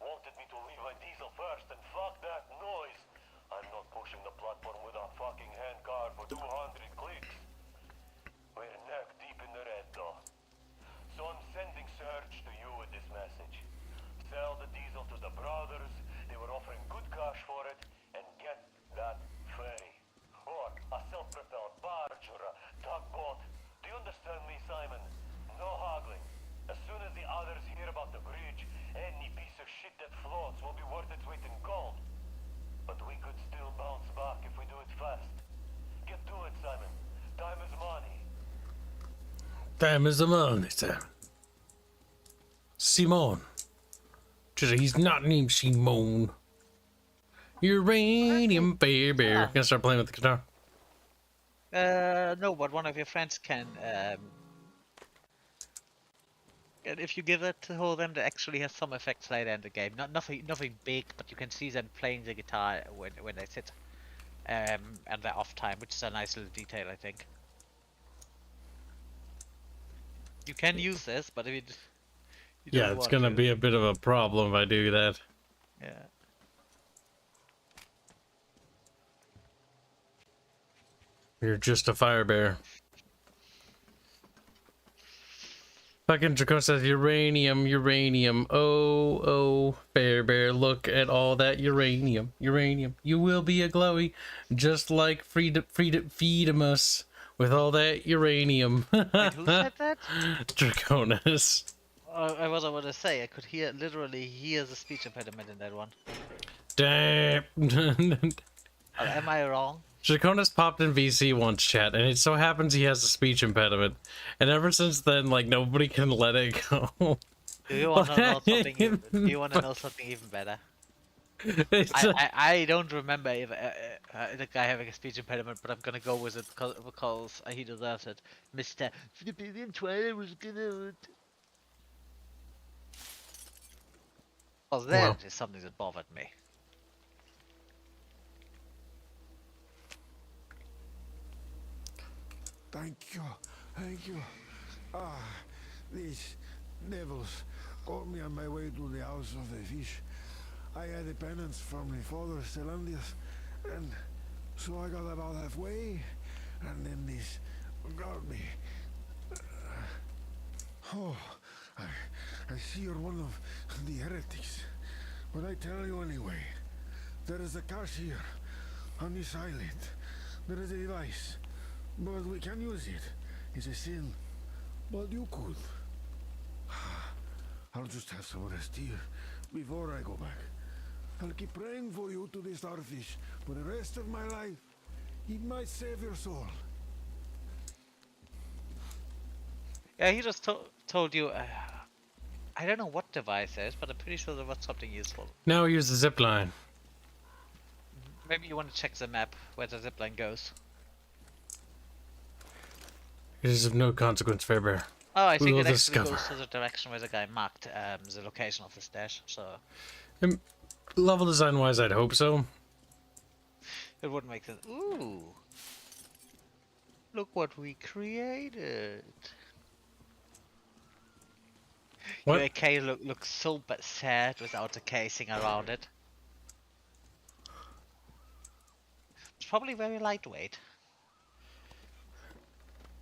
Wanted me to leave my diesel first, and fuck that noise. I'm not pushing the platform with a fucking handcar for 200 clicks. We're neck deep in the red, though. So I'm sending Surge to you with this message. Sell the diesel to the brothers. They were offering good cash for it, and get that ferry. Or a self-propelled barge or a tugboat. Do you understand me, Simon? No haggling. As soon as the others hear about the bridge, any piece of shit that floats will be worth its weight in gold. But we could still bounce back if we do it fast. Get to it, Simon. Time is money. Time is the money, Simon. Simon. He's not named Simon. Uranium Fairbear. Can I start playing with the guitar? No, but one of your friends can. And if you give it to them, that actually has some effects later in the game. Nothing big, but you can see them playing the guitar when they sit, and their off time, which is a nice little detail, I think. You can use this, but if you Yeah, it's gonna be a bit of a problem if I do that. Yeah. You're just a fire bear. Fucking Draco says uranium, uranium. Oh, bear, look at all that uranium, uranium. You will be a glowy, just like Freedomus with all that uranium. Wait, who said that? Draconis. I was about to say, I could literally hear the speech impediment in that one. Damn. Am I wrong? Draconis popped in VC once, chat, and it so happens he has a speech impediment. And ever since then, like, nobody can let it go. Do you want to know something? Do you want to know something even better? I don't remember if the guy having a speech impediment, but I'm gonna go with it because he deserves it. Mr. The billion trailer was gonna. Well, that is something that bothered me. Thank you, thank you. Ah, these devils got me on my way to the house of the fish. I had a penance from my father, Stellandius, and so I got about halfway, and then these got me. Oh, I see you're one of the heretics, but I tell you anyway, there is a cache here, on this island. There is a device, but we can use it. It's a sin, but you could. I'll just have some rest here before I go back. I'll keep praying for you to the starfish for the rest of my life. It might save your soul. Yeah, he just told you. I don't know what device it is, but I'm pretty sure there was something useful. Now we use the zip line. Maybe you want to check the map where the zipline goes. It is of no consequence, Fairbear. Oh, I We think will it actually discover. goes to the direction where the guy marked the location of his stash. So Level design wise, I'd hope so. it would make sense. Ooh, look what we created. What? Your AK looks so sad without the casing around it. It's probably very lightweight.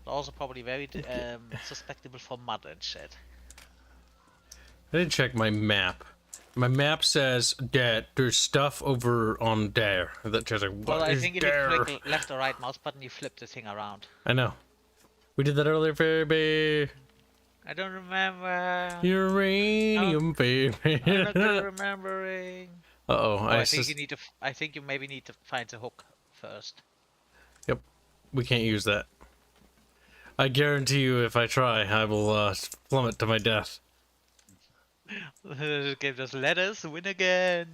But also probably very susceptible for mud and shit. I didn't check my map. My map says that there's stuff over on there. That just like, Well, what I is think if there? you click left or right mouse button, you flip the thing around. I know. We did that earlier, Fairbear. I don't remember. Uranium, baby. I'm not good at remembering. Uh-oh. Oh, I think you need to. I think you maybe need to find the hook first. Yep. We can't use that. I guarantee you, if I try, I will plummet to my death. This game just let us win again.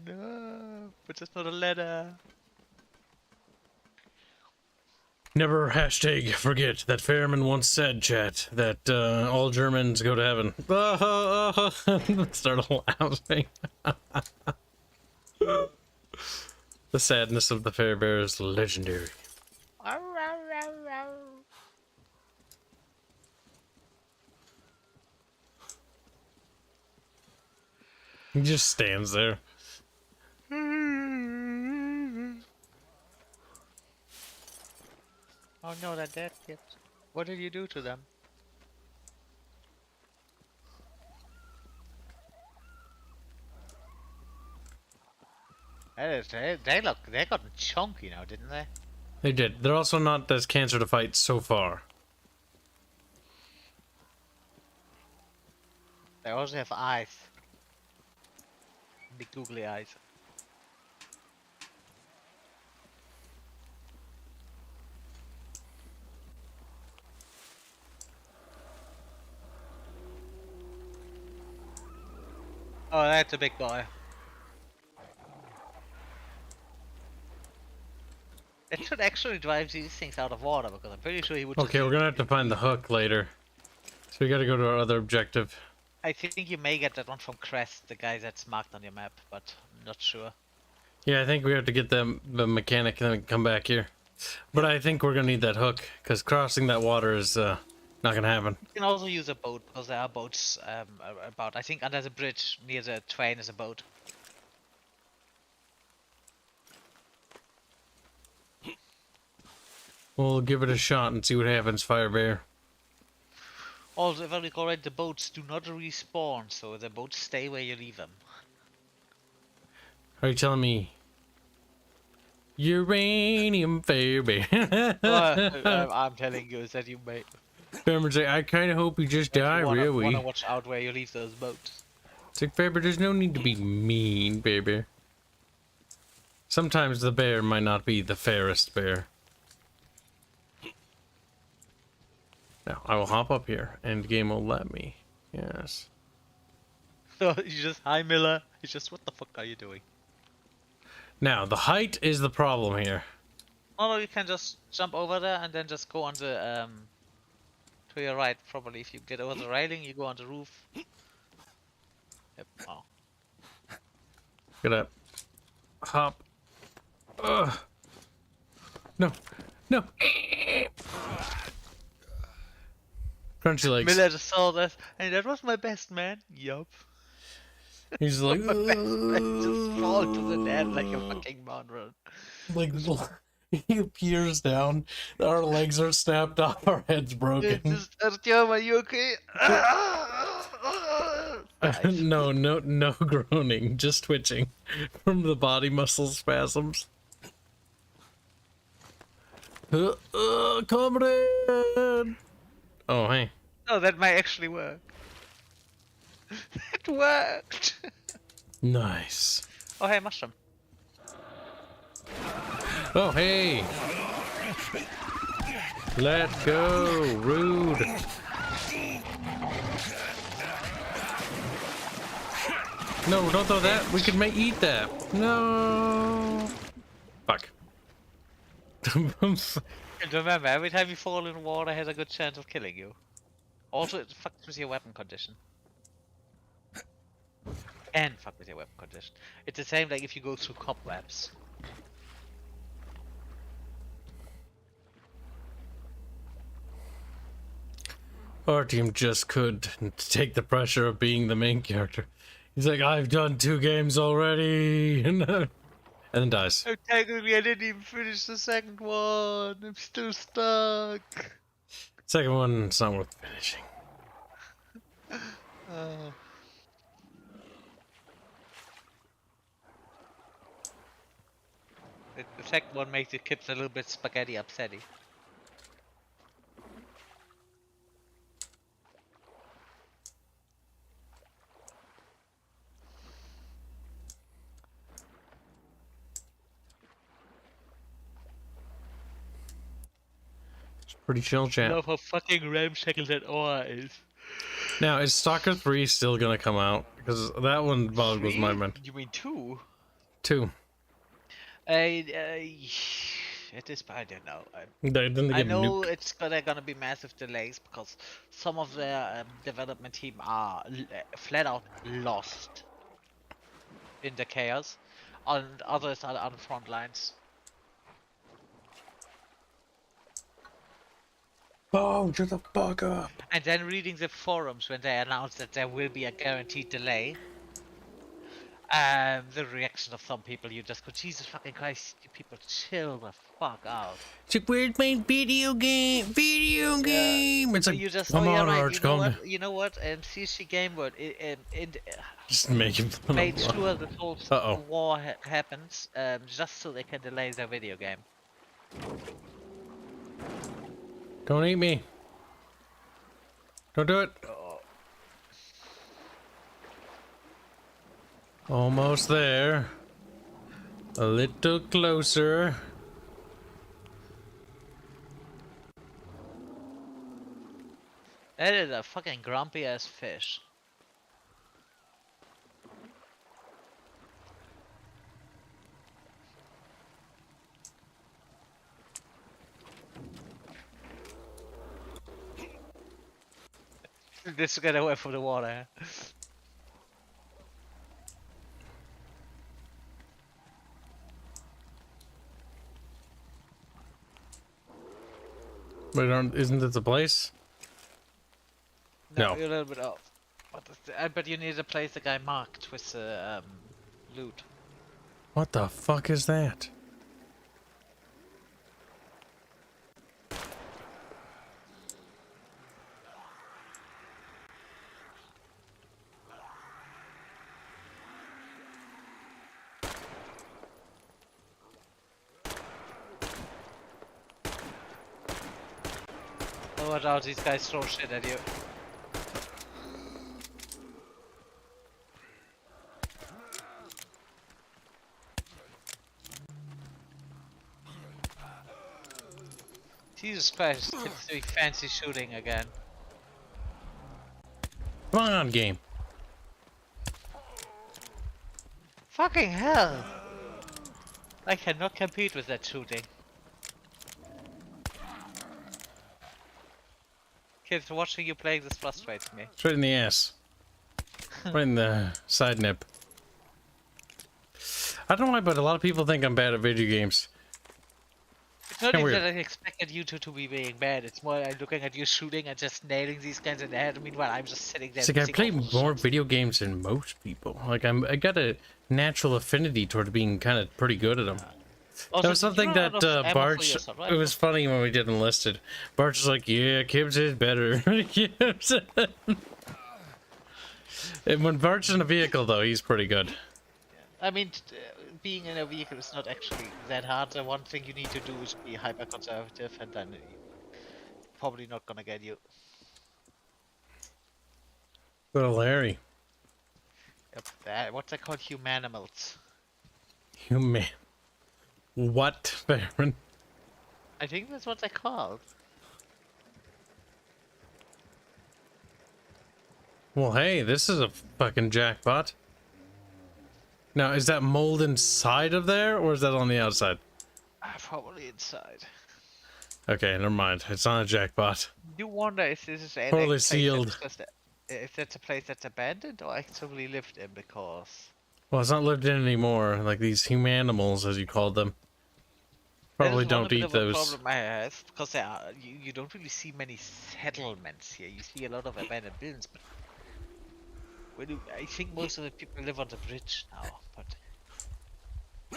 But it's not a letter. Never hashtag forget that Fairman once said, chat, that all Germans go to heaven. Start laughing. The sadness of the Fairbear is legendary. He just stands there. Oh no, they're dead kids. What did you do to them? They got chunky now, didn't they? They did. They're also not as cancer to fight so far. They also have eyes. Big googly eyes. Oh, that's a big boy. It should actually drive these things out of water because I'm pretty sure he would. Okay, we're gonna have to find the hook later. So we gotta go to our other objective. I think you may get that one from Crest, the guy that's marked on your map, but I'm not sure. Yeah, I think we have to get the mechanic and then we can come back here. But I think we're gonna need that hook, because crossing that water is not gonna happen. You can also use a boat, because there are boats about. I think under the bridge near the train is a boat. We'll give it a shot and see what happens, Firebear. Also, if I recall right, the boats do not respawn, so the boats stay where you leave them. Are you telling me? Uranium, Firebear. I'm telling you that you may. Fairman's like, I kind of hope you just die, really. Wanna watch out where you leave those boats. It's like, Fairbear, there's no need to be mean, Fairbear. Sometimes the bear might not be the fairest bear. Now, I will hop up here, and the game will let me. Yes. So you just, hi Miller. He's just, what the fuck are you doing? Now, the height is the problem here. Oh, you can just jump over there and then just go on the, to your right, probably. If you get over the railing, you go on the roof. Yep, oh. Gotta hop. Ugh. No. No. Crunchy legs. Miller just saw that, and that was my best man. Yup. He's like, my best man just fall to the dead like a fucking moron. like he peers down. Our legs are snapped off. Our heads broken. Artyom, are you okay? No groaning, just twitching from the body muscle spasms. Comrade! Oh, hey. Oh, that might actually work. It worked! Nice. Oh, hey, mushroom. Oh, hey! Let's go, rude. No, don't throw that. We could eat that. No. Fuck. And remember, every time you fall in water, has a good chance of killing you. Also, it fucks with your weapon condition. And fuck with your weapon condition. It's the same like if you go through cobwebs. Our team just could take the pressure of being the main character. He's like, I've done 2 games already, and then dies. Oh, technically, I didn't even finish the second one. I'm still stuck. Second one, it's not worth finishing. The second one makes the Kibs a little bit spaghetti upsetty. Pretty chill, chat. I love how fucking ramshackle that aura is. Now, is Stalker 3 still gonna come out? Because that one boggles my mind. You mean 2? 2. It is, I don't know. I know it's gonna be massive delays because some of their development team are flat out lost in the chaos, and others are on the front lines. Oh, shut the fuck up. And then reading the forums when they announced that there will be a guaranteed delay, the reaction of some people, you just go, Jesus fucking Christ, you people chill the fuck out. It's like, where's my video game? Video game! It's like, you just, come on, right, Arch, you know what? CC Game World just make him made sure the whole war happens, just so they can delay their video game. Don't eat me. Don't do it. Almost there. A little closer. That is a fucking grumpy ass fish. Just get away from the water. But isn't it the place? No. You're a little bit off. But you need to place the guy marked with the loot. What the fuck is that? Oh, watch out, these guys throw shit at you. Jesus Christ, it's doing fancy shooting again. Come on, game. Fucking hell! I cannot compete with that shooting. Kids, watching you playing this frustrates me. Straight in the ass. Right in the side nip. I don't know why, but a lot of people think I'm bad at video games. It's not Kinda even weird. that I expected you two to be being bad. It's more like looking at you shooting and just nailing these guys in the head. Meanwhile, I'm just sitting there. It's like I missing play awful more shots. video games than most people. Like I got a natural affinity toward being kind of pretty good at them. Also, That was did you something run out that of ammo for Barch. yourself, right? It was funny when we did Enlisted. Barch was like, "Yeah, Kibs is better." Kibs. And when Bart's in a vehicle, though, he's pretty good. I mean, being in a vehicle is not actually that hard. The one thing you need to do is be hyper conservative, and then probably not gonna get you. Little Larry. Yep. What's that called? Humanimals. Human. What, Baron? I think that's what they're called. Well, hey, this is a fucking jackpot. Now, is that mold inside of there, or is that on the outside? Probably inside. Okay, never mind. It's not a jackpot. You wonder if this is a Poorly place sealed. that's just if that's a place that's abandoned or actively lived in, because Well, it's not lived in anymore. Like these humanimals, as you called them. Probably that is one don't bit eat of a those. problem I have, because you don't really see many settlements here. You see a lot of abandoned buildings, but I think most of the people live on the bridge now. But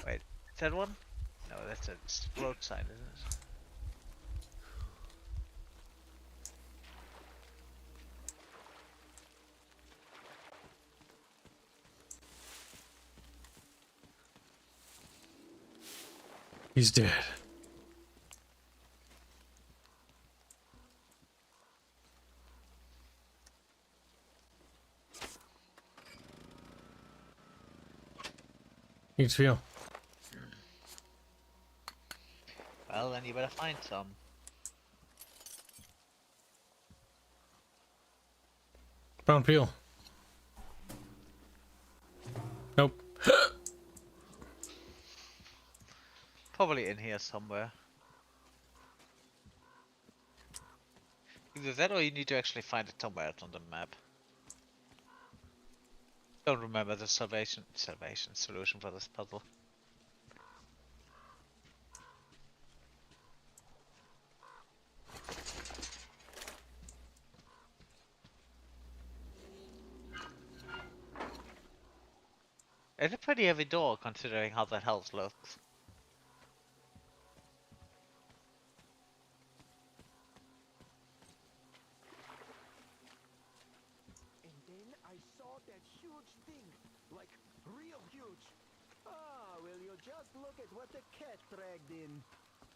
wait, is that one? No, that's a road sign, isn't it? He's dead. Needs fuel. Well, then you better find some. Found fuel. Nope. Probably in here somewhere. Either that or you need to actually find it somewhere else on the map. Don't remember the salvation solution for this puzzle. It's a pretty heavy door considering how that house looks. And then I saw that huge thing, like real huge. Ah, will you just look at what the cat dragged in?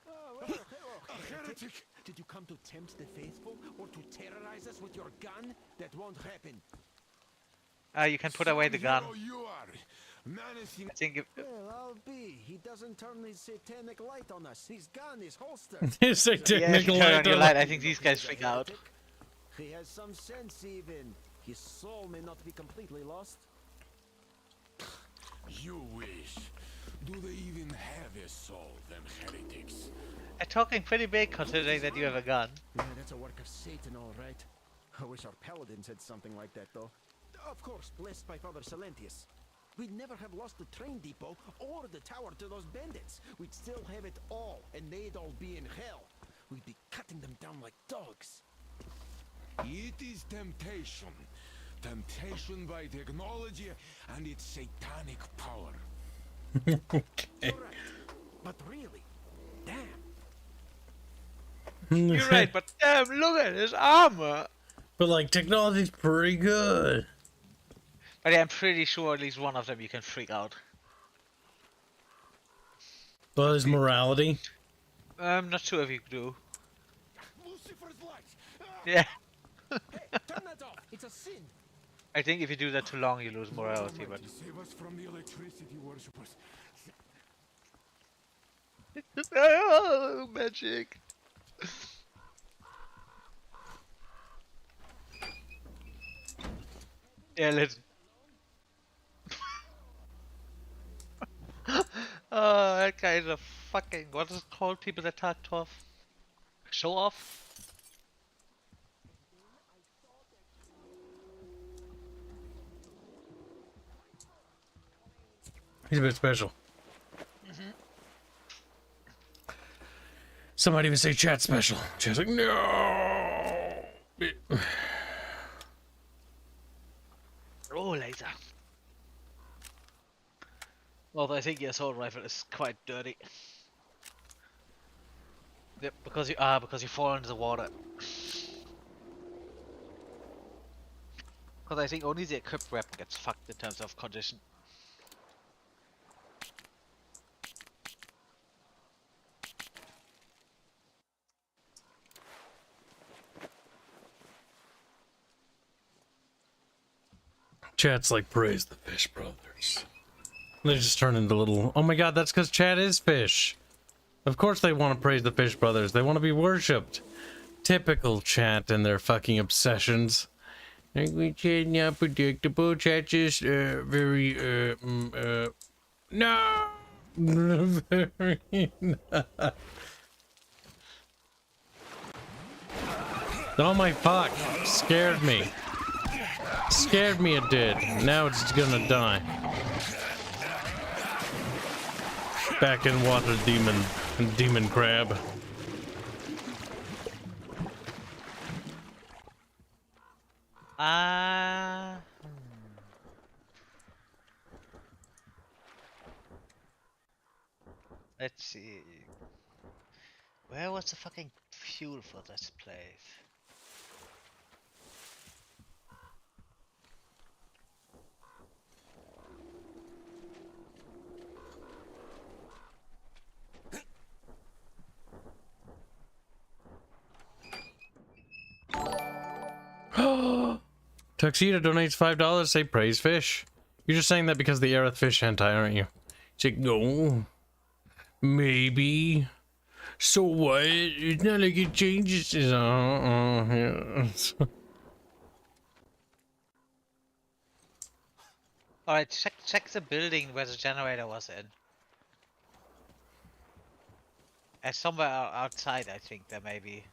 Oh, well, hello, A heretic. heretic! Did you come to tempt the faithful or to terrorize us with your gun? That won't happen. You can put away the gun. Hero you are. Menacing. I think Well, I'll be. He doesn't turn his satanic light on us. His gun is holstered. His satanic yeah, if you turn on light your on. light, I think these guys freak out. He has some sense even. His soul may not be completely lost. You wish. Do they even have a soul, them heretics? They're talking pretty big considering that you have a gun. Yeah, that's a work of Satan, all right. I wish our paladin said something like that, though. Of course, blessed by Father Silentius. We'd never have lost the train depot or the tower to those bandits. We'd still have it all, and they'd all be in hell. We'd be cutting them down like dogs. It is temptation. Temptation by technology and its satanic power. Okay. You're right. But really, damn. You're right, but damn, look at his armor. But like technology's pretty good. But yeah, I'm pretty sure at least one of them you can freak out. Well, his morality. I'm not sure if you do. Lucifer's light. Yeah. Hey, turn that off. It's a sin. I think if you do that too long, you lose morality. But Save us from the electricity worshippers. oh, magic. Yeah, let's. Oh, that guy is a fucking. What is it called? People that talk tough. Show off. He's a bit special. Somebody even say chat special. Chat's like, no. Oh, laser. Although I think your assault rifle is quite dirty. Yep, because you fall into the water. Because I think only the equipped weapon gets fucked in terms of condition. Chat's like, praise the fish brothers. They just turn into little, oh my god, that's because chat is fish. Of course they want to praise the fish brothers. They want to be worshipped. Typical chat and their fucking obsessions. Language chat not predictable. Chat just very no. Very not. Oh my fuck! Scared me. Scared me it did. Now it's gonna die. Back in water, demon crab. Let's see. Where was the fucking fuel for this place? Tuxedo donates $5. Say praise fish. You're just saying that because the Aerith fish hentai, aren't you? It's like, no. Maybe. So what? It's not like it changes. Yeah. Alright, check the building where the generator was in. And somewhere outside, I think there may be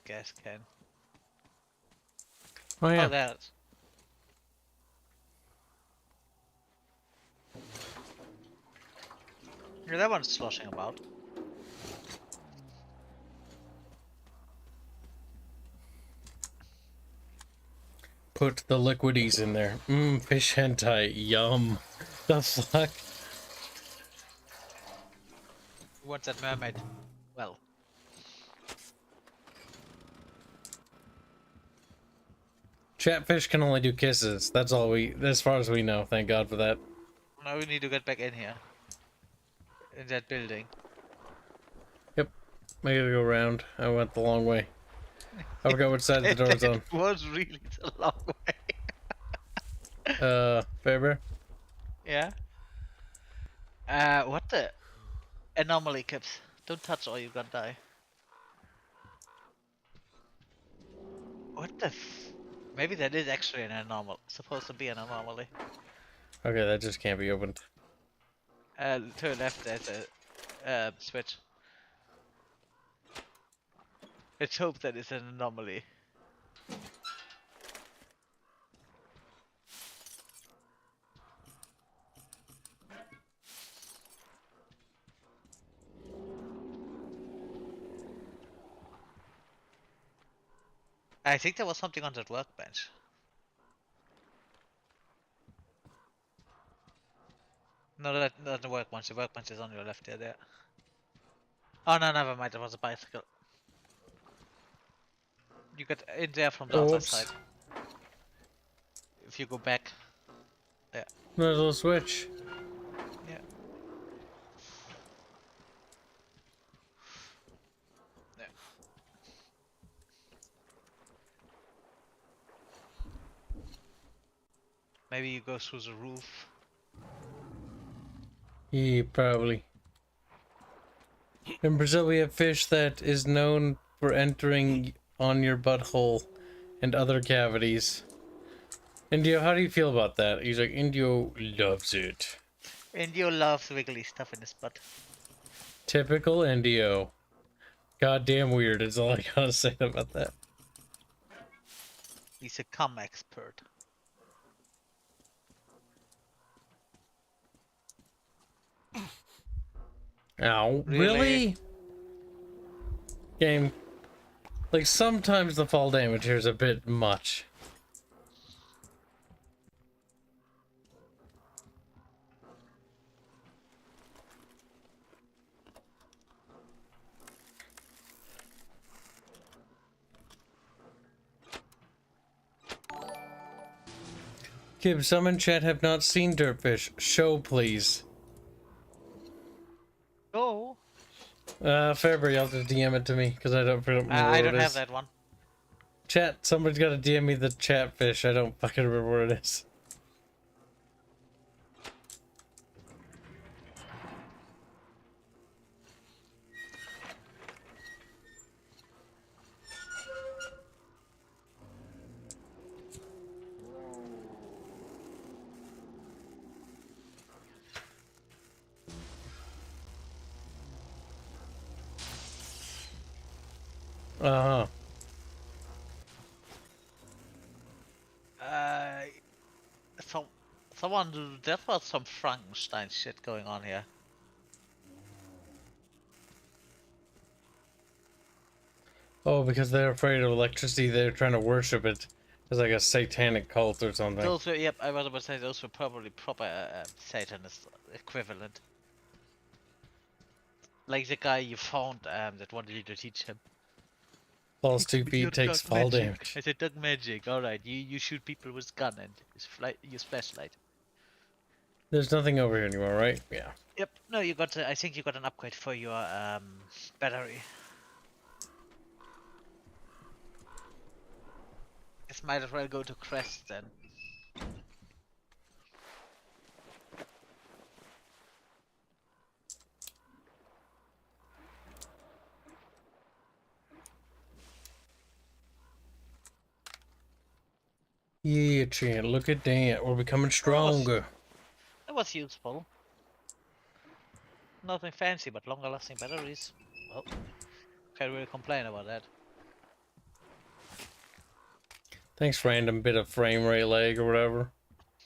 gas can. Oh yeah. Oh, there. Yeah, that one's sloshing about. Put the liquidies in there. Fish hentai. Yum. The fuck? Who wants that mermaid? Well. Chatfish can only do kisses. That's all as far as we know. Thank God for that. Now we need to get back in here. In that building. Yep. I gotta go around. I went the long way. I forgot which side the door was on. It was really the long way. Faber? Yeah? What the? Anomaly, Kibs. Don't touch or you're gonna die. What the Maybe that is actually an anomaly. Supposed to be an anomaly. Okay, that just can't be opened. To the left there's a switch. Let's hope that it's an anomaly. I think there was something on that workbench. No, not the workbench. The workbench is on your left here. There. Oh no, never mind. It was a bicycle. You get in there from the other side. If you go back. Yeah. There's a little switch. Yeah. Yeah. Maybe you go through the roof. Yeah, probably. In Brazil, we have fish that is known for entering on your butthole and other cavities. Indio, how do you feel about that? He's like, Indio loves it. Indio loves wiggly stuff in his butt. Typical Indio. Goddamn weird is all I gotta say about that. He's a cum expert. Ow, really? Game. Like, sometimes the fall damage here is a bit much. Kibs, some in chat have not seen Dirtfish. Show, please. Oh. Fairbury, you'll have to DM it to me, because I don't remember I what don't it have is. that one. Chat, somebody's got to DM me the chat fish. I don't fucking remember what it is. Uh-huh. Someone, there was some Frankenstein shit going on here. Oh, because they're afraid of electricity, they're trying to worship it as like a satanic cult or something. Those were, yep, I was about to say those were probably proper Satanist equivalent. Like the guy you found that wanted you to teach him. Falls 2 feet, takes fall damage. I said dark magic, alright, you shoot people with gun and use flashlight. There's nothing over here anymore, right? Yeah. Yep, no, you got, I think you got an upgrade for your battery. This might as well go to Crest then. Yeah, Chant, look at that. We're becoming stronger. That was useful. Nothing fancy, but longer lasting batteries. Well, can't really complain about that. Thanks, random bit of frame rate lag or whatever.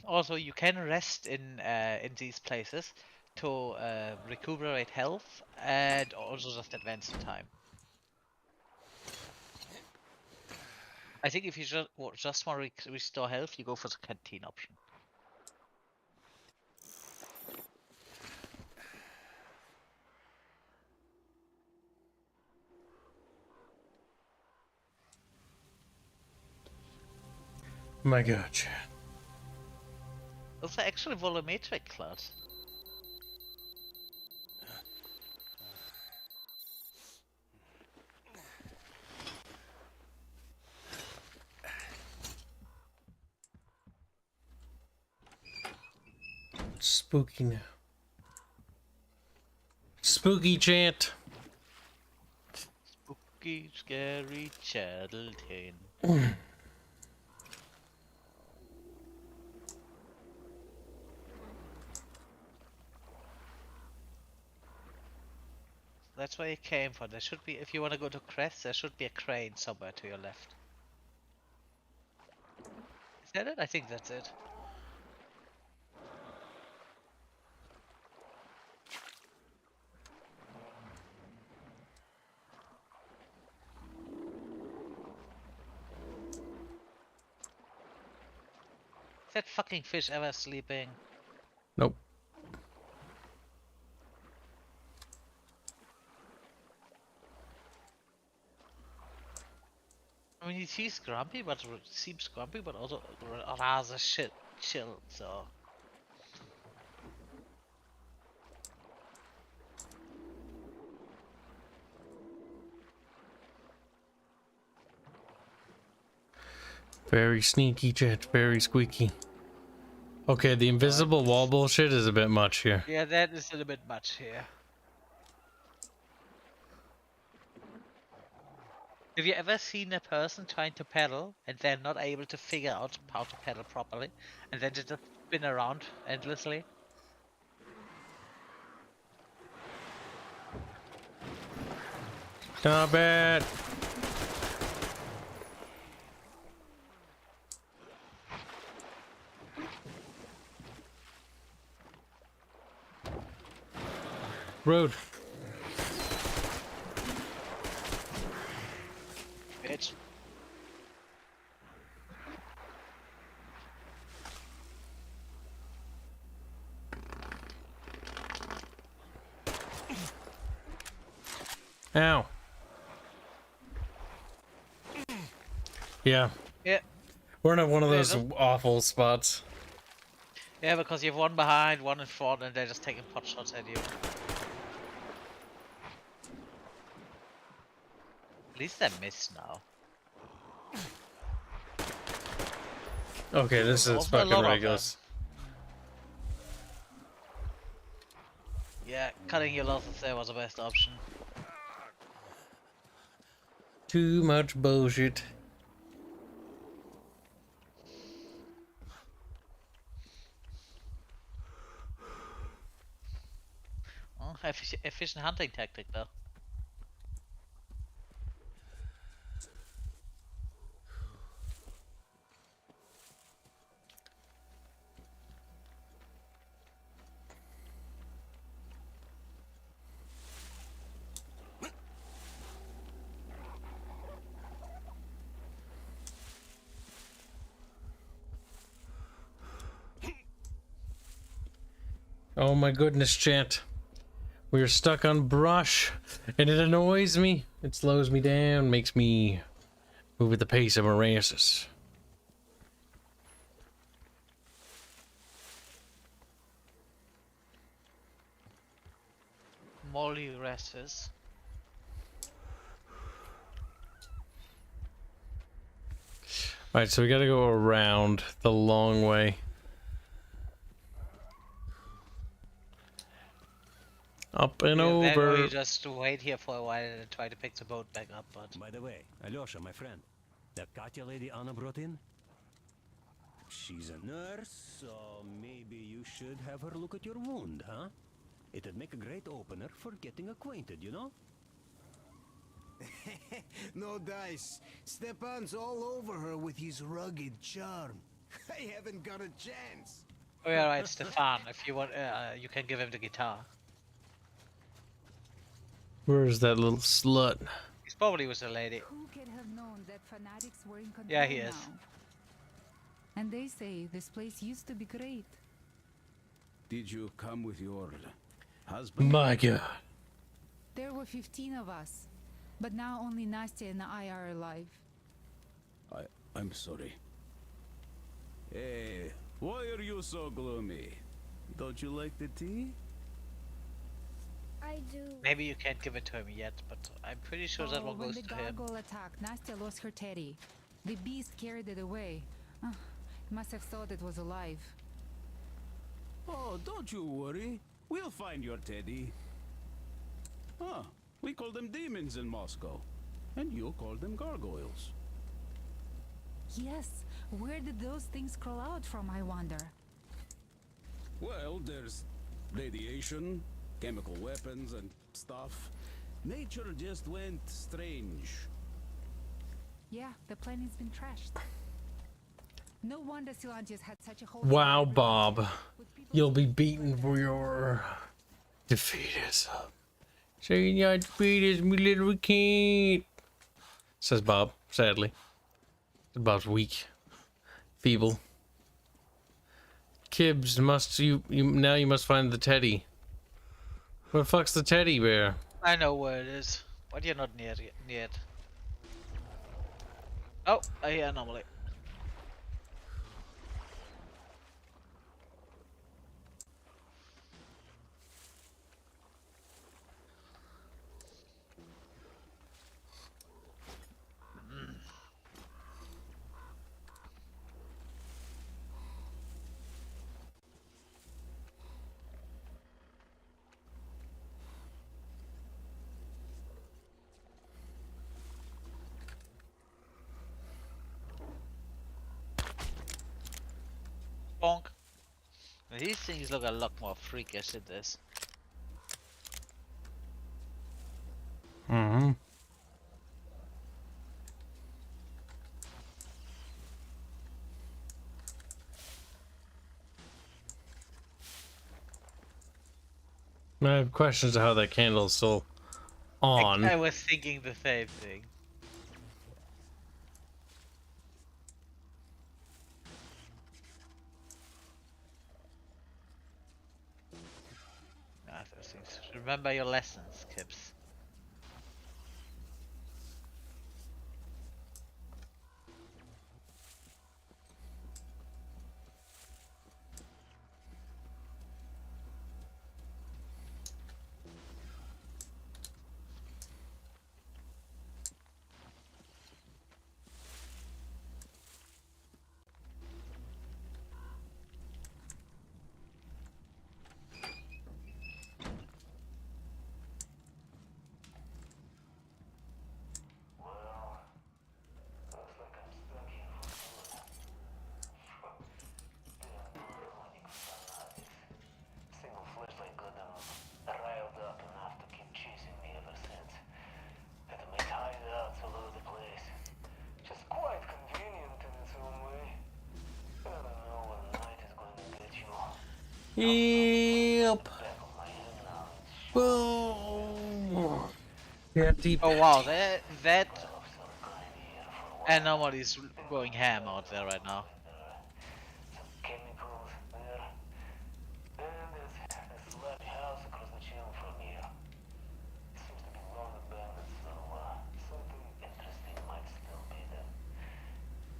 Also, you can rest in these places to recuperate health and also just advance the time. I think if you just want to restore health, you go for the canteen option. My god, Chad. Those are actually volumetric clouds. Spooky now. Spooky chant. Spooky, scary Chatterton. That's where you came from. There should be, if you want to go to Crest, there should be a crane somewhere to your left. Is that it? I think that's it. Is that fucking fish ever sleeping? Nope. I mean, he's grumpy, but seems grumpy, but also rather chill, so. Very sneaky, chat. Very squeaky. Okay, the invisible wall bullshit is a bit much here. Yeah, that is a little bit much here. Have you ever seen a person trying to pedal and they're not able to figure out how to pedal properly, and then they just spin around endlessly? Not bad. Rude. Ow. Yeah. Yeah. We're in one of Yeah, those awful spots. Yeah, because you have one behind, one in front, and they're just taking pot shots at you. At least I missed now. Okay, this is Also a fucking lot of them. ridiculous. Yeah, cutting your losses there was the best option. Too much bullshit. Oh, efficient hunting tactic though. Oh my goodness, chat. We're stuck on brush, and it annoys me. It slows me down, makes me move at the pace of Oasis. Molly Resses. Alright, so we gotta go around the long way. Up and Then over. we just wait here for a while and try to pick the boat back up, but... By the way, Alyosha, my friend, that Katya lady Anna brought in? She's a nurse, so maybe you should have her look at your wound, huh? It'd make a great opener for getting acquainted, you know? No dice. Stepan's all over her with his rugged charm. I haven't got a chance. Oh yeah, right, Stefan. If you want, you can give him the guitar. Where's that little slut? He's probably with a lady. Who can have known that fanatics were in control Yeah, he is. now? And they say this place used to be great. Did you come with your husband? My God. There were 15 of us, but now only Nastya and I are alive. I'm sorry. Hey, why are you so gloomy? Don't you like the tea? I do. Maybe you can't give it to him yet, but I'm pretty sure that one when goes the to him. gargoyle attacked, Nastya lost her teddy. The beast carried it away. Must have thought it was alive. Oh, don't you worry. We'll find your teddy. Ah, we call them demons in Moscow. And you call them gargoyles. Yes, where did those things crawl out from, I wonder? Well, there's radiation, chemical weapons and stuff. Nature just went strange. Yeah, the planet's been trashed. No wonder Silantius had such a hold. Wow, Bob. You'll be beaten for your defeatism. Saying your defeat me little kid. Says Bob, sadly. Bob's weak. Feeble. Kibs, now you must find the teddy. Where the fuck's the teddy bear? I know where it is, but you're not near it yet. Oh, I hear an anomaly. Bonk. These things look a lot more freakish than this. Mm-hmm. I have questions of how that candle is still on. I was thinking the same thing. Those things. Remember your lessons, Kibs. Yep. Boom. Yeah, deep. Oh wow, that anomaly's going ham out there right now. Chemicals there. And there's this large house across the channel from here. It seems to be long abandoned, so something interesting might still be there.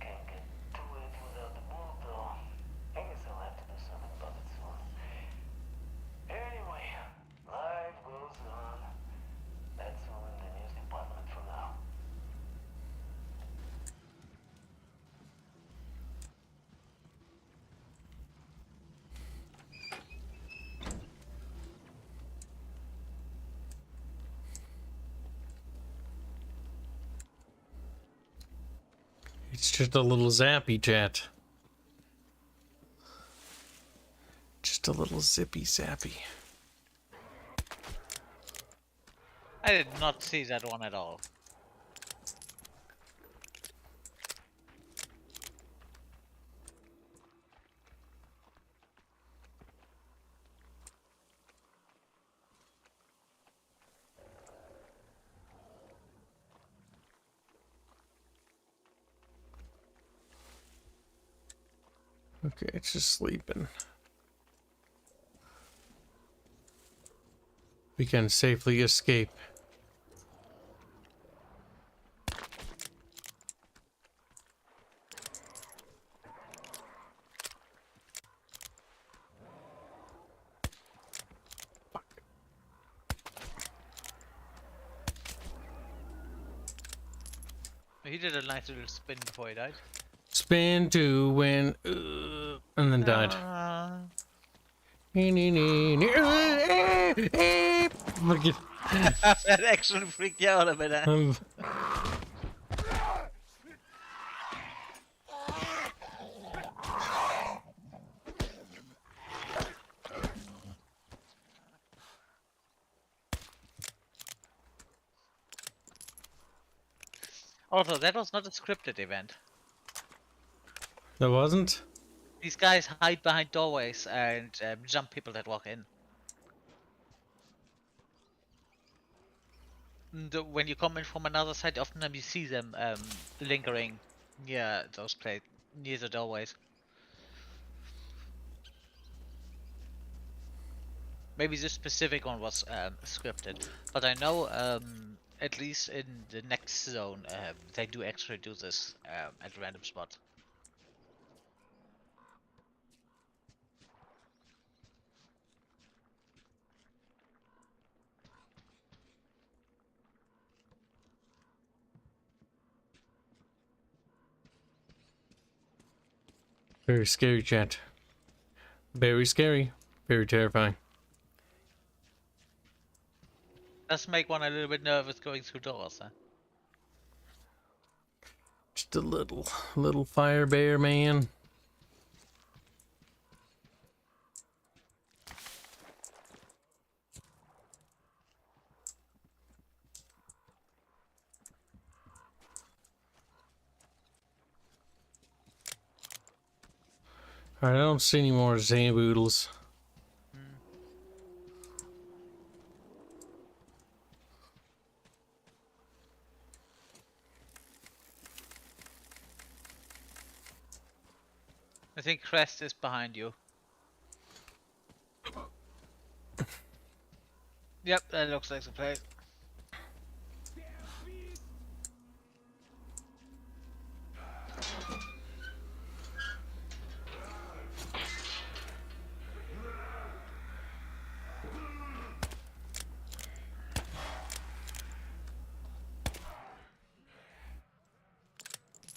Can't get to it without the boat, though. I guess I'll have to do something about it soon. Anyway, life goes on. That's all in the news department for now. It's just a little zappy, chat. Just a little zippy zappy. I did not see that one at all. Okay, it's just sleeping. We can safely escape. He did a nice little spin before he died. Spin to win, and then died. Look at that actually freaked you out a bit. Also, that was not a scripted event. That wasn't? These guys hide behind doorways and jump people that walk in. And when you come in from another side, often you see them lingering near those near the doorways. Maybe this specific one was scripted, but I know at least in the next zone they do actually do this at random spots. Very scary, chat. Very scary. Very terrifying. Does make one a little bit nervous going through doors, huh? Just a little fire bear man. Alright, I don't see any more Zamboodles. I think Crest is behind you. Yep, that looks like the place.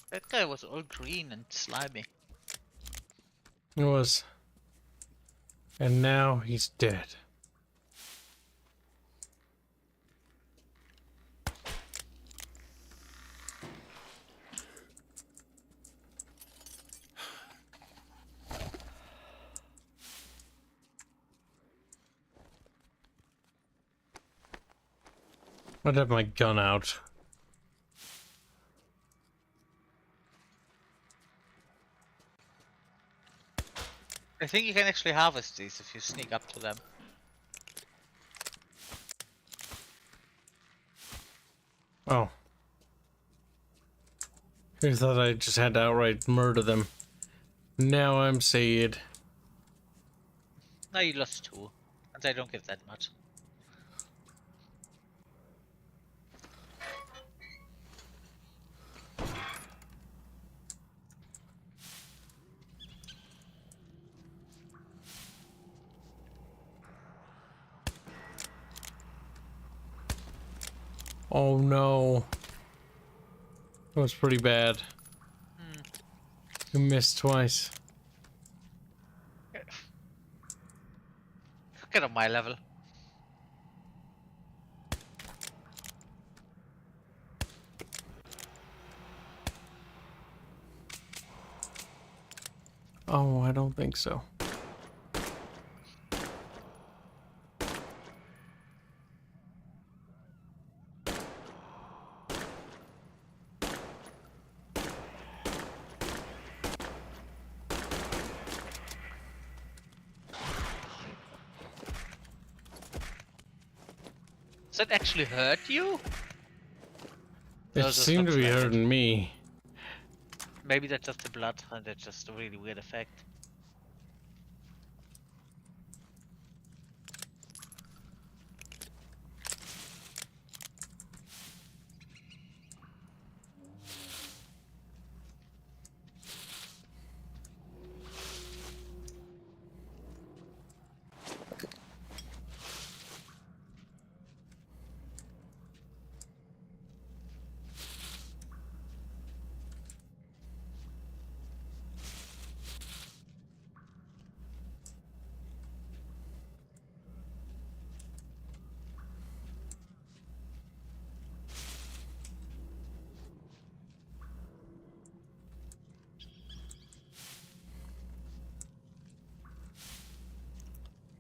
That guy was all green and slimy. It was. And now he's dead. I'd have my gun out. I think you can actually harvest these if you sneak up to them. Oh. I thought I just had to outright murder them. Now I'm sad. No, you lost 2. And I don't give that much. Oh no. That was pretty bad. You missed twice. Get on my level. Oh, I don't think so. Does that actually hurt you? It No, just seemed to looks be like it. hurting me. Maybe that's just the blood, and that's just a really weird effect.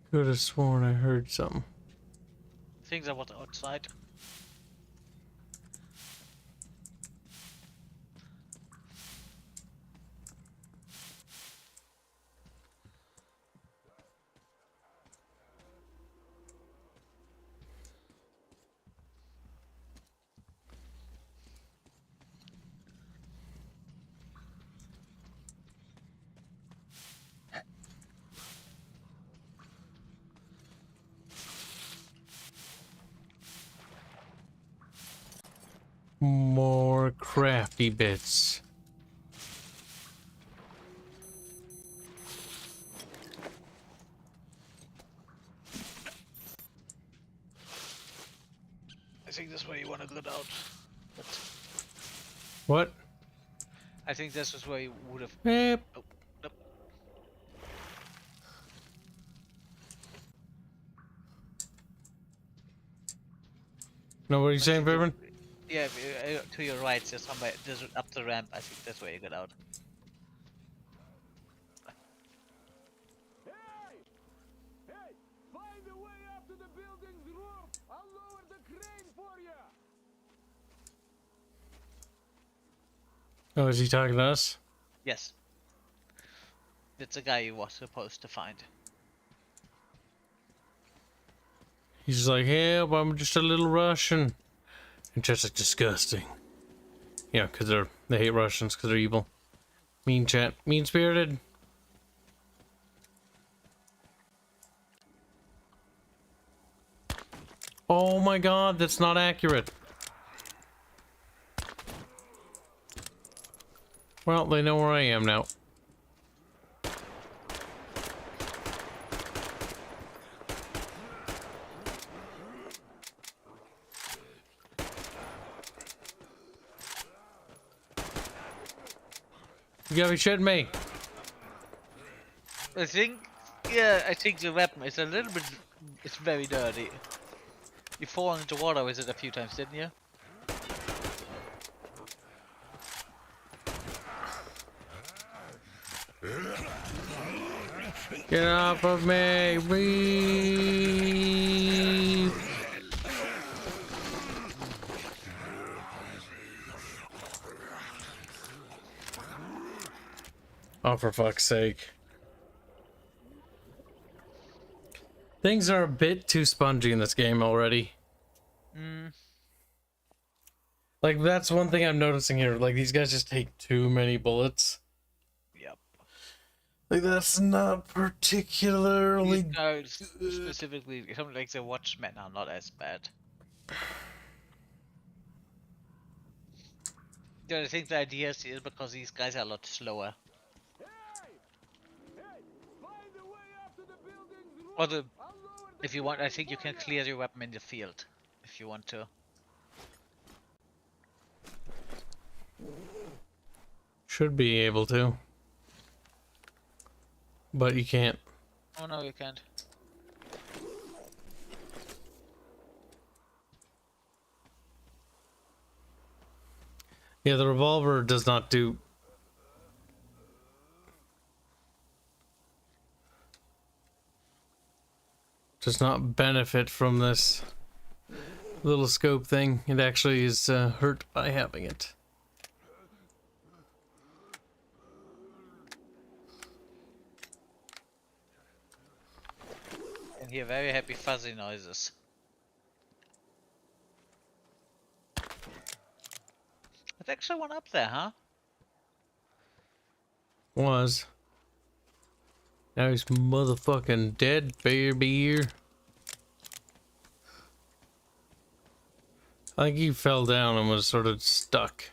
Could have sworn I heard something. I think that was outside. More crafty bits. I think that's where you want to go out. But What? I think this is where you would have. Yep. Oh, nope. No, what are you saying, Fairman? Yeah, to your right, there's somewhere. There's up the ramp. I think that's where you get out. Hey! Find a way up to the building's roof! I'll lower the crane for you! Oh, is he talking to us? Yes. That's the guy you were supposed to find. He's just like, help, I'm just a little Russian. And just like disgusting. Yeah, because they hate Russians because they're evil. Mean chat. Mean spirited. Oh my god, that's not accurate. Well, they know where I am now. You gotta be shitting me. I think, yeah, I think the weapon is a little bit. It's very dirty. You fallen into water with it a few times, didn't you? Get off of me, we. Oh, for fuck's sake. Things are a bit too spongy in this game already. Like, that's one thing I'm noticing here. Like, these guys just take too many bullets. Yep. Like, that's not particularly... These guys, specifically, something like the Watchmen are not as bad. I think the idea is because these guys are a lot slower. Or if you want, I think you can clear your weapon in the field, if you want to. Should be able to. But you can't. Oh no, you can't. Yeah, the revolver does not do... does not benefit from this little scope thing. It actually is hurt by having it. And hear very happy fuzzy noises. There's actually one up there, huh? Was. Now he's motherfucking dead, baby. I think he fell down and was sort of stuck.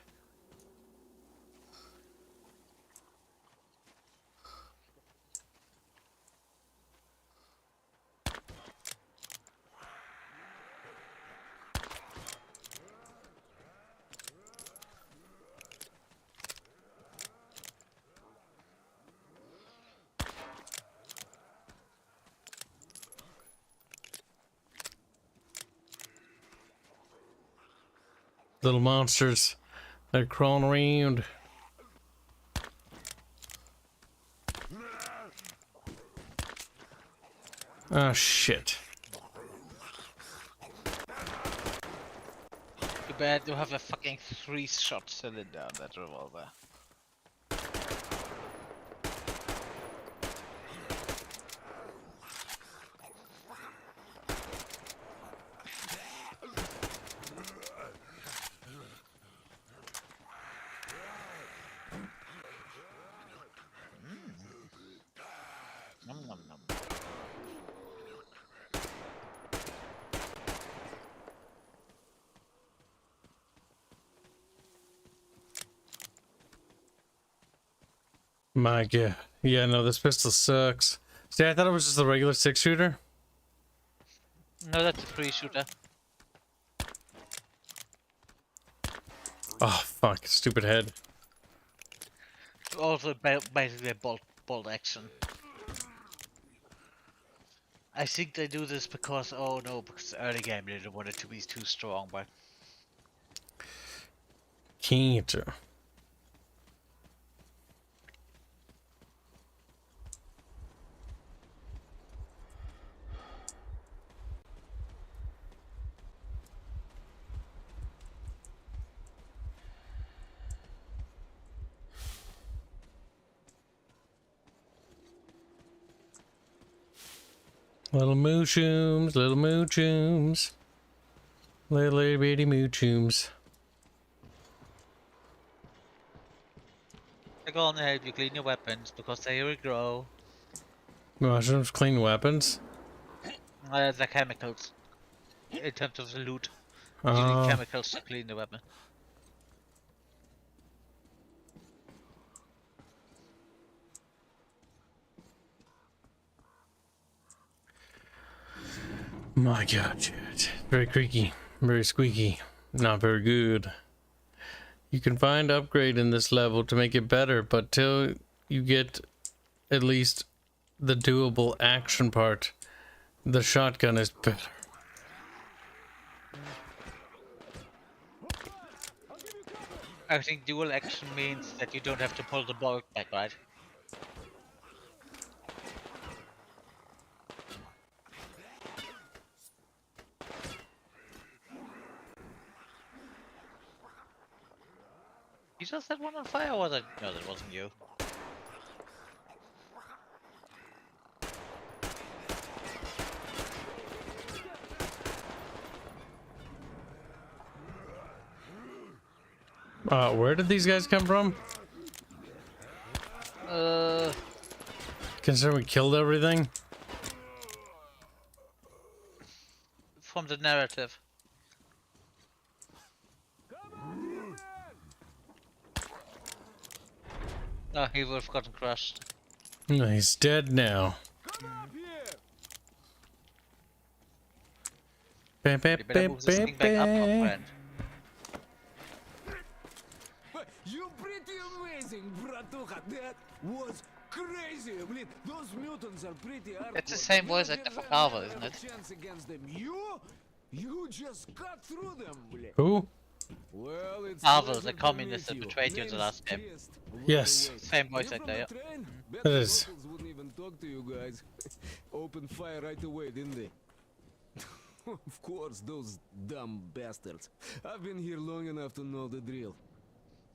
Little monsters, they're crawling around. Oh shit. Too bad you have a fucking 3-shot cylinder on that revolver. Nom nom nom. My god. Yeah, no, this pistol sucks. See, I thought it was just a regular 6-shooter. No, that's a 3-shooter. Oh, fuck. Stupid head. Also, basically a bolt action. I think they do this because, oh no, because early game they didn't want it to be too strong, but... Can't. Little moochums, little moochums. Little itty bitty moochums. They're gonna help you clean your weapons because they regrow. Mushrooms clean weapons? The chemicals. In terms of the loot. You need chemicals to clean the weapon. My god, dude. Very creaky, very squeaky, not very good. You can find upgrade in this level to make it better, but till you get at least the doable action part, the shotgun is better. I think dual action means that you don't have to pull the bolt back, right? You just set one on fire, or was it? No, that wasn't you. Where did these guys come from? Considering we killed everything? From the narrative. Oh, he would have gotten crushed. No, he's dead now. Bam, bam, You better move this thing back up, my friend. You pretty amazing, bratuха. That was crazy. Блин, those mutants are pretty hardcore. It's the same voice actor for Carvel, isn't it? Chance against them. You just cut through them, блин. Who? Well, it's Carvel, the communist that betrayed you in the last game. Yes. Same voice actor, yeah. That is. Wouldn't even talk to you guys. Opened fire right away, didn't they? Of course, those dumb bastards. I've been here long enough to know the drill.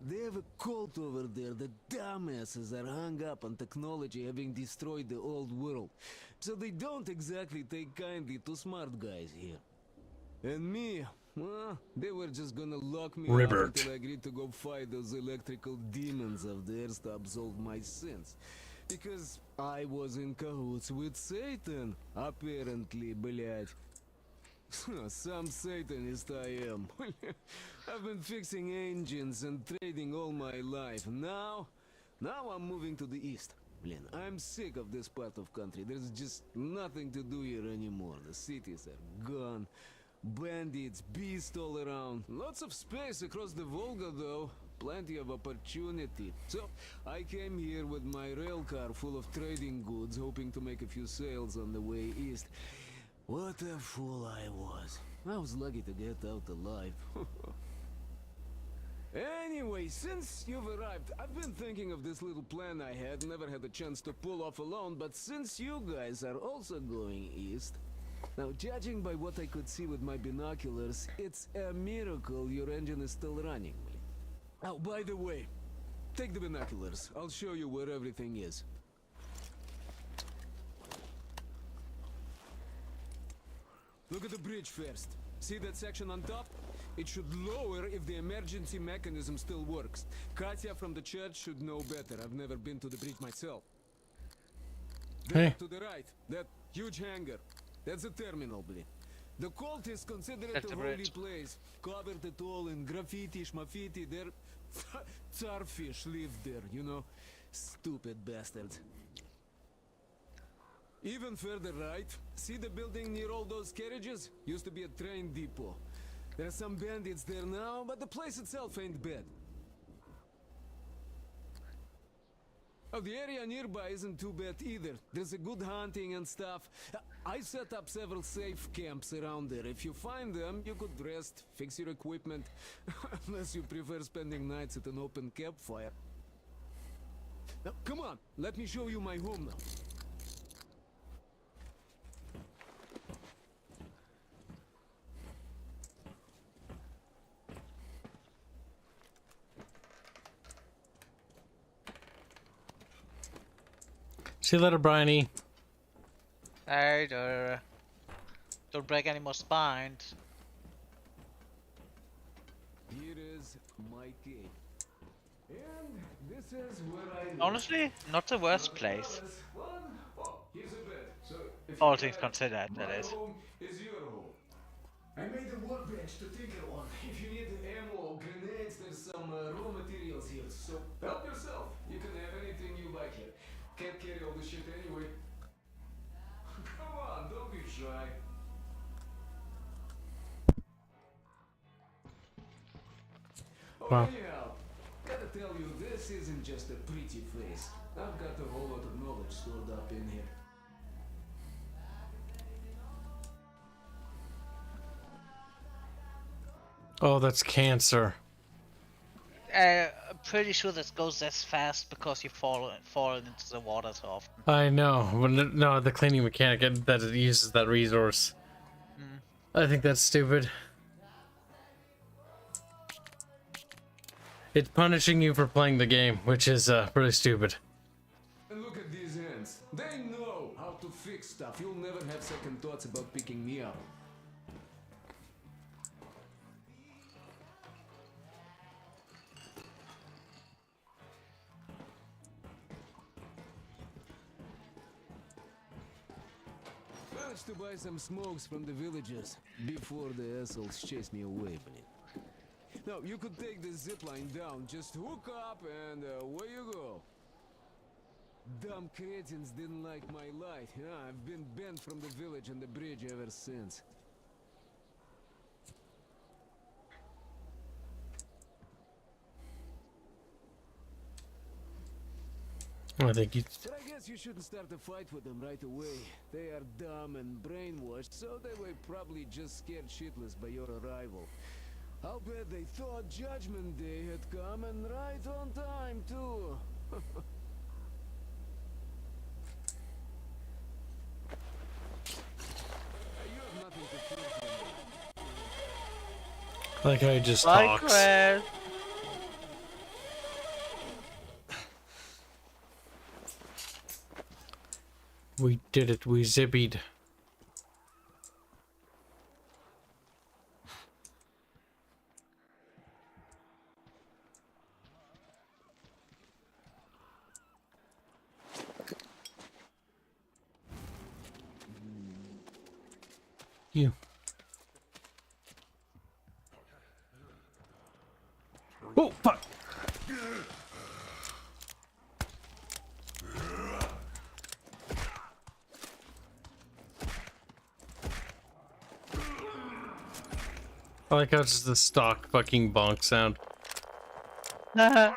They have a cult over there. The dumbasses are hung up on technology having destroyed the old world. So they don't exactly take kindly to smart guys here. And me, well, they were just gonna lock me up until I agreed to go fight those electrical demons of theirs to absolve my sins. Because I was in cahoots with Satan, apparently, блядь. Some Satanist I am. I've been fixing engines and trading all my life. Now I'm moving to the east. Blin, I'm sick of this part of country. There's just nothing to do here anymore. The cities are gone. Bandits, beasts all around. Lots of space across the Volga though. Plenty of opportunity. So I came here with my rail car full of trading goods, hoping to make a few sales on the way east. What a fool I was. I was lucky to get out alive. Anyway, since you've arrived, I've been thinking of this little plan I had. Never had a chance to pull off alone, but since you guys are also going east... Now, judging by what I could see with my binoculars, it's a miracle your engine is still running. Oh, by the way, take the binoculars. I'll show you where everything is. Look at the bridge first. See that section on top? It should lower if the emergency mechanism still works. Katya from the church should know better. I've never been to the bridge myself. There, to the right, that huge hangar. That's a terminal, blin. The cultists consider it a holy place. Covered it all in graffiti, schmaffiti. Their Tsarfish lived there, you know. Stupid bastards. Even further right, see the building near all those carriages? Used to be a train depot. There's some bandits there now, but the place itself ain't bad. Oh, the area nearby isn't too bad either. There's a good hunting and stuff. I set up several safe camps around there. If you find them, you could rest, fix your equipment. Unless you prefer spending nights at an open campfire. Now, come on, let me show you my home now. See you later, Bryony. Hey, don't break any more spines. Here is my cave. And this is where I live. Honestly, not the worst place. Here's a bed. So if All things considered, that is. home is your home. I made a workbench to tinker on. If you need ammo or grenades, there's some raw materials here. So help yourself. You can have anything you like here. Can't carry all this shit anyway. Come on, don't be shy. Oh, Wow. anyhow, gotta tell you, this isn't just a pretty place. I've got a whole lot of knowledge stored up in here. Oh, that's cancer. I'm pretty sure this goes this fast because you've fallen into the water so often. I know. But no, the cleaning mechanic that it uses that resource. I think that's stupid. It's punishing you for playing the game, which is pretty stupid. And look at these hands. They know how to fix stuff. You'll never have second thoughts about picking me up. Managed to buy some smokes from the villagers before the assholes chased me away, buddy. Now, you could take the zipline down, just hook up and away you go. Dumb cretins didn't like my light. Yeah, I've been banned from the village and the bridge ever since. I think you. But I guess you shouldn't start a fight with them right away. They are dumb and brainwashed, so they were probably just scared shitless by your arrival. I'll bet they thought Judgment Day had come, and right on time, too. You have nothing to fear from me. Like I just Bye, talks. Chris. We did it. We zippied. You. Oh, fuck. I like how it's just the stock fucking bonk sound. Nah.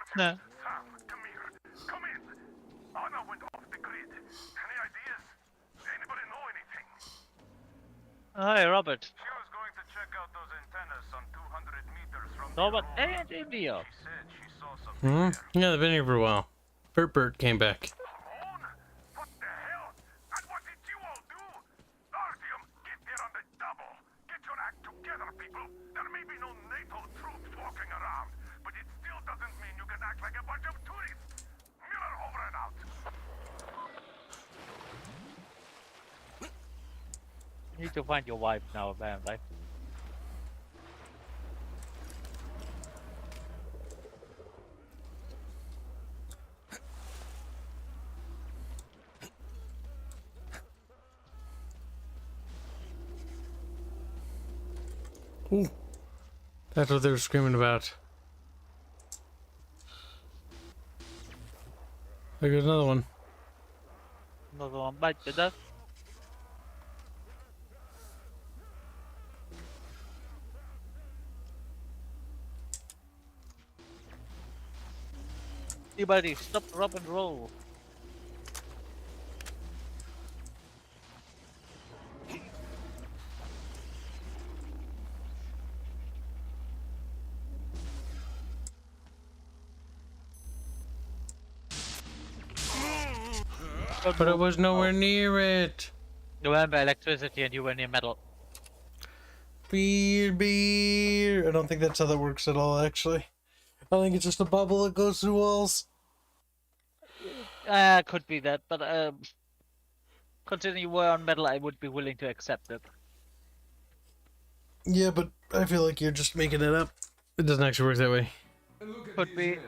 Hi, Robert. She was going to check out those antennas some 200 meters from Robert and India. She said she saw something. Yeah, they've been here for a while. Bert came back. What the hell? And what did you all do? Artyom, get there on the double. Get your act together, people. There may be no NATO troops walking around, but it still doesn't mean you can act like a bunch of tourists. Miller, over and out. You need to find your wife now, man, right? Ooh. That's what they were screaming about. There goes another one. Another one bite to death. Anybody, stop, rub and roll. But it was nowhere near it. Remember electricity and you were near metal. Beer. I don't think that's how that works at all, actually. I think it's just a bubble that goes through walls. Could be that, but considering you were on metal, I would be willing to accept it. Yeah, but I feel like you're just making it up. It doesn't actually work that way. Could be.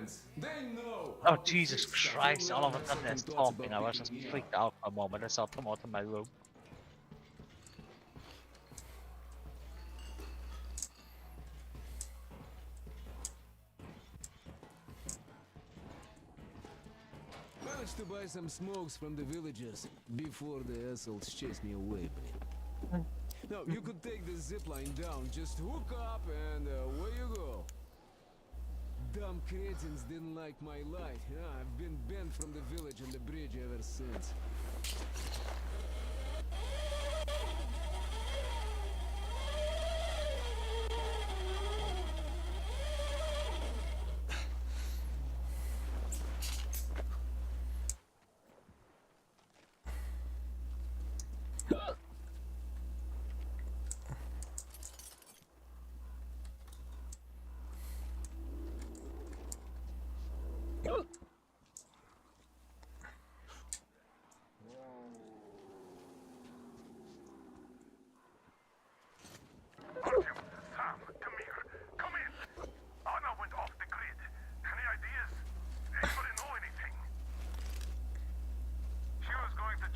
Oh, Jesus Christ, all of a sudden they're stomping. I was just freaked out for a moment. I saw them out of my room. Managed to buy some smokes from the villagers before the assholes chased me away, buddy. Now, you could take the zipline down, just hook up and away you go. Dumb cretins didn't like my light. Yeah, I've been banned from the village and the bridge ever since.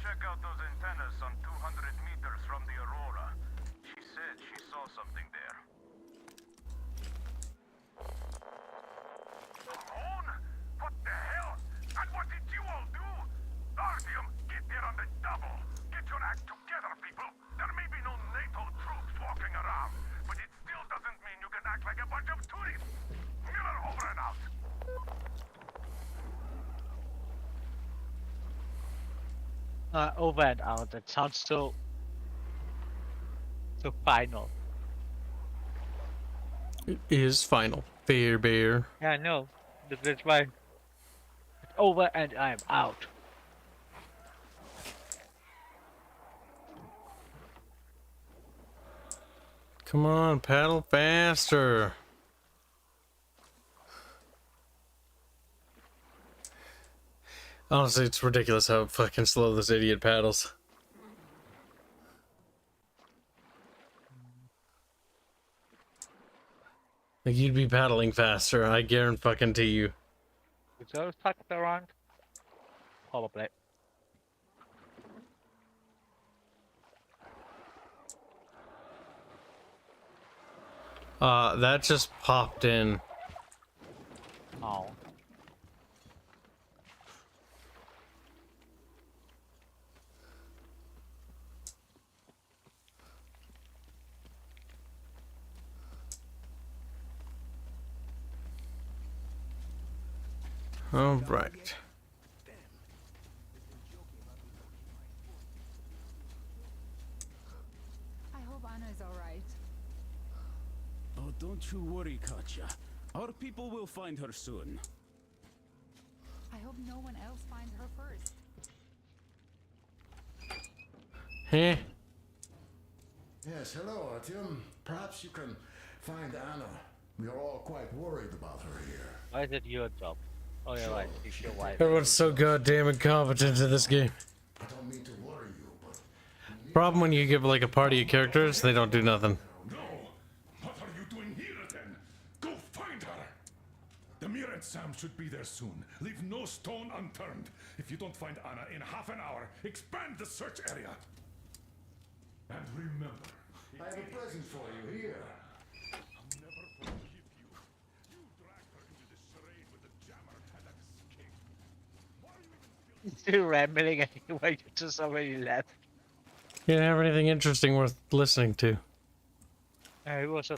check out those antennas some 200 meters from the Aurora. She said she saw something there. Alone? What the hell? And what did you all do? Artyom, get there on the double. Get your act together, people. There may be no NATO troops walking around, but it still doesn't mean you can act like a bunch of tourists. Miller over and out. Over and out. That sounds so final. It is final. Bear. Yeah, I know. That's why. It's over and I'm out. Come on, paddle faster. Honestly, it's ridiculous how fucking slow this idiot paddles. Like, you'd be paddling faster, I guarantee you. Is those tucked around? Probably. That just popped in. Oh. All right. I hope Anna is all right. Oh, don't you worry, Katya. Our people will find her soon. I hope no one else finds her first. Huh? Yes, hello, Artyom. Perhaps you can find Anna. We are all quite worried about her here. Why is it your job? Oh, you're right. She's your wife. Everyone's so goddamn incompetent in this game. I don't mean to worry you, but... Problem when you give like a party of characters, they don't do nothing. No! What are you doing here then? Go find her! The Mir and Sam should be there soon. Leave no stone unturned. If you don't find Anna in half an hour, expand the search area. And remember... I have a present for you here. I'll never forgive you. You dragged her into this charade with the jammer head at Sqeks. Why are you even still... Still rambling anyway, you just already left. You didn't have anything interesting worth listening to. He was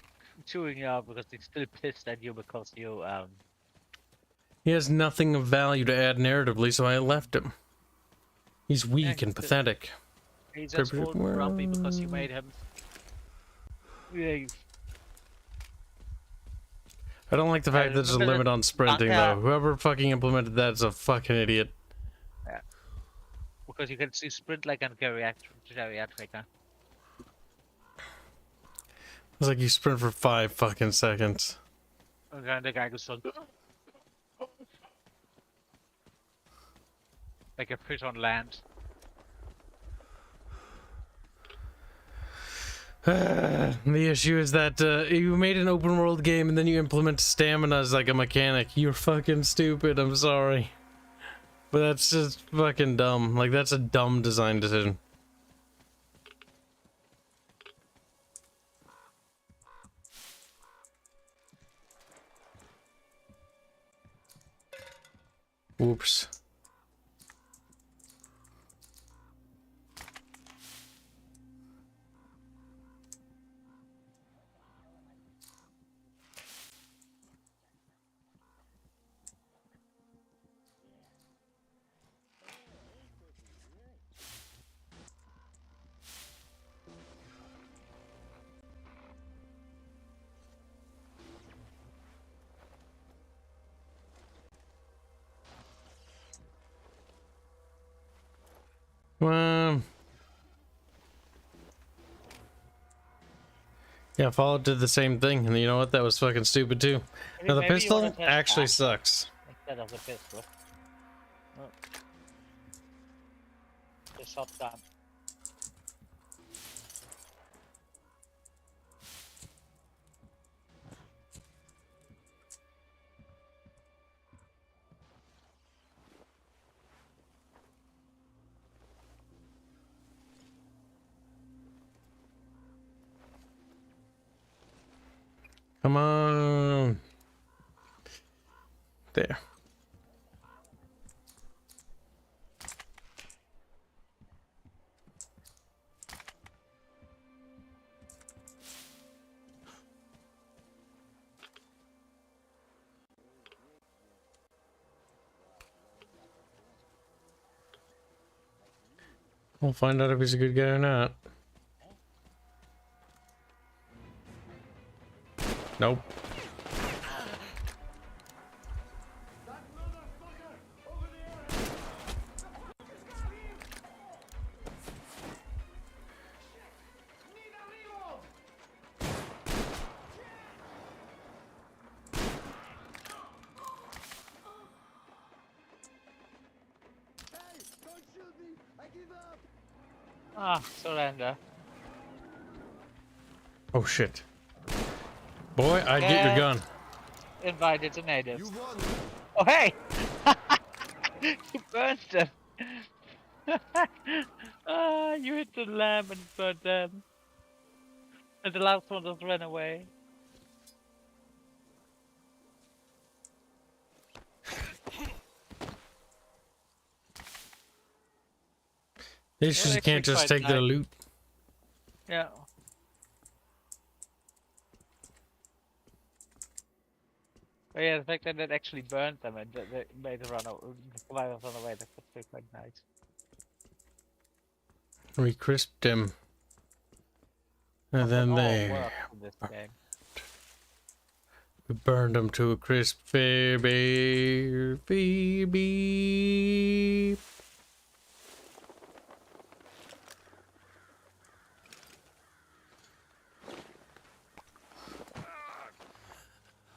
chewing you out because he's still pissed at you because you, He has nothing of value to add narratively, so I left him. He's weak and pathetic. He's just old and grumpy because you made him. Yeah. I don't like the fact that there's a limit on sprinting, though. Whoever fucking implemented that is a fucking idiot. Yeah. Because you can see sprint like a geriatric now. It's like you sprint for 5 fucking seconds. And then the guy goes on. Like a fish on land. The issue is that you made an open world game and then you implement stamina as like a mechanic. You're fucking stupid, I'm sorry. But that's just fucking dumb. Like, that's a dumb design decision. Whoops. Yeah, Fallout did the same thing, and you know what? That was fucking stupid too. Now the pistol actually sucks. Instead of the pistol. Oh. The shotgun. Come on. There. We'll find out if he's a good guy or not. Nope. Ah, surrender. Oh shit. Boy, I get your gun. Invited to natives. Oh hey! You burned them. Ah, you hit the lamp and burned them. And the last one just ran away. They just can't just take their loot. Yeah. But yeah, the fact that it actually burned them and they made the survivors run away, that's actually quite nice. We crisped them. And then we burned them to a crisp, baby.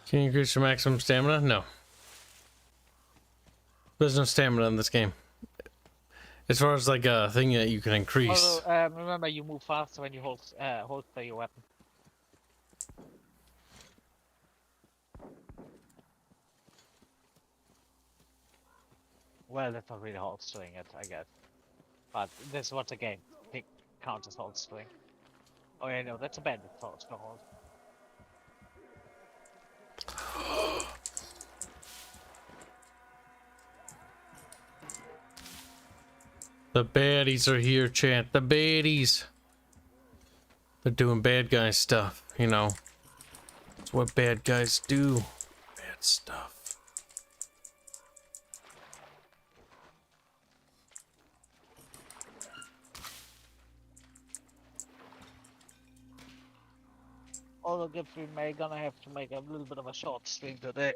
Can you increase your maximum stamina? No. There's no stamina in this game. As far as like a thing that you can increase. Although, remember you move faster when you holster your weapon. Well, that's not really holstering it, I guess. But this is what the game counts as holstering. Oh yeah, no, that's a bandit holster. The baddies are here, chat. The baddies. They're doing bad guy stuff, you know. That's what bad guys do. Bad stuff. Although Kibs, we gonna have to make a little bit of a short stream today.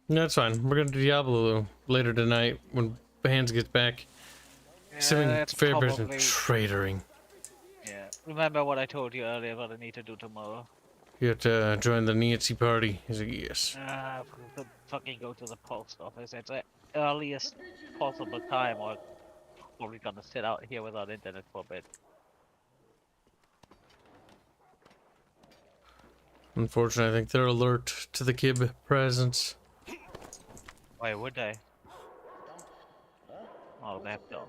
No, that's fine. We're gonna do Diablo later tonight when Hanse gets back. He's having fair bit of traitoring. Yeah. Remember what I told you earlier what I need to do tomorrow? You have to join the Nazi party. He's like, yes. Fucking go to the post office at the earliest possible time, or probably gonna sit out here without internet for a bit. Unfortunately, I think they're alert to the Kib presence. Why would they? Oh, they have to.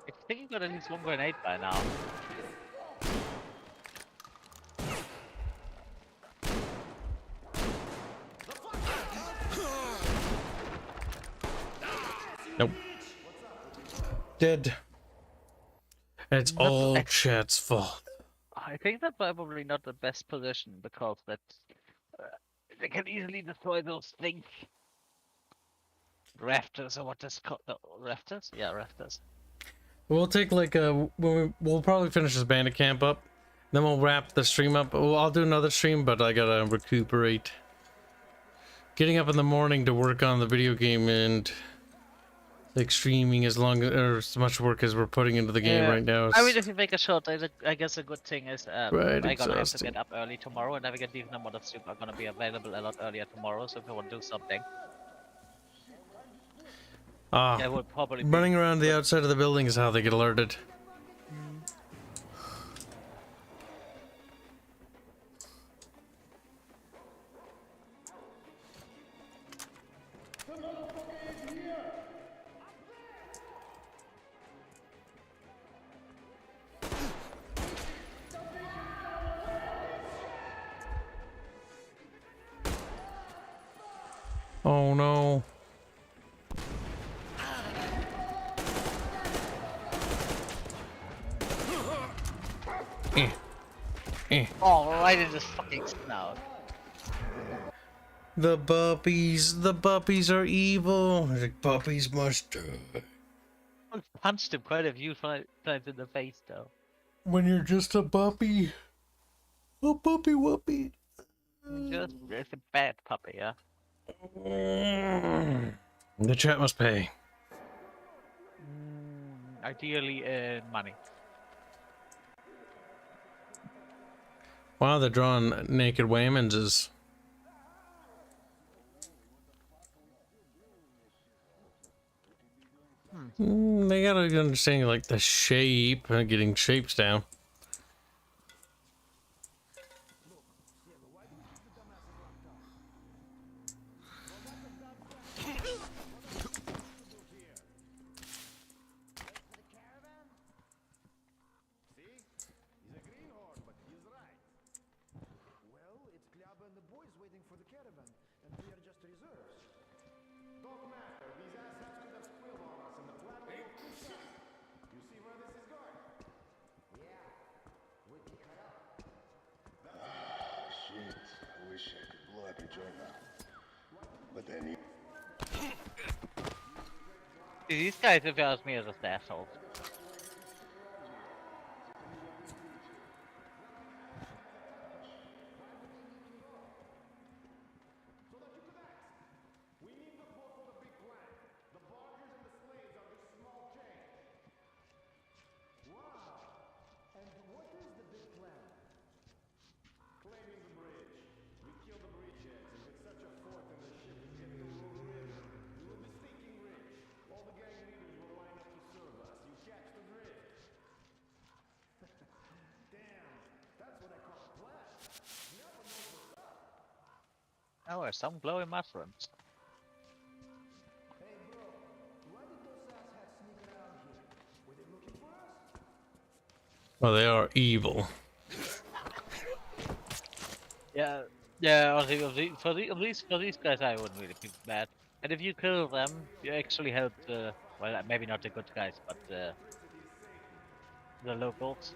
I think you got at least one grenade by now. Nope. Dead. And it's all chat's fault. I think that's probably not the best position because that's they can easily destroy those things. Rafters or what is called? No, rafters? Yeah, rafters. We'll take like we'll probably finish this bandit camp up, then we'll wrap the stream up. Well, I'll do another stream, but I gotta recuperate. Getting up in the morning to work on the video game and like streaming as long or as much work as we're putting into the game right now. I mean, if you make a short, I guess a good thing is Right, I'm gonna have to exhausting. get up early tomorrow, and having a decent amount of sleep are gonna be available a lot earlier tomorrow. So if you want to do something, that would probably be running around the outside of the building is how they get alerted. Oh no. Oh, right in the fucking snout. The puppies are evil. The puppies must die. I punched him quite a few times in the face, though. When you're just a puppy. A puppy whoopee. It's a bad puppy, yeah? The chat must pay. Ideally, money. Wow, they're drawing naked Waymanses. They gotta understand like the shape, getting shapes down. These guys, if you ask me, are just assholes. Oh, there's some glowing mushrooms. Well, they are evil. Yeah, for these guys, I wouldn't really feel bad. And if you kill them, you actually help the, well, maybe not the good guys, but the locals.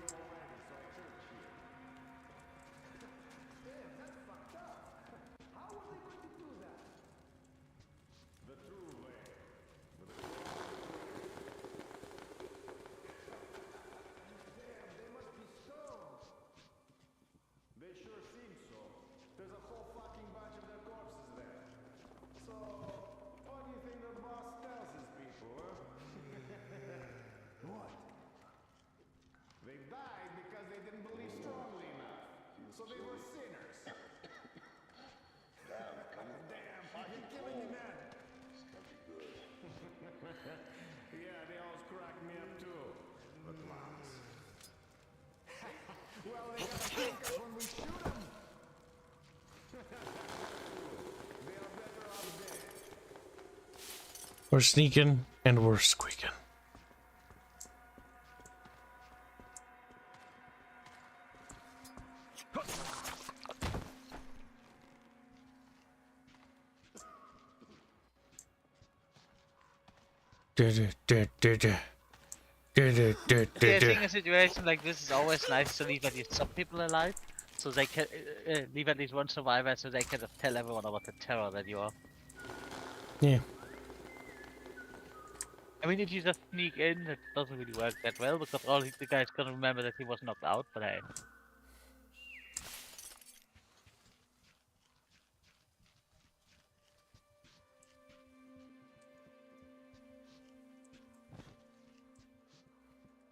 We're sneaking and we're squeaking. I think a situation like this is always nice to leave at least some people alive, so they can leave at least one survivor, so they can just tell everyone about the terror that you are. Yeah. I mean, if you just sneak in, it doesn't really work that well, because all the guys gonna remember that he was knocked out, but hey.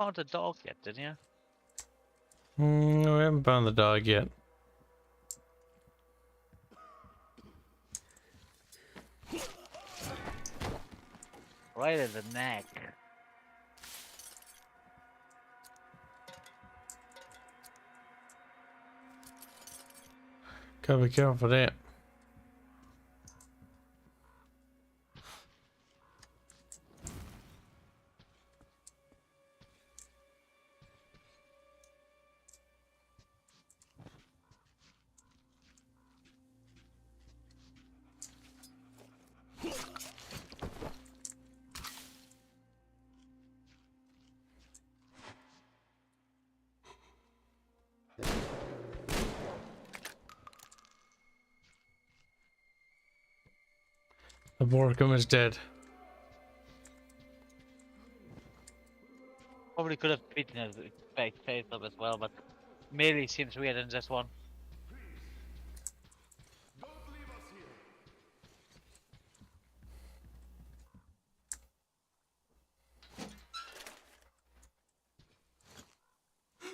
found the dog yet, didn't you? No, we haven't found the dog yet. Right in the neck. Gotta be careful for that. The Borkum is dead. Probably could have beaten a fake face up as well, but melee seems weird in this one.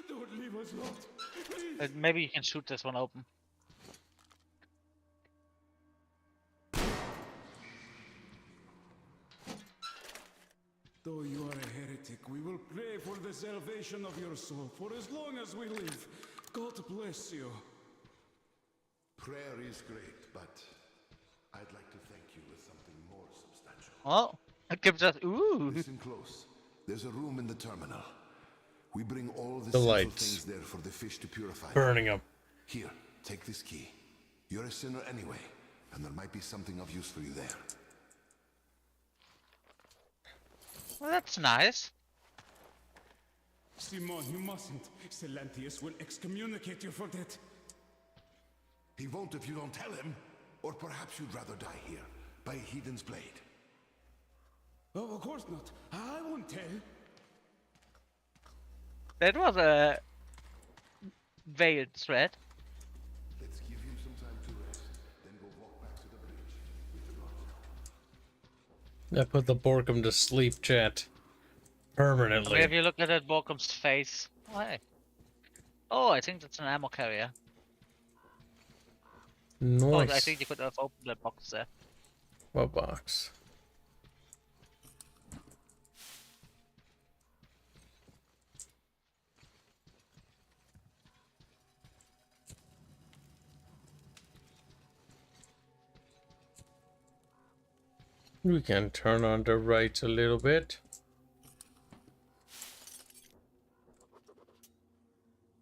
Don't leave us, Lord. Please. Maybe you can shoot this one open. Though you are a heretic, we will pray for the salvation of your soul for as long as we live. God bless you. Prayer is great, but I'd like to thank you with something more substantial. Oh, Kibs just ooh. Listen close. There's a room in the terminal. We bring all the The sinful lights. things there for the fish to purify. Burning them. Here, take this key. You're a sinner anyway, and there might be something of use for you there. Well, that's nice. Simon, you mustn't. Silentius will excommunicate you for that. He won't if you don't tell him. Or perhaps you'd rather die here, by a heathen's blade. Oh, of course not. I won't tell. That was a veiled threat. Let's give you some time to rest, then go walk back to the bridge with the gods. I put the Borkum to sleep, chat. Permanently. Have you looked at that Borkum's face? Oh, hey. Oh, I think that's an ammo carrier. Oh, I Nice. think you could have opened that box there. What box? We can turn on the right a little bit.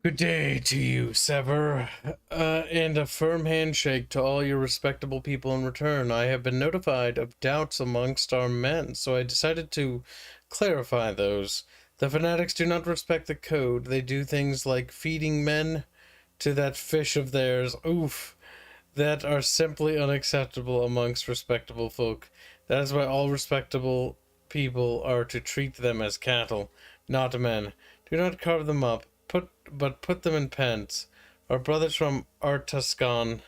Good day to you, Sever, and a firm handshake to all your respectable people in return. I have been notified of doubts amongst our men, so I decided to clarify those. The fanatics do not respect the code. They do things like feeding men to that fish of theirs, oof, that are simply unacceptable amongst respectable folk. That is why all respectable people are to treat them as cattle, not men. Do not carve them up. But put them in pens. Our brothers from Artascon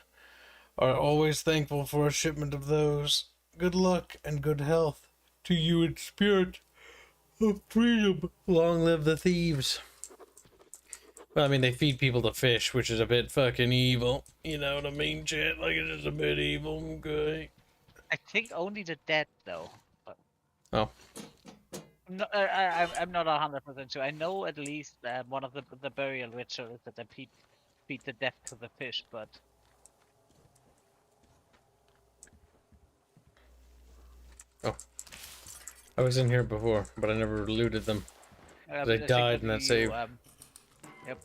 are always thankful for a shipment of those. Good luck and good health to you in spirit of freedom. Long live the thieves. Well, I mean, they feed people to fish, which is a bit fucking evil. You know what I mean, chat? Like, it is a bit evil, okay? I think only the dead, though. But Oh. no, I'm not 100% sure. I know at least one of the burial rituals is that they feed the death to the fish, but Oh. I was in here before, but I never looted them. They died in that save. Yep.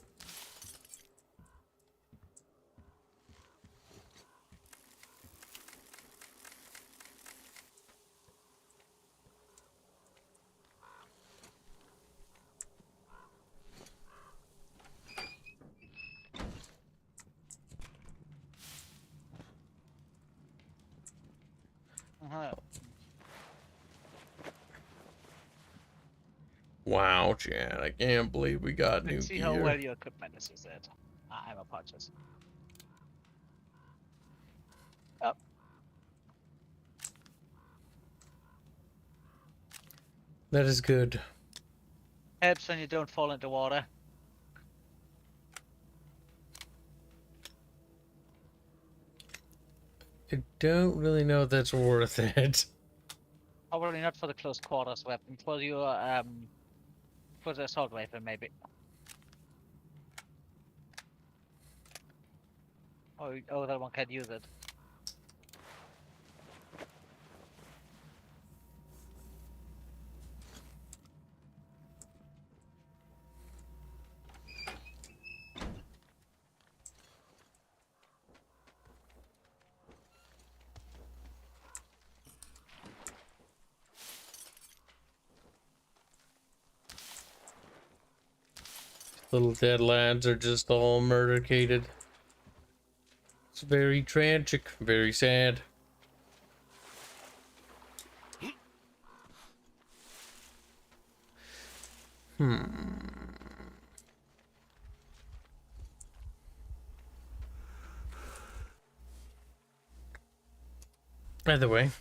Wow, Chad, I can't believe we got new Let's see gear. how well your equipment is with it. I'm a purchase. Oh. That is good. Helps when you don't fall into water. I don't really know if that's worth it. Probably not for the close quarters weapon. For your for the assault rifle maybe. Oh, that one can't use it. Little dead lads are just all murdercated. It's very tragic, very sad. Either way,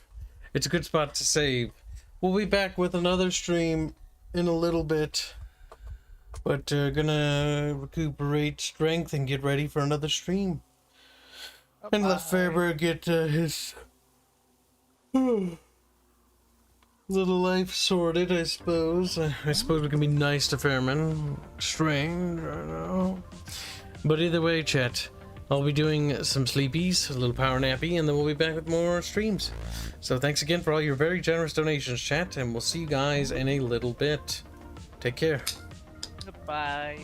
it's a good spot to save. We'll be back with another stream in a little bit. But gonna recuperate strength and get ready for another stream. And let Faber get his little life sorted, I suppose. I suppose it can be nice to Fairman. Strange, I don't know. But either way, chat, I'll be doing some sleepies, a little power nappy, and then we'll be back with more streams. So thanks again for all your very generous donations, chat, and we'll see you guys in a little bit. Take care. Goodbye.